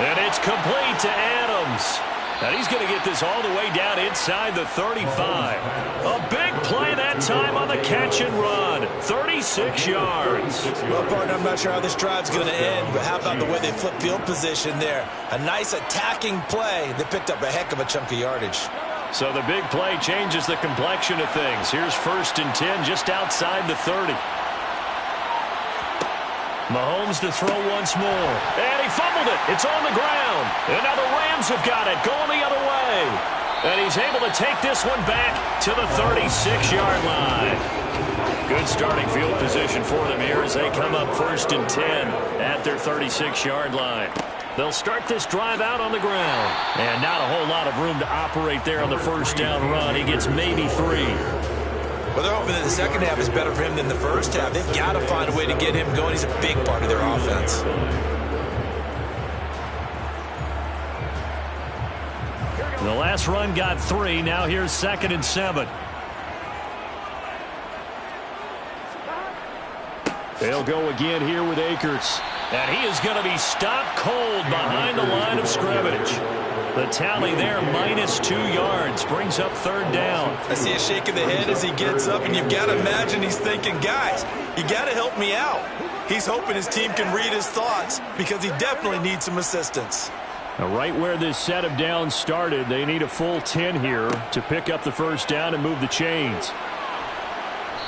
And it's complete to Adams. And he's going to get this all the way down inside the 35. A big play that time on the catch and run. 36 yards. Well, partner, I'm not sure how this drive's going to end, but how about the way they flip field position there? A nice attacking play that picked up a heck of a chunk of yardage. So the big play changes the complexion of things. Here's 1st and 10 just outside the 30. Mahomes to throw once more. And he fumbled it. It's on the ground. And now the Rams have got it going the other way. And he's able to take this one back to the 36-yard line. Good starting field position for them here as they come up 1st and 10 at their 36-yard line. They'll start this drive out on the ground. And not a whole lot of room to operate there on the first down run. He gets maybe 3. Well, they're hoping that the second half is better for him than the first half. They've got to find a way to get him going. He's a big part of their offense. The last run got 3. Now here's 2nd and 7. They'll go again here with Akers. And he is going to be stopped cold behind the line of scrimmage. The tally there, -2 yards, brings up 3rd down. I see a shake of the head as he gets up, and you've got to imagine he's thinking, guys, you got to help me out. He's hoping his team can read his thoughts because he definitely needs some assistance. Now, right where this set of downs started, they need a full 10 here to pick up the first down and move the chains.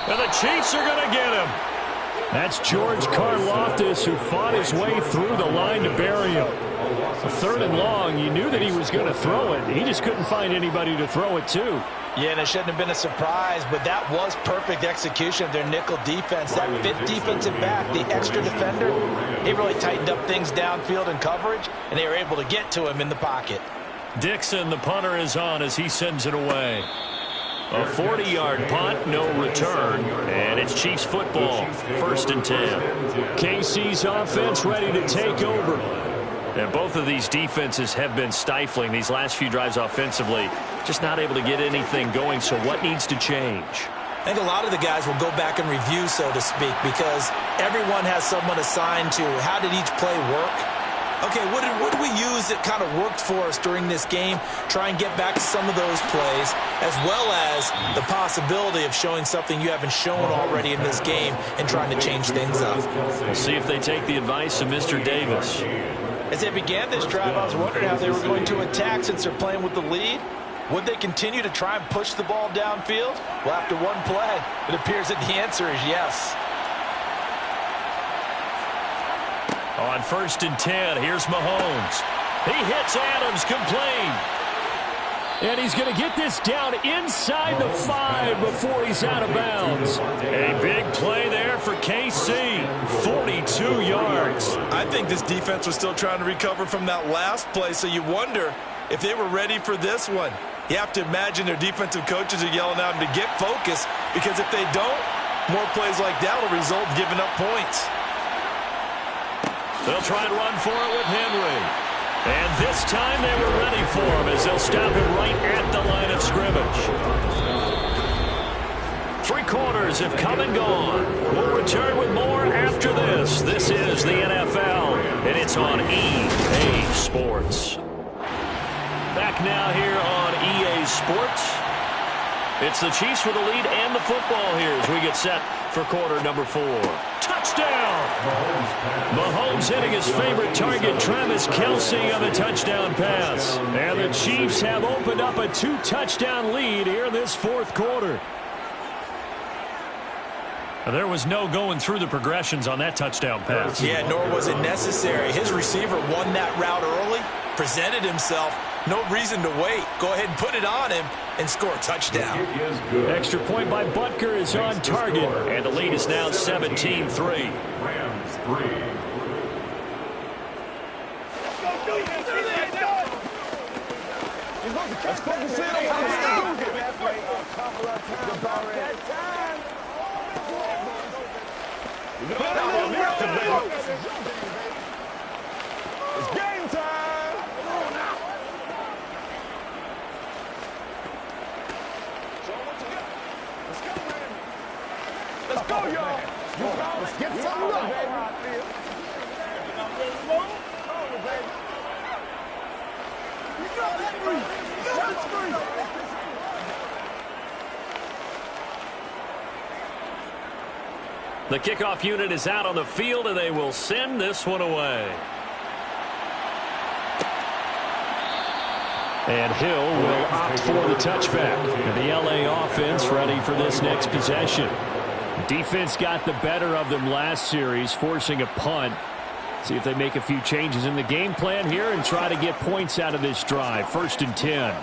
And the Chiefs are going to get him. That's George Karlaftis, who fought his way through the line to bury him. A 3rd and long, you knew that he was going to throw it. He just couldn't find anybody to throw it to. Yeah, and it shouldn't have been a surprise, but that was perfect execution of their nickel defense. That 5th defensive back, the extra defender, he really tightened up things downfield in coverage, and they were able to get to him in the pocket. Dixon, the punter, is on as he sends it away. A 40-yard punt, no return, and it's Chiefs football, 1st and 10. KC's offense ready to take over. And both of these defenses have been stifling these last few drives offensively. Just not able to get anything going, so what needs to change? I think a lot of the guys will go back and review, so to speak, because everyone has someone assigned to how did each play work. Okay, what did we use that kind of worked for us during this game? Try and get back to some of those plays, as well as the possibility of showing something you haven't shown already in this game and trying to change things up. We'll see if they take the advice of Mr. Davis. As they began this drive, I was wondering how they were going to attack since they're playing with the lead. Would they continue to try and push the ball downfield? Well, after one play, it appears that the answer is yes. On 1st and 10, here's Mahomes. He hits Adams complete. And he's going to get this down inside the 5 before he's out of bounds. A big play there for KC. 42 yards. I think this defense was still trying to recover from that last play, so you wonder if they were ready for this one. You have to imagine their defensive coaches are yelling at them to get focused, because if they don't, more plays like that will result in giving up points. They'll try and run for it with Henry. And this time they were ready for him as they'll stop him right at the line of scrimmage. 3 quarters have come and gone. We'll return with more after this. This is the NFL, and it's on EA Sports. Back now here on EA Sports. It's the Chiefs with the lead and the football here as we get set for quarter number 4. Touchdown! Mahomes hitting his favorite target, Travis Kelce, on the touchdown pass. And the Chiefs have opened up a 2-touchdown lead here in this 4th quarter. There was no going through the progressions on that touchdown pass. Yeah, nor was it necessary. His receiver won that route early, presented himself. No reason to wait. Go ahead and put it on him and score a touchdown. Extra point by Butker is on target, and the lead is now 17-3. Rams 3. Let's focus in on it's game time. Come on now. Show what you got. Let's go, man. Let's go, y'all. Let's get something done. You got that free. You got that free. The kickoff unit is out on the field, and they will send this one away. And Hill will opt for the touchback. And the L.A. offense ready for this next possession. Defense got the better of them last series, forcing a punt. See if they make a few changes in the game plan here and try to get points out of this drive. 1st and 10.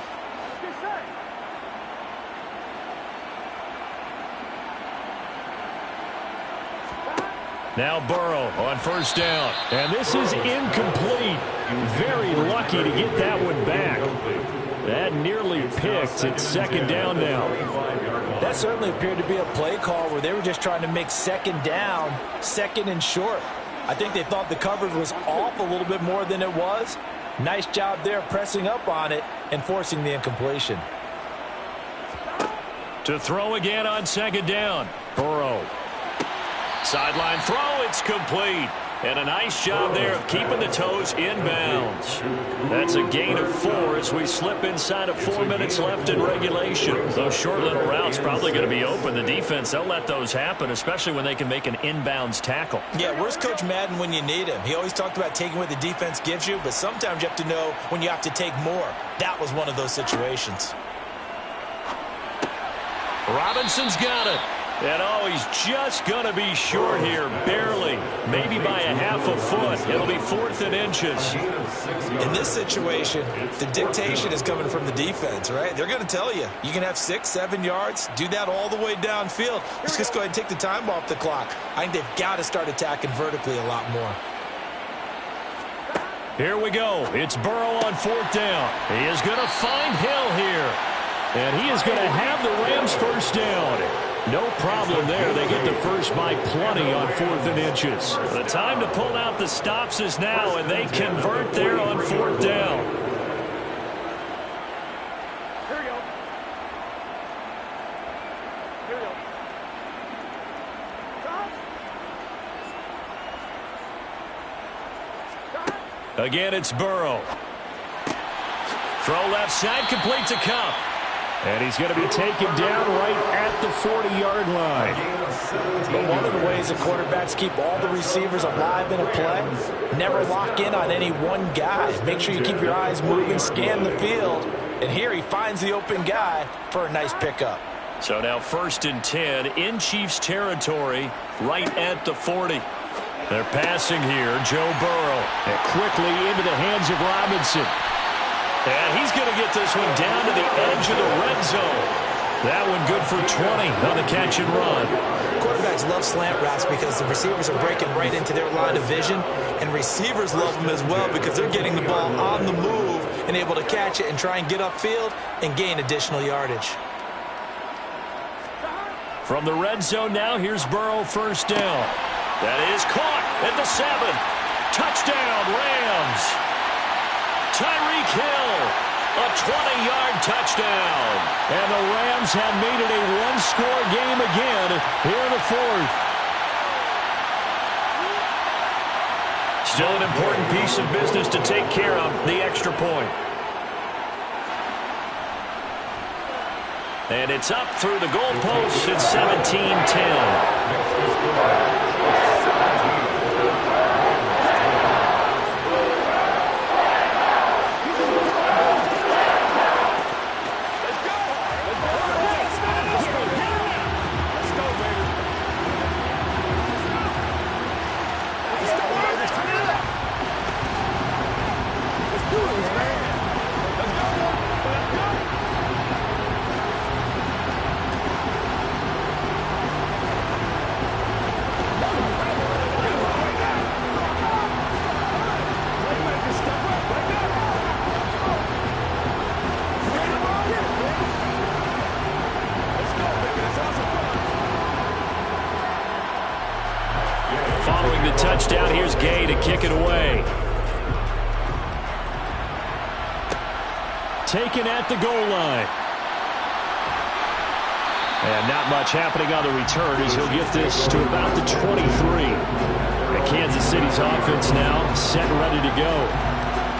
Now Burrow on 1st down. And this is incomplete. Very lucky to get that one back. That nearly picked. It's 2nd down now. That certainly appeared to be a play call where they were just trying to make 2nd down, 2nd and short. I think they thought the coverage was off a little bit more than it was. Nice job there pressing up on it and forcing the incompletion. To throw again on 2nd down. Burrow. Sideline throw, it's complete. And a nice job there of keeping the toes inbounds. That's a gain of 4 as we slip inside of 4 minutes left in regulation. Those short little routes probably going to be open. The defense, they'll let those happen, especially when they can make an inbounds tackle. Yeah, where's Coach Madden when you need him? He always talked about taking what the defense gives you, but sometimes you have to know when you have to take more. That was one of those situations. Robinson's got it. And oh, he's just going to be short here, barely. Maybe by a half a foot. It'll be 4th and inches. In this situation, the dictation is coming from the defense, right? They're going to tell you, you can have 6, 7 yards, do that all the way downfield. Let's just go ahead and take the time off the clock. I think they've got to start attacking vertically a lot more. Here we go. It's Burrow on 4th down. He is going to find Hill here. And he is going to have the Rams 1st down. No problem there. They get the first by plenty on 4th and inches. The time to pull out the stops is now, and they convert there on 4th down. Here we go. Here we go. Again, it's Burrow. Throw left side, complete to Kupp. And he's going to be taken down right at the 40-yard line. But one of the ways the quarterbacks keep all the receivers alive in a play, never lock in on any one guy. Make sure you keep your eyes moving, scan the field. And here he finds the open guy for a nice pickup. So now 1st and 10 in Chiefs territory, right at the 40. They're passing here, Joe Burrow. And quickly into the hands of Robinson. And he's going to get this one down to the edge of the red zone. That one good for 20 on the catch and run. Quarterbacks love slant routes because the receivers are breaking right into their line of vision, and receivers love them as well because they're getting the ball on the move and able to catch it and try and get upfield and gain additional yardage. From the red zone now, here's Burrow 1st down. That is caught at the 7. Touchdown, Rams. Tyreek Hill, a 20-yard touchdown. And the Rams have made it a one-score game again here in the 4th. Still an important piece of business to take care of, the extra point. And it's up through the goalposts. It's 17-10. the touchdown. Here's Gay to kick it away. Taken at the goal line. And not much happening on the return as he'll get this to about the 23. And Kansas City's offense now set and ready to go.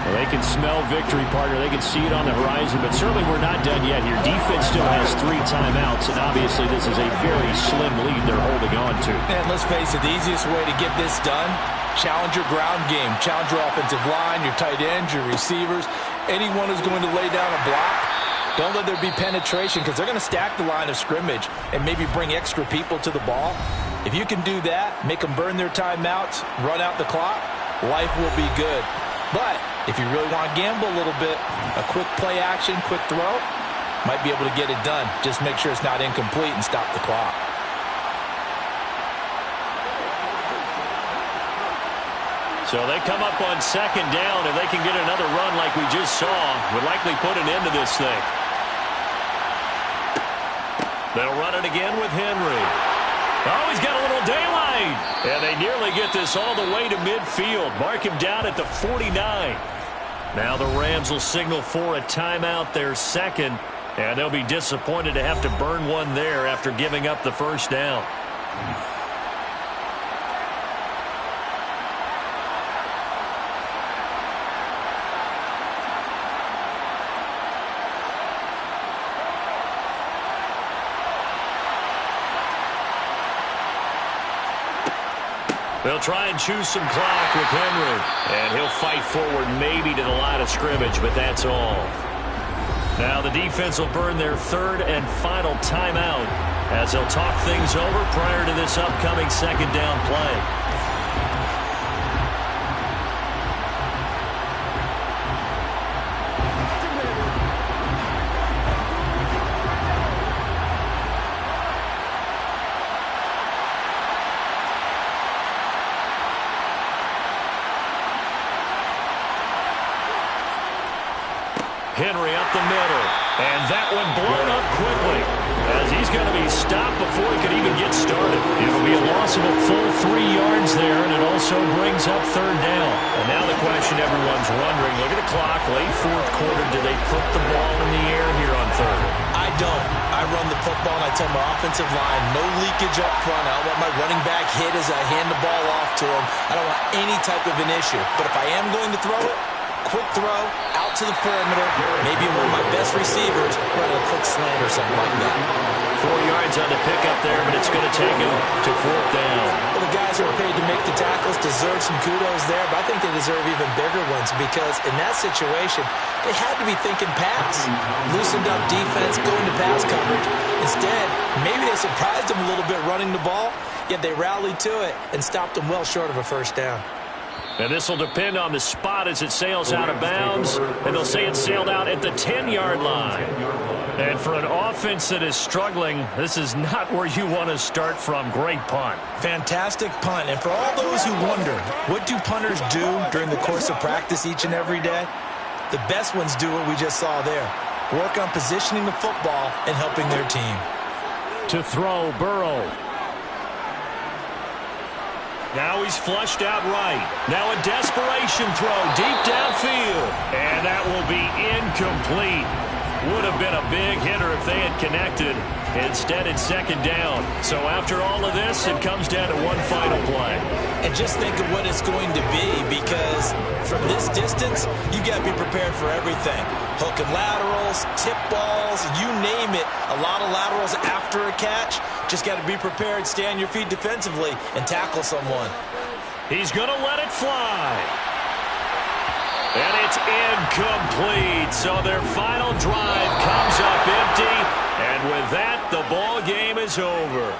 Well, they can smell victory, partner. They can see it on the horizon, but certainly we're not done yet here. Defense still has 3 timeouts, and obviously this is a very slim lead they're holding on to. And let's face it, the easiest way to get this done, challenge your ground game. Challenge your offensive line, your tight ends, your receivers. Anyone who's going to lay down a block, don't let there be penetration because they're going to stack the line of scrimmage and maybe bring extra people to the ball. If you can do that, make them burn their timeouts, run out the clock, life will be good. But if you really want to gamble a little bit, a quick play action, quick throw, might be able to get it done. Just make sure it's not incomplete and stop the clock. So they come up on second down. If they can get another run like we just saw, would likely put an end to this thing. They'll run it again with Henry. Oh, he's got a little daylight. And they nearly get this all the way to midfield. Mark him down at the 49. Now the Rams will signal for a timeout, their second. And they'll be disappointed to have to burn one there after giving up the first down. They'll try and choose some clock with Henry. And he'll fight forward maybe to the line of scrimmage, but that's all. Now the defense will burn their third and final timeout as they'll talk things over prior to this upcoming second down play. Henry up the middle, and that one blown up quickly as he's going to be stopped before he could even get started. It'll be a loss of a full 3 yards there, and it also brings up third down. And now the question everyone's wondering, look at the clock, late fourth quarter, do they put the ball in the air here on third? I don't. I run the football, and I tell my offensive line, no leakage up front. I don't want my running back hit as I hand the ball off to him. I don't want any type of an issue. But if I am going to throw it, quick throw, out to the perimeter, maybe one of my best receivers running a quick slant or something like that. 4 yards on the pickup there, but it's going to take him to fourth down. Well, the guys who are paid to make the tackles deserve some kudos there, but I think they deserve even bigger ones because in that situation, they had to be thinking pass. Loosened up defense, going to pass coverage. Instead, maybe they surprised them a little bit running the ball, yet they rallied to it and stopped them well short of a first down. And this will depend on the spot as it sails out of bounds. And they'll say it sailed out at the 10-yard line. And for an offense that is struggling, this is not where you want to start from. Great punt. Fantastic punt. And for all those who wonder, what do punters do during the course of practice each and every day? The best ones do what we just saw there. Work on positioning the football and helping their team. To throw, Burrow. Now he's flushed out right. Now a desperation throw deep downfield. And that will be incomplete. Would have been a big hitter if they had connected. Instead, it's second down. So after all of this, it comes down to one final play. And just think of what it's going to be because from this distance, you got to be prepared for everything. Hook and laterals, tip balls, you name it. A lot of laterals after a catch. Just got to be prepared, stay on your feet defensively, and tackle someone. He's going to let it fly. And it's incomplete. So their final drive comes up empty. And with that, the ball game is over.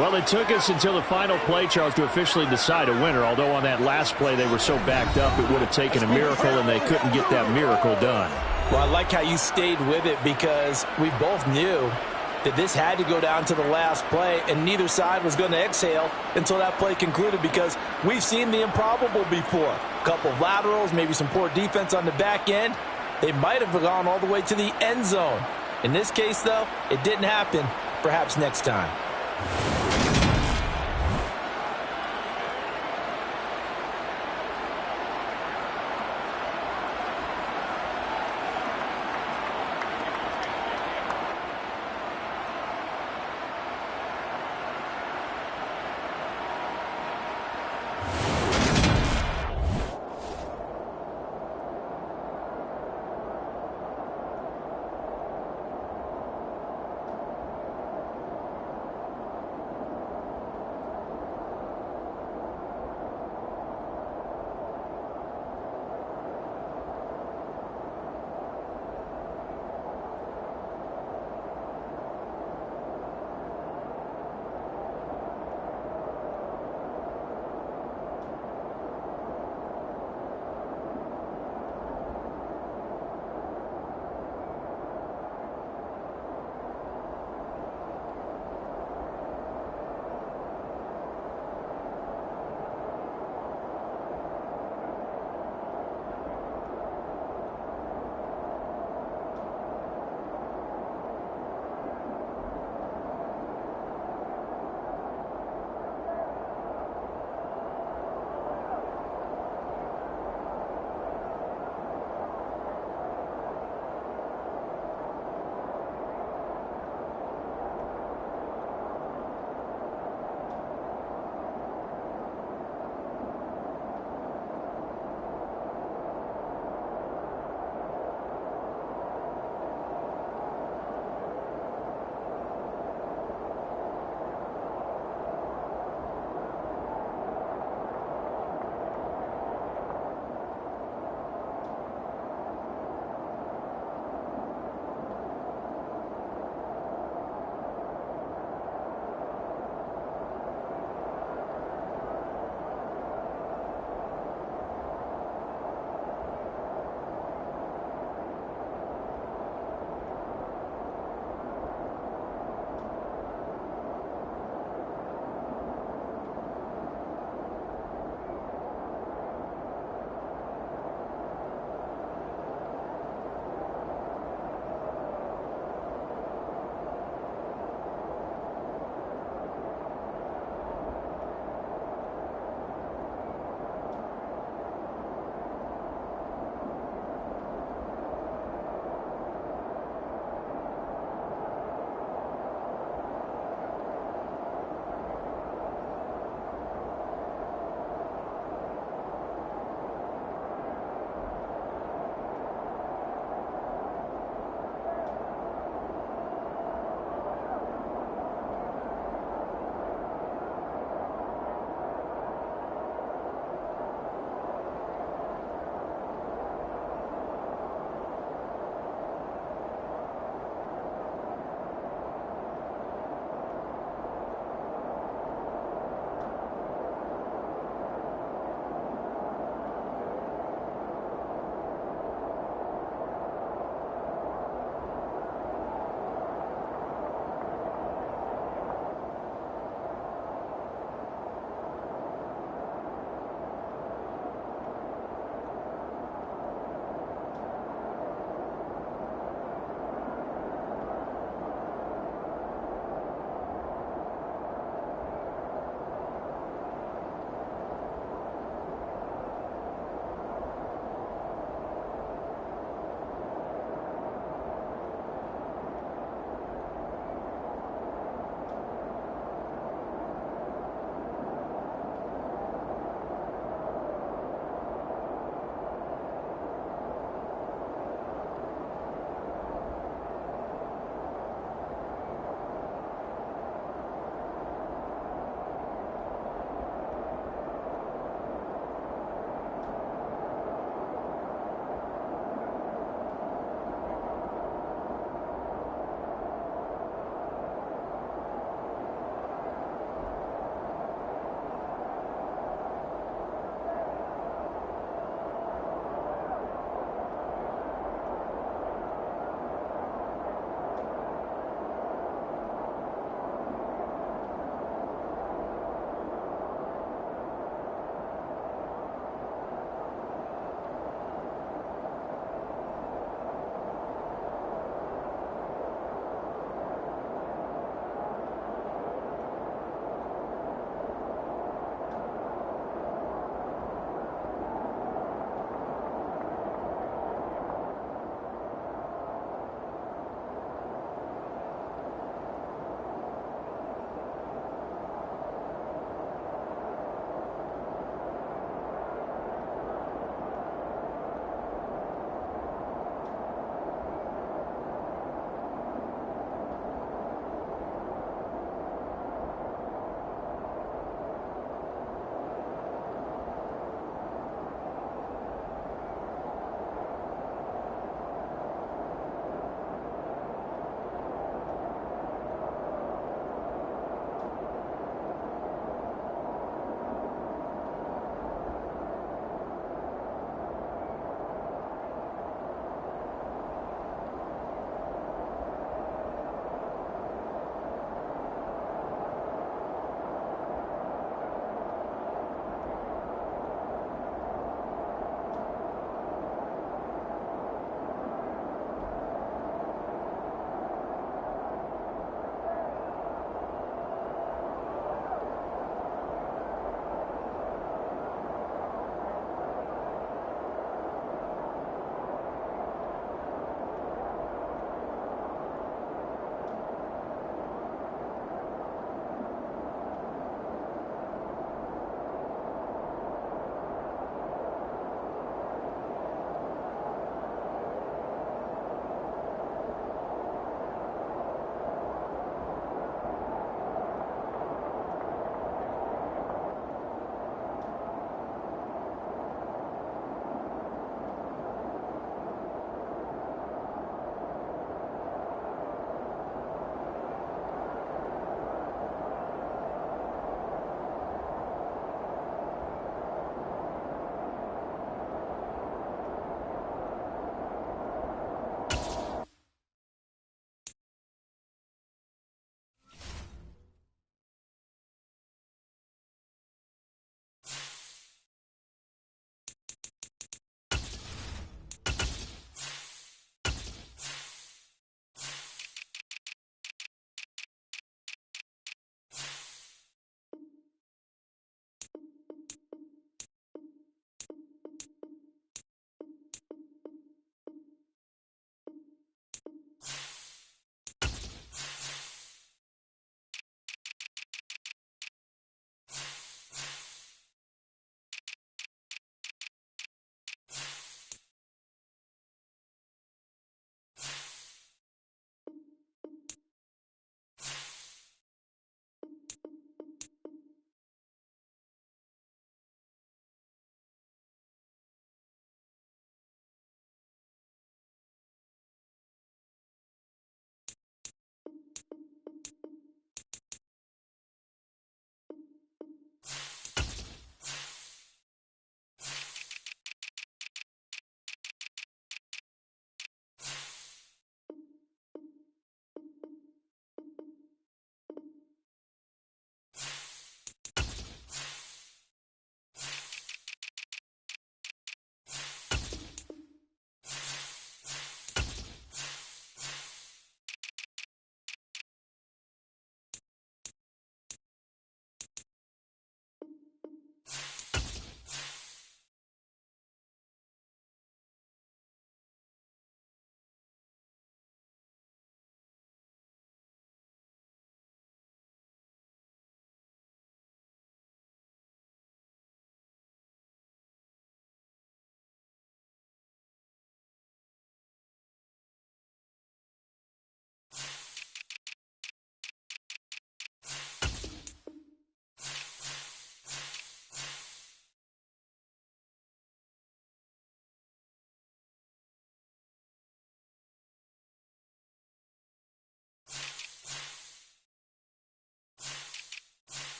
Well, it took us until the final play, Charles, to officially decide a winner. Although on that last play they were so backed up, it would have taken a miracle, and they couldn't get that miracle done. Well, I like how you stayed with it because we both knew that this had to go down to the last play, and neither side was going to exhale until that play concluded because we've seen the improbable before. A couple of laterals, maybe some poor defense on the back end. They might have gone all the way to the end zone. In this case, though, it didn't happen. Perhaps next time.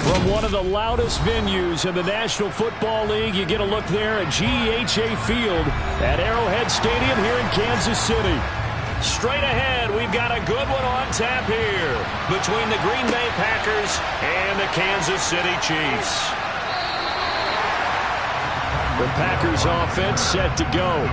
From one of the loudest venues in the National Football League, you get a look there at GEHA Field at Arrowhead Stadium here in Kansas City. Straight ahead, we've got a good one on tap here between the Green Bay Packers and the Kansas City Chiefs. The Packers offense set to go.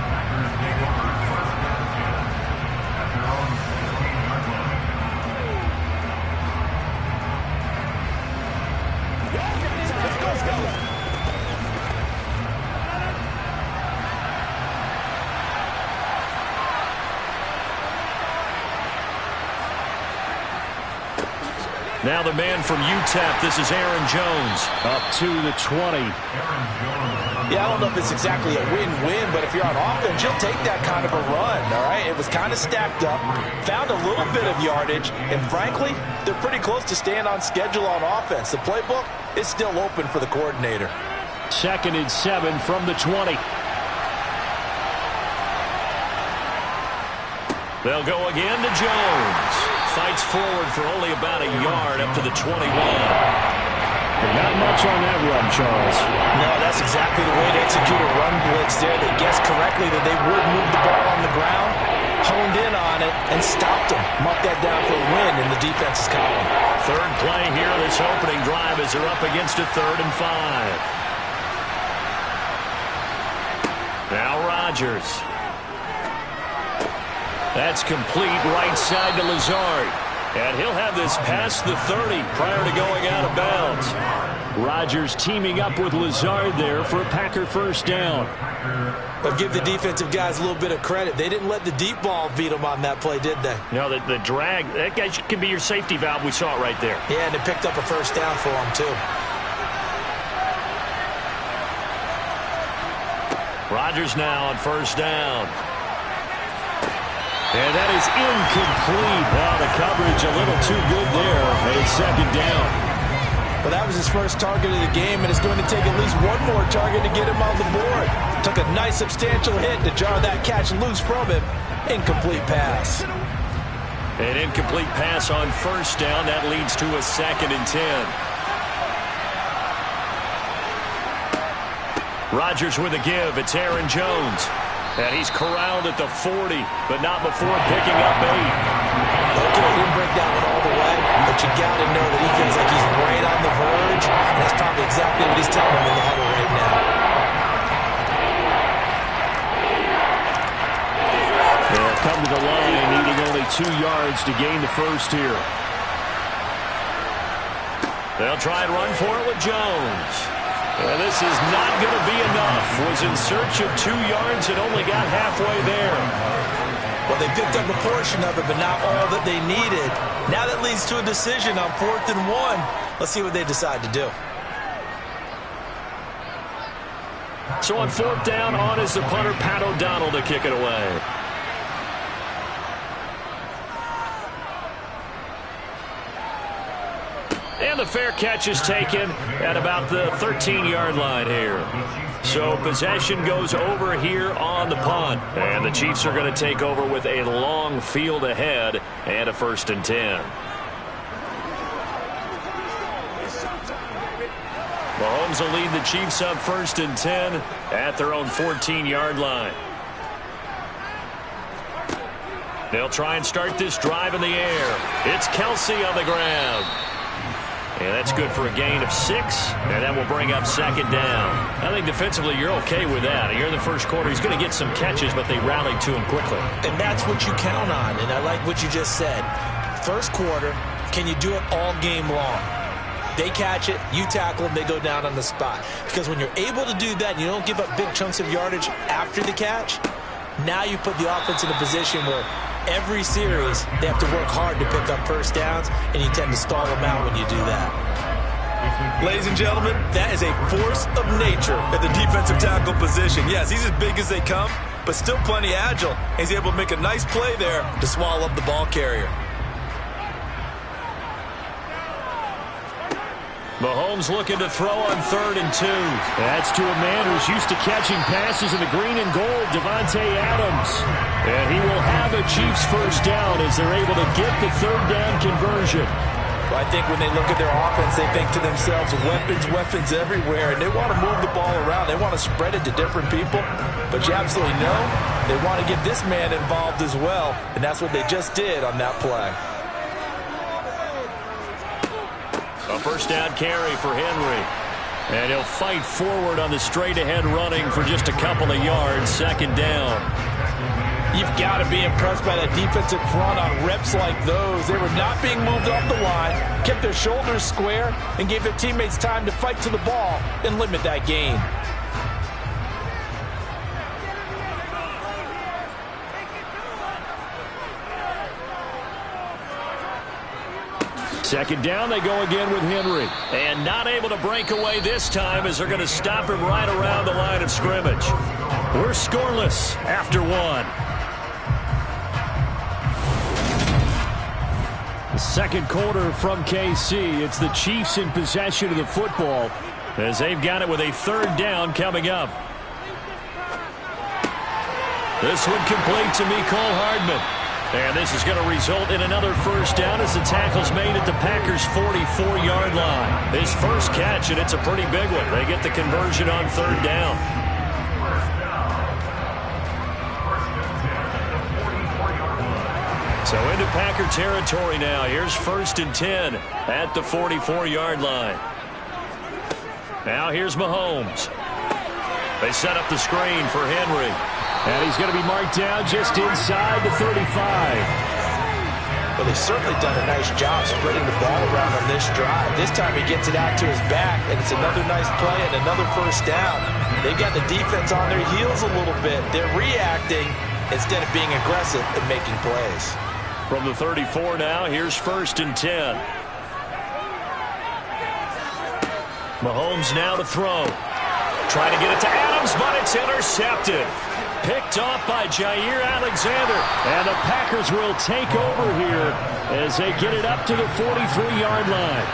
Now the man from UTEP, this is Aaron Jones. Up to the 20. Yeah, I don't know if it's exactly a win-win, but if you're on offense, you'll take that kind of a run, all right? It was kind of stacked up, found a little bit of yardage, and frankly, they're pretty close to staying on schedule on offense. The playbook is still open for the coordinator. 2nd and 7 from the 20. They'll go again to Jones. Fights forward for only about a yard up to the 21. Not much on that run, Charles. No, that's exactly the way to execute a run blitz there. They guessed correctly that they would move the ball on the ground, honed in on it, and stopped them. Mark that down for a win in the defense's column. Third play here, this opening drive as they're up against a 3rd and 5. Now Rodgers. That's complete right side to Lazard. And he'll have this past the 30 prior to going out of bounds. Rodgers teaming up with Lazard there for a Packer first down. But give the defensive guys a little bit of credit. They didn't let the deep ball beat them on that play, did they? No, the drag, that guy can be your safety valve. We saw it right there. Yeah, and they picked up a first down for them, too. Rodgers now on first down. And that is incomplete. Wow, the coverage a little too good there. And it's 2nd down. Well, that was his first target of the game, and it's going to take at least one more target to get him on the board. Took a nice substantial hit to jar that catch loose from him. Incomplete pass. An incomplete pass on first down. That leads to a 2nd and 10. Rodgers with a give. It's Aaron Jones. And he's corralled at the 40, but not before picking up 8. Okay, he didn't break that one all the way, but you got to know that he feels like he's right on the verge, and that's probably exactly what he's telling him in the huddle right now. They'll come to the line, needing only 2 yards to gain the first here. They'll try and run for it with Jones. Well, this is not going to be enough. Was in search of 2 yards and only got halfway there. Well, they picked up a portion of it, but not all that they needed. Now that leads to a decision on 4th and 1. Let's see what they decide to do. So on 4th down, on is the punter, Pat O'Donnell, to kick it away. And the fair catch is taken at about the 13-yard line here. So possession goes over here on the punt. And the Chiefs are going to take over with a long field ahead and a 1st and 10. Mahomes will lead the Chiefs up 1st and 10 at their own 14-yard line. They'll try and start this drive in the air. It's Kelce on the ground. And that's good for a gain of 6, and that will bring up 2nd down. I think defensively you're okay with that. Here in the first quarter, he's going to get some catches, but they rallied to him quickly. And that's what you count on, and I like what you just said. First quarter, can you do it all game long? They catch it, you tackle them, they go down on the spot. Because when you're able to do that and you don't give up big chunks of yardage after the catch, now you put the offense in a position where every series, they have to work hard to pick up first downs, and you tend to stall them out when you do that. Ladies and gentlemen, that is a force of nature at the defensive tackle position. Yes, he's as big as they come, but still plenty agile. He's able to make a nice play there to swallow up the ball carrier. Mahomes looking to throw on 3rd and 2. That's to a man who's used to catching passes in the green and gold, Davante Adams. And he will have a Chiefs first down as they're able to get the 3rd down conversion. Well, I think when they look at their offense, they think to themselves, weapons everywhere, and they want to move the ball around. They want to spread it to different people, but you absolutely know they want to get this man involved as well, and that's what they just did on that play. A first down carry for Henry. And he'll fight forward on the straight-ahead running for just a couple of yards. Second down. You've got to be impressed by that defensive front on reps like those. They were not being moved off the line, kept their shoulders square, and gave their teammates time to fight to the ball and limit that gain. Second down, they go again with Henry. And not able to break away this time as they're going to stop him right around the line of scrimmage. We're scoreless after one. The second quarter from KC. It's the Chiefs in possession of the football as they've got it with a third down coming up. This one complete to Mecole Hardman. And this is going to result in another first down as the tackle's made at the Packers' 44-yard line. His first catch, and it's a pretty big one. They get the conversion on third down. So into Packer territory now. Here's 1st and 10 at the 44-yard line. Now here's Mahomes. They set up the screen for Henry. And he's going to be marked down just inside the 35. Well, they've certainly done a nice job spreading the ball around on this drive. This time he gets it out to his back, and it's another nice play and another first down. They've got the defense on their heels a little bit. They're reacting instead of being aggressive and making plays. From the 34 now, here's 1st and 10. Mahomes now to throw. Trying to get it to Adams, but it's intercepted. Picked off by Jair Alexander. And the Packers will take over here as they get it up to the 43-yard line.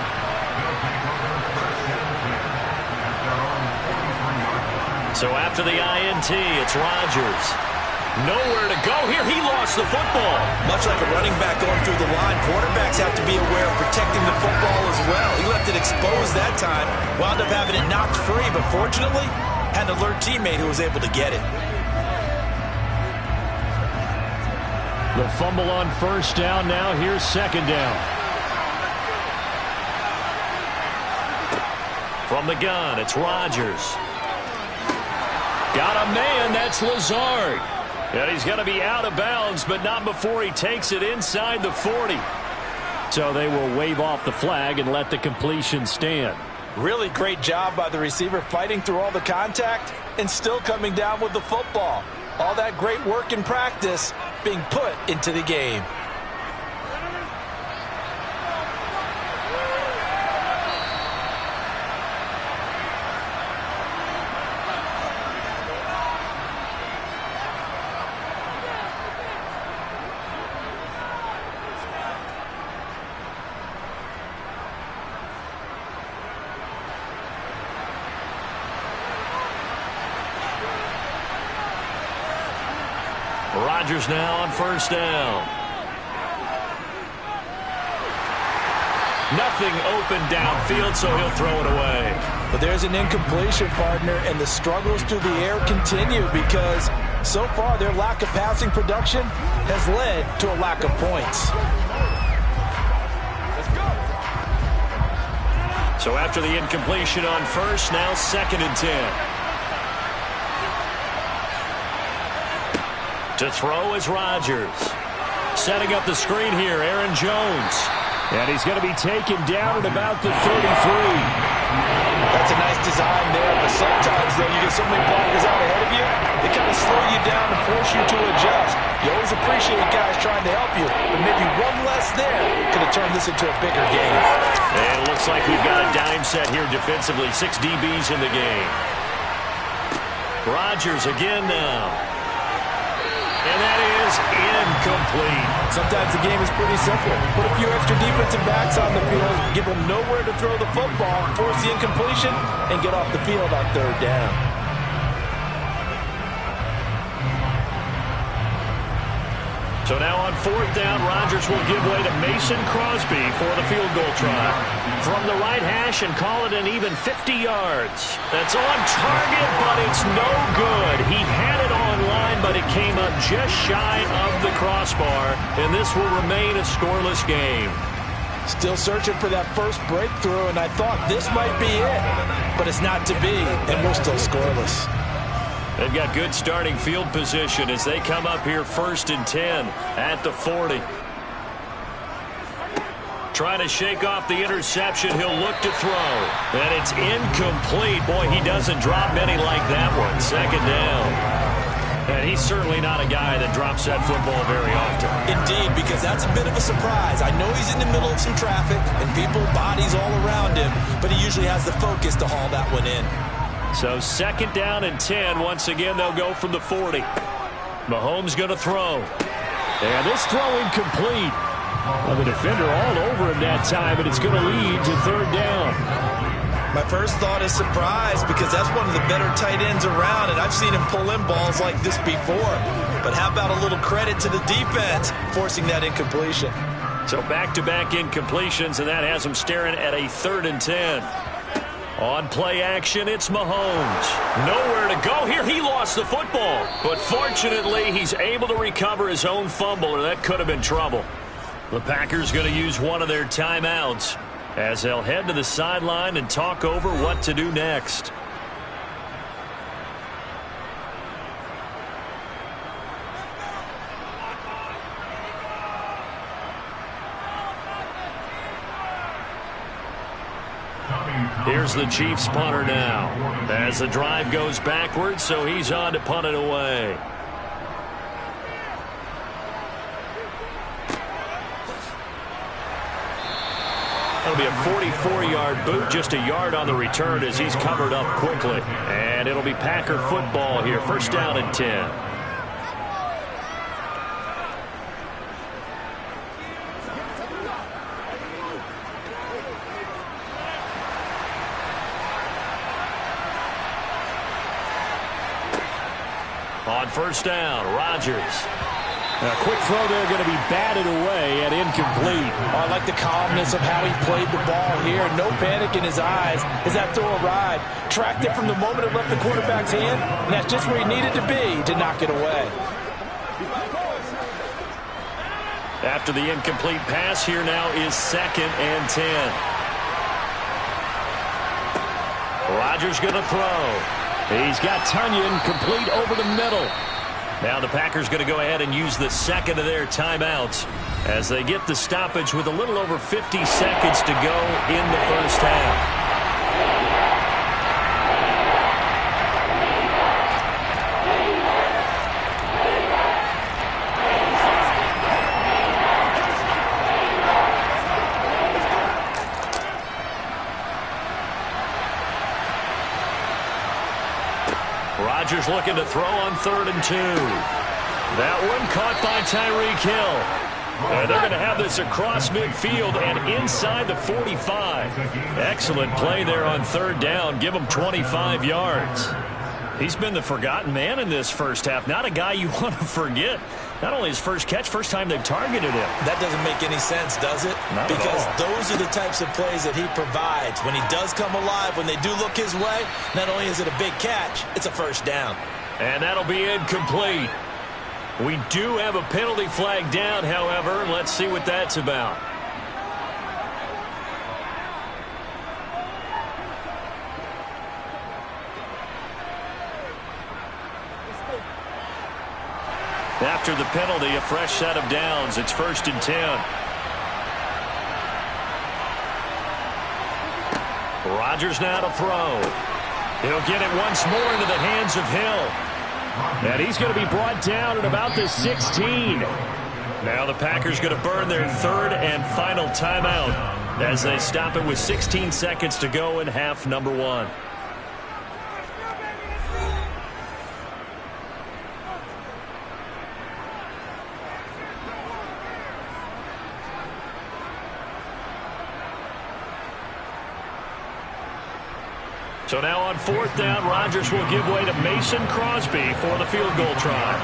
So after the INT, it's Rodgers. Nowhere to go here. He lost the football. Much like a running back going through the line, quarterbacks have to be aware of protecting the football as well. He left it exposed that time. Wound up having it knocked free, but fortunately, had an alert teammate who was able to get it. The fumble on first down. Now here's second down. From the gun, it's Rodgers. Got a man, that's Lazard. And he's going to be out of bounds, but not before he takes it inside the 40. So they will wave off the flag and let the completion stand. Really great job by the receiver fighting through all the contact and still coming down with the football. All that great work in practice being put into the game. Rodgers now on first down. Nothing open downfield, so he'll throw it away. But there's an incompletion, partner, and the struggles through the air continue because so far their lack of passing production has led to a lack of points. So after the incompletion on first, now 2nd and 10. To throw is Rodgers. Setting up the screen here, Aaron Jones. And he's going to be taken down at about the 33. That's a nice design there, but sometimes, though, you get so many blockers out ahead of you, they kind of slow you down and force you to adjust. You always appreciate guys trying to help you, but maybe one less there could have turned this into a bigger game. And it looks like we've got a dime set here defensively. 6 DBs in the game. Rodgers again now. And that is incomplete. Sometimes the game is pretty simple. Put a few extra defensive backs on the field, give them nowhere to throw the football, force the incompletion, and get off the field on third down. So now on fourth down, Rodgers will give way to Mason Crosby for the field goal try. From the right hash and call it an even 50 yards. That's on target, but it's no good. He had it on line, but it came up just shy of the crossbar, and this will remain a scoreless game. Still searching for that first breakthrough, and I thought this might be it. But it's not to be, and we're still scoreless. They've got good starting field position as they come up here 1st and 10 at the 40. Trying to shake off the interception. He'll look to throw. And it's incomplete. Boy, he doesn't drop many like that one. 2nd down. And he's certainly not a guy that drops that football very often. Indeed, because that's a bit of a surprise. I know he's in the middle of some traffic and people, bodies all around him, but he usually has the focus to haul that one in. So 2nd down and 10. Once again, they'll go from the 40. Mahomes going to throw. And this throw incomplete. Well, the defender all over him that time, and it's going to lead to 3rd down. My first thought is surprise because that's one of the better tight ends around, and I've seen him pull in balls like this before. But how about a little credit to the defense forcing that incompletion? So back-to-back incompletions, and that has him staring at a 3rd and 10. On play action, it's Mahomes. Nowhere to go here. He lost the football. But fortunately, he's able to recover his own fumble, or that could have been trouble. The Packers going to use one of their timeouts as they'll head to the sideline and talk over what to do next. Here's the Chiefs punter now as the drive goes backwards, so he's on to punt it away. That'll be a 44-yard boot, just a yard on the return as he's covered up quickly. And it'll be Packer football here, 1st down and 10. On 1st down, Rodgers. A quick throw there going to be batted away and incomplete. Oh, I like the calmness of how he played the ball here. No panic in his eyes as that throw arrived. Tracked it from the moment it left the quarterback's hand, and that's just where he needed to be to knock it away. After the incomplete pass, here now is 2nd and 10. Rodgers going to throw. He's got Tunyon complete over the middle. Now the Packers going to go ahead and use the 2nd of their timeouts as they get the stoppage with a little over 50 seconds to go in the 1st half. Rodgers looking to throw on 3rd and 2. That one caught by Tyreek Hill. And they're going to have this across midfield and inside the 45. Excellent play there on 3rd down. Give him 25 yards. He's been the forgotten man in this 1st half. Not a guy you want to forget. Not only his first catch, first time they've targeted him. That doesn't make any sense, does it? Not because at all. Those are the types of plays that he provides. When he does come alive, when they do look his way, not only is it a big catch, it's a 1st down. And that'll be incomplete. We do have a penalty flag down, however. Let's see what that's about. After the penalty, a fresh set of downs. It's 1st and 10. Rodgers now to throw. He'll get it once more into the hands of Hill. And he's going to be brought down at about the 16. Now the Packers going to burn their 3rd and final timeout as they stop it with 16 seconds to go in half number 1. So now on 4th down, Rodgers will give way to Mason Crosby for the field goal try.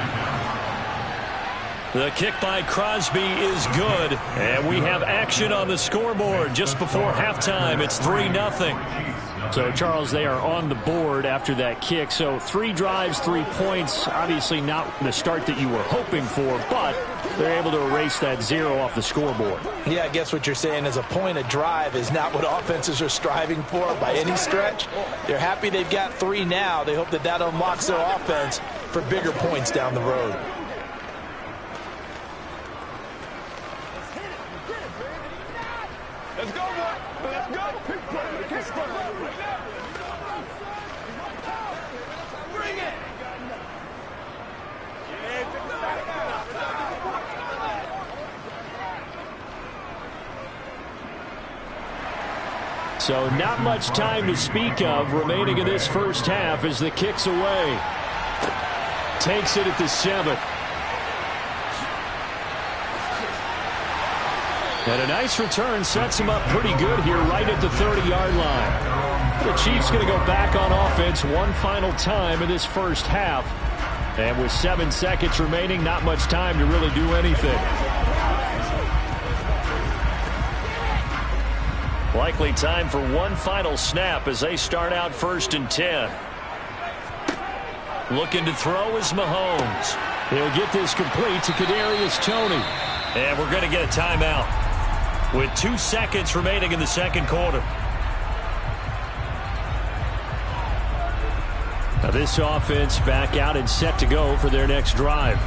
The kick by Crosby is good. And we have action on the scoreboard just before halftime. It's 3-0. So, Charles, they are on the board after that kick. So 3 drives, 3 points. Obviously not the start that you were hoping for, but they're able to erase that 0 off the scoreboard. Yeah, I guess what you're saying is a point a drive is not what offenses are striving for by any stretch. They're happy they've got 3 now. They hope that that unlocks their offense for bigger points down the road. Let's go, boy. Let's go. Bring it. So not much time to speak of remaining in this first half as the kick's away. Takes it at the 7. And a nice return sets him up pretty good here right at the 30-yard line. The Chiefs going to go back on offense one final time in this first half. And with 7 seconds remaining, not much time to really do anything. Likely time for one final snap as they start out 1st and 10. Looking to throw is Mahomes. He'll get this complete to Kadarius Toney. And we're going to get a timeout with 2 seconds remaining in the second quarter. Now this offense back out and set to go for their next drive.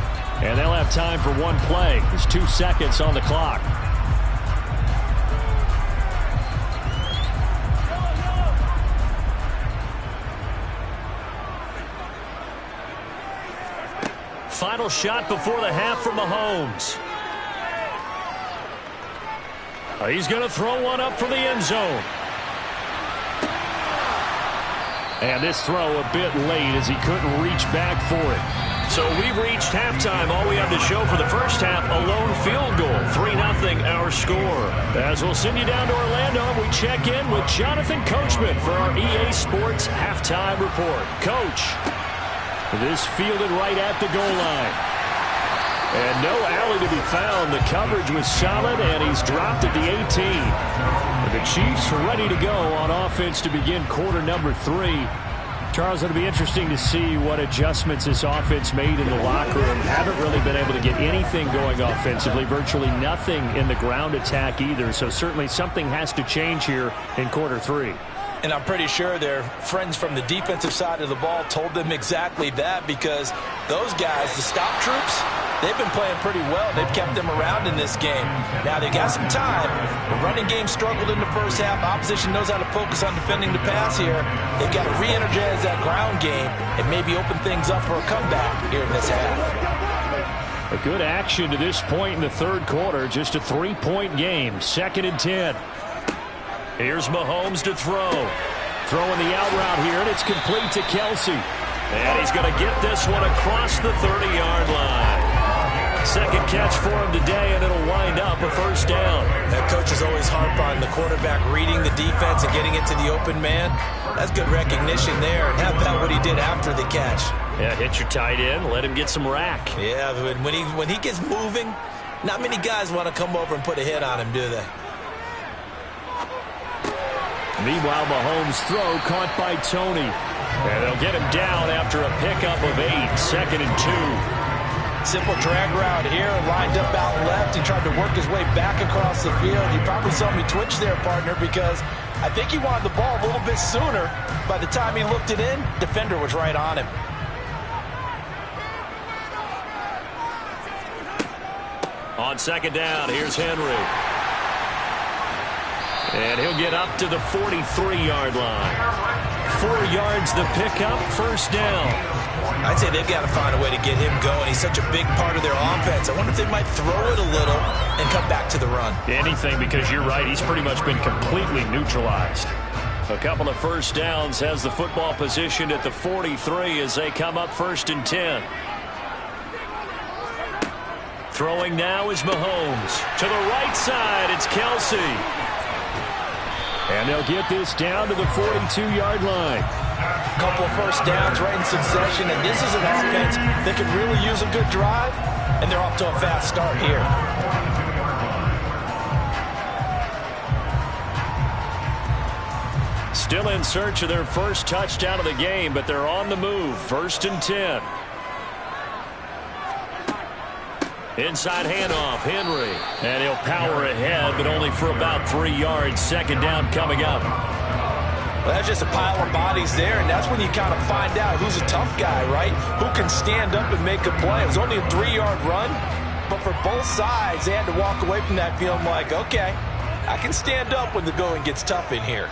And they'll have time for one play. There's 2 seconds on the clock. Final shot before the half for Mahomes. He's going to throw one up for the end zone. And this throw a bit late as he couldn't reach back for it. So we've reached halftime. All we have to show for the first half, a lone field goal. 3-0 our score. As we'll send you down to Orlando, we check in with Jonathan Coachman for our EA Sports Halftime Report. Coach. This fielded right at the goal line. And no alley to be found. The coverage was solid, and he's dropped at the 18. And the Chiefs are ready to go on offense to begin quarter number 3. Charles, it'll be interesting to see what adjustments this offense made in the locker room. Haven't really been able to get anything going offensively. Virtually nothing in the ground attack either. So certainly something has to change here in quarter 3. And I'm pretty sure their friends from the defensive side of the ball told them exactly that, because those guys, the stop troops, they've been playing pretty well. They've kept them around in this game. Now, they got some time. The running game struggled in the first half. Opposition knows how to focus on defending the pass here. They've got to re-energize that ground game and maybe open things up for a comeback here in this half. A good action to this point in the third quarter. Just a 3-point game. 2nd and 10. Here's Mahomes to throw. Throwing the out route here, and it's complete to Kelsey. And he's going to get this one across the 30-yard line. Second catch for him today, and it'll wind up a first down. That coach is always harp on the quarterback reading the defense and getting it to the open man. That's good recognition there. And how about what he did after the catch? Yeah, hit your tight end, let him get some rack. Yeah, when he gets moving, not many guys want to come over and put a hit on him, do they? Meanwhile, Mahomes' throw caught by Toney. And they'll get him down after a pickup of 8. 2nd and 2. Simple drag route here, lined up out left. He tried to work his way back across the field. You probably saw me twitch there, partner, because I think he wanted the ball a little bit sooner. By the time he looked it in, defender was right on him. On 2nd down, here's Henry. And he'll get up to the 43-yard line. 4 yards the pickup, first down. I'd say they've got to find a way to get him going. He's such a big part of their offense. I wonder if they might throw it a little and come back to the run. Anything, because you're right, he's pretty much been completely neutralized. A couple of first downs, has the football positioned at the 43 as they come up 1st and 10. Throwing now is Mahomes. To the right side, it's Kelsey. And they'll get this down to the 42-yard line. A couple of first downs right in succession, and this is an offense that could really use a good drive. and they're off to a fast start here. Still in search of their first touchdown of the game, but they're on the move. 1st and 10. Inside handoff, Henry. And he'll power ahead, but only for about 3 yards. 2nd down coming up. Well, that's just a pile of bodies there, and that's when you kind of find out who's a tough guy, right? Who can stand up and make a play. It was only a 3-yard run, but for both sides, they had to walk away from that feeling like, okay, I can stand up when the going gets tough in here.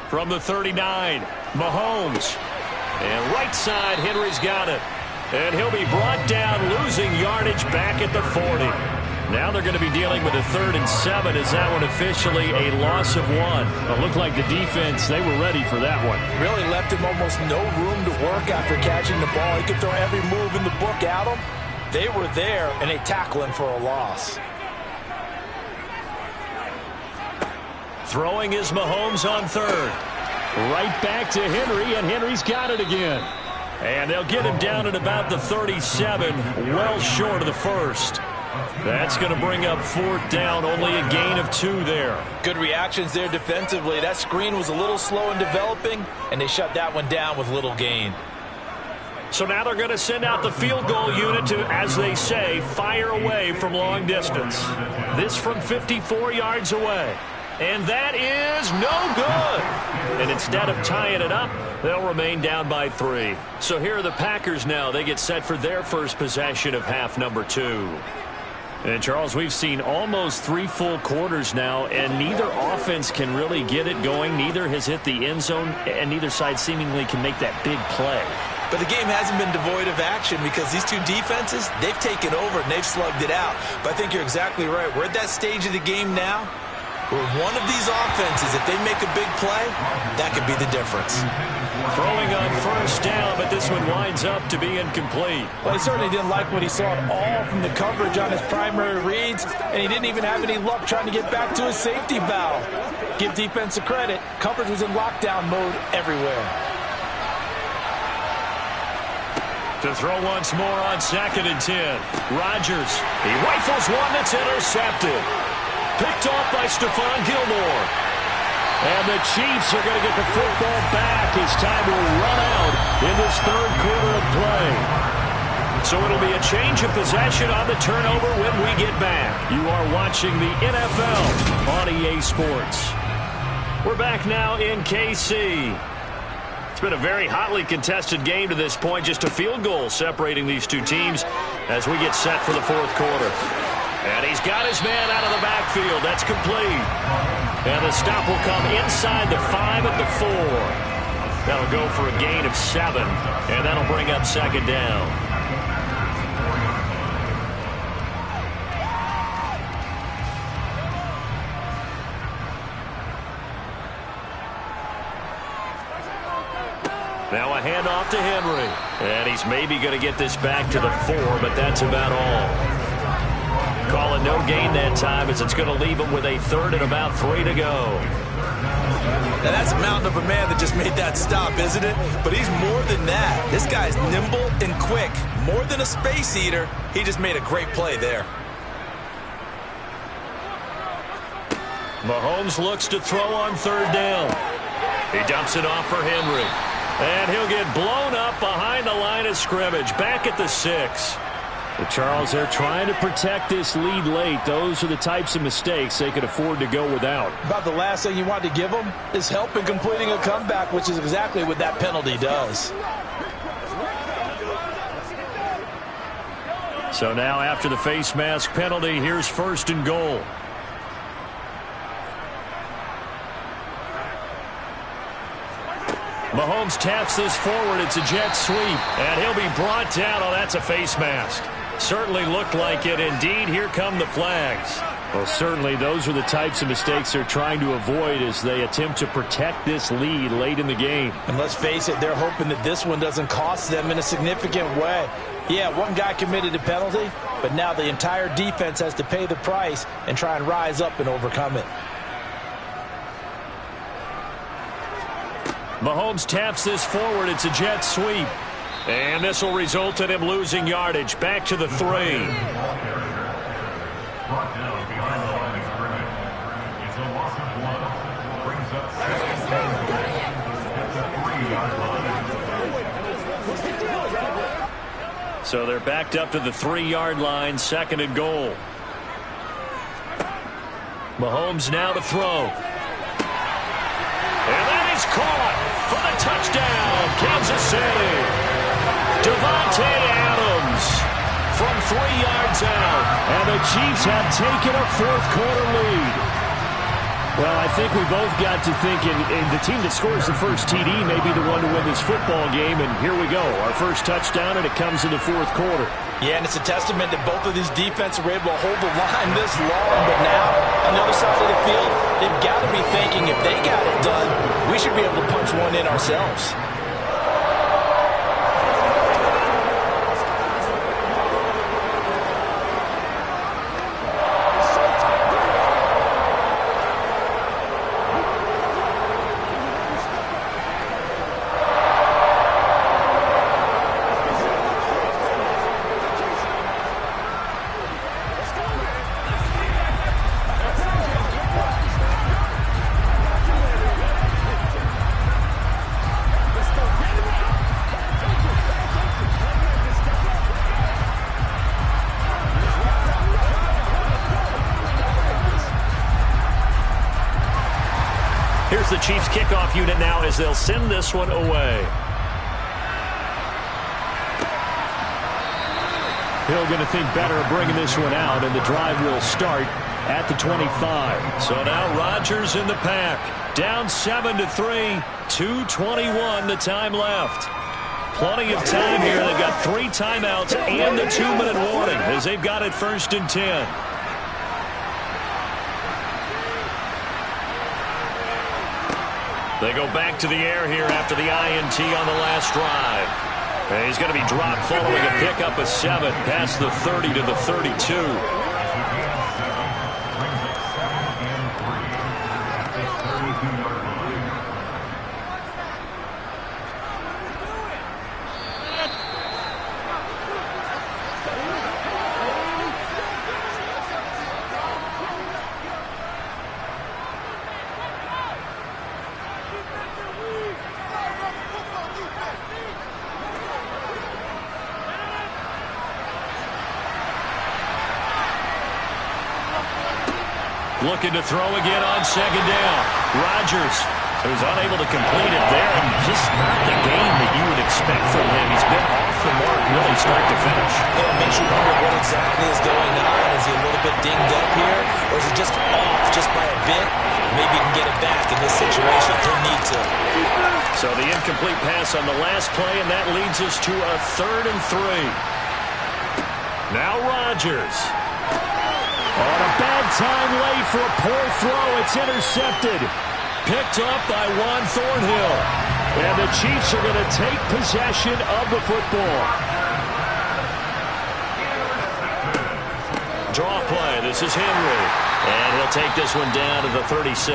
From the 39, Mahomes. And right side, Henry's got it. And he'll be brought down, losing yardage back at the 40. Now they're going to be dealing with a 3rd and 7. Is that one officially a loss of 1? It looked like the defense, they were ready for that one. Really left him almost no room to work after catching the ball. He could throw every move in the book at him. They were there, and they tackle him for a loss. Throwing is Mahomes on 3rd. Right back to Henry, and Henry's got it again. And they'll get him down at about the 37, well short of the 1st. That's going to bring up 4th down, only a gain of 2 there. Good reactions there defensively. That screen was a little slow in developing, and they shut that one down with little gain. So now they're going to send out the field goal unit to, as they say, fire away from long distance. This from 54 yards away. And that is no good. And instead of tying it up, they'll remain down by 3. So here are the Packers now. They get set for their first possession of half number 2. And, Charles, we've seen almost 3 full quarters now, and neither offense can really get it going. Neither has hit the end zone, and neither side seemingly can make that big play. But the game hasn't been devoid of action because these two defenses, they've taken over and they've slugged it out. But I think you're exactly right. We're at that stage of the game now where one of these offenses, if they make a big play, that could be the difference. Throwing on 1st down, but this one winds up to be incomplete. Well, he certainly didn't like what he saw at all from the coverage on his primary reads, and he didn't even have any luck trying to get back to his safety valve. Give defensive credit. Coverage was in lockdown mode everywhere. To throw once more on 2nd and 10. Rodgers. He rifles one that's intercepted. Picked off by Stephon Gilmore. And the Chiefs are going to get the football back as time will run out in this 3rd quarter of play. So it'll be a change of possession on the turnover when we get back. You are watching the NFL on EA Sports. We're back now in KC. It's been a very hotly contested game to this point. Just a field goal separating these two teams as we get set for the 4th quarter. And he's got his man out of the backfield. That's complete. And the stop will come inside the 5 at the 4. That'll go for a gain of 7. And that'll bring up 2nd down. Now a handoff to Henry. And he's maybe going to get this back to the 4, but that's about all. Calling no gain that time as it's going to leave him with a 3rd and about 3 to go. Now that's a mountain of a man that just made that stop, isn't it? But he's more than that. This guy's nimble and quick. More than a space eater. He just made a great play there. Mahomes looks to throw on 3rd down. He dumps it off for Henry. And he'll get blown up behind the line of scrimmage. Back at the 6. Well, Charles, they're trying to protect this lead late. Those are the types of mistakes they could afford to go without. About the last thing you want to give them is help in completing a comeback, which is exactly what that penalty does. So now after the face mask penalty, here's 1st and goal. Mahomes taps this forward. It's a jet sweep. And he'll be brought down. Oh, that's a face mask. Certainly looked like it. Indeed, here come the flags. Well, certainly those are the types of mistakes they're trying to avoid as they attempt to protect this lead late in the game. And let's face it, they're hoping that this one doesn't cost them in a significant way. Yeah, one guy committed a penalty, but now the entire defense has to pay the price and try and rise up and overcome it. Mahomes taps this forward. It's a jet sweep. And this will result in him losing yardage. Back to the 3. Brought down behind the line of scrimmage. It's a loss of 1. Brings up 6 at the 3-yard line. So they're backed up to the 3-yard line, 2nd and goal. Mahomes now to throw. And that is caught for the touchdown, Kansas City. Davante Adams from 3 yards out. And the Chiefs have taken a 4th-quarter lead. Well, I think we both got to thinking the team that scores the first TD may be the one to win this football game. And here we go. Our first touchdown, and it comes in the 4th quarter. Yeah, and it's a testament that both of these defenses were able to hold the line this long. But now, on the other side of the field, they've got to be thinking if they got it done, we should be able to punch one in ourselves. Here's the Chiefs kickoff unit now as they'll send this one away. Hill going to think better of bringing this one out, and the drive will start at the 25. So now Rodgers in the pack. Down 7-3. 2:21 the time left. Plenty of time here. They've got 3 timeouts and the 2-minute warning as they've got it 1st and 10. They go back to the air here after the INT on the last drive. And he's going to be dropped following a pickup of 7 past the 30 to the 32. Looking to throw again on 2nd down. Rodgers, who's unable to complete it there, and just not the game that you would expect from him. He's been off the mark really start to finish. Yeah, it makes you wonder what exactly is going on. Is he a little bit dinged up here, or is he just off just by a bit? Maybe he can get it back in this situation. He'll need to. So the incomplete pass on the last play, and that leads us to a 3rd and 3. Now Rodgers. On a bad time late for a poor throw. It's intercepted. Picked up by Juan Thornhill. And the Chiefs are going to take possession of the football. Draw play. This is Henry. And he'll take this one down to the 36.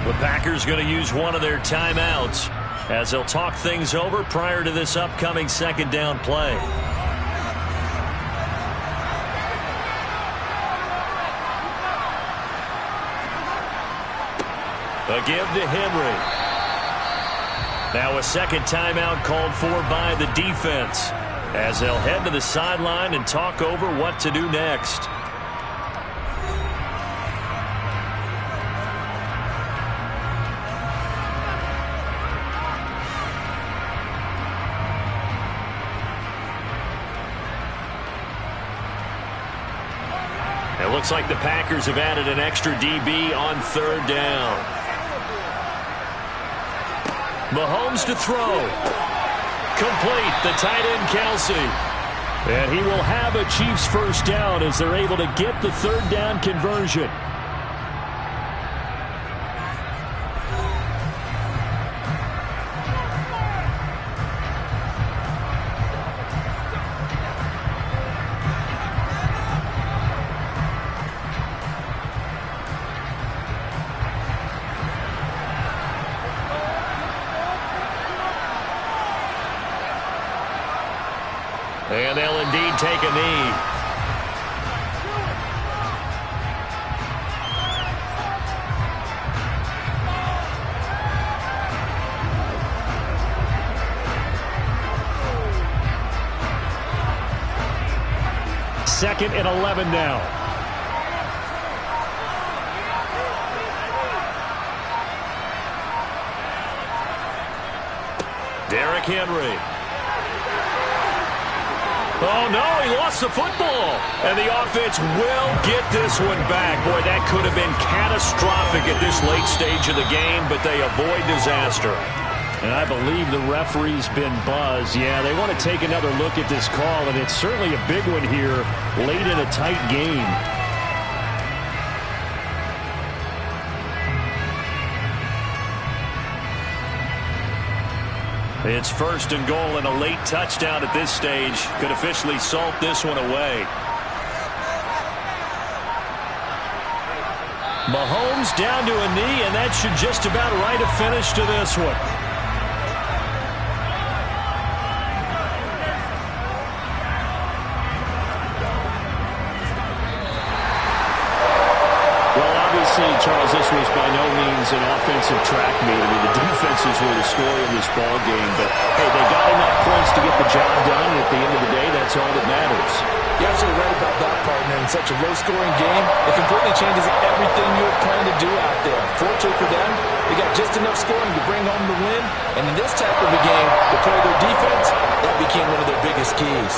The Packers going to use one of their timeouts as they'll talk things over prior to this upcoming 2nd down play. A give to Henry. Now a 2nd timeout called for by the defense as they'll head to the sideline and talk over what to do next. It looks like the Packers have added an extra DB on 3rd down. Mahomes to throw. Complete. The tight end, Kelsey. And he will have a Chiefs 1st down as they're able to get the 3rd down conversion. And they'll indeed take a knee. Second and 11 now. Derrick Henry. Oh, no, he lost the football. And the offense will get this one back. Boy, that could have been catastrophic at this late stage of the game, but they avoid disaster. And I believe the referee's been buzzed. Yeah, they want to take another look at this call, and it's certainly a big one here late in a tight game. It's first and goal, and a late touchdown at this stage could officially salt this one away. Mahomes down to a knee, and that should just about write a finish to this one. Charles, this was by no means an offensive track meet. I mean, the defenses were the story of this ball game, but hey, they got enough points to get the job done, and at the end of the day, that's all that matters. You're absolutely right about that, partner. In such a low-scoring game, it completely changes everything you were planning to do out there. Fortunately for them, they got just enough scoring to bring home the win, and in this type of a game, to play their defense, that became one of their biggest keys.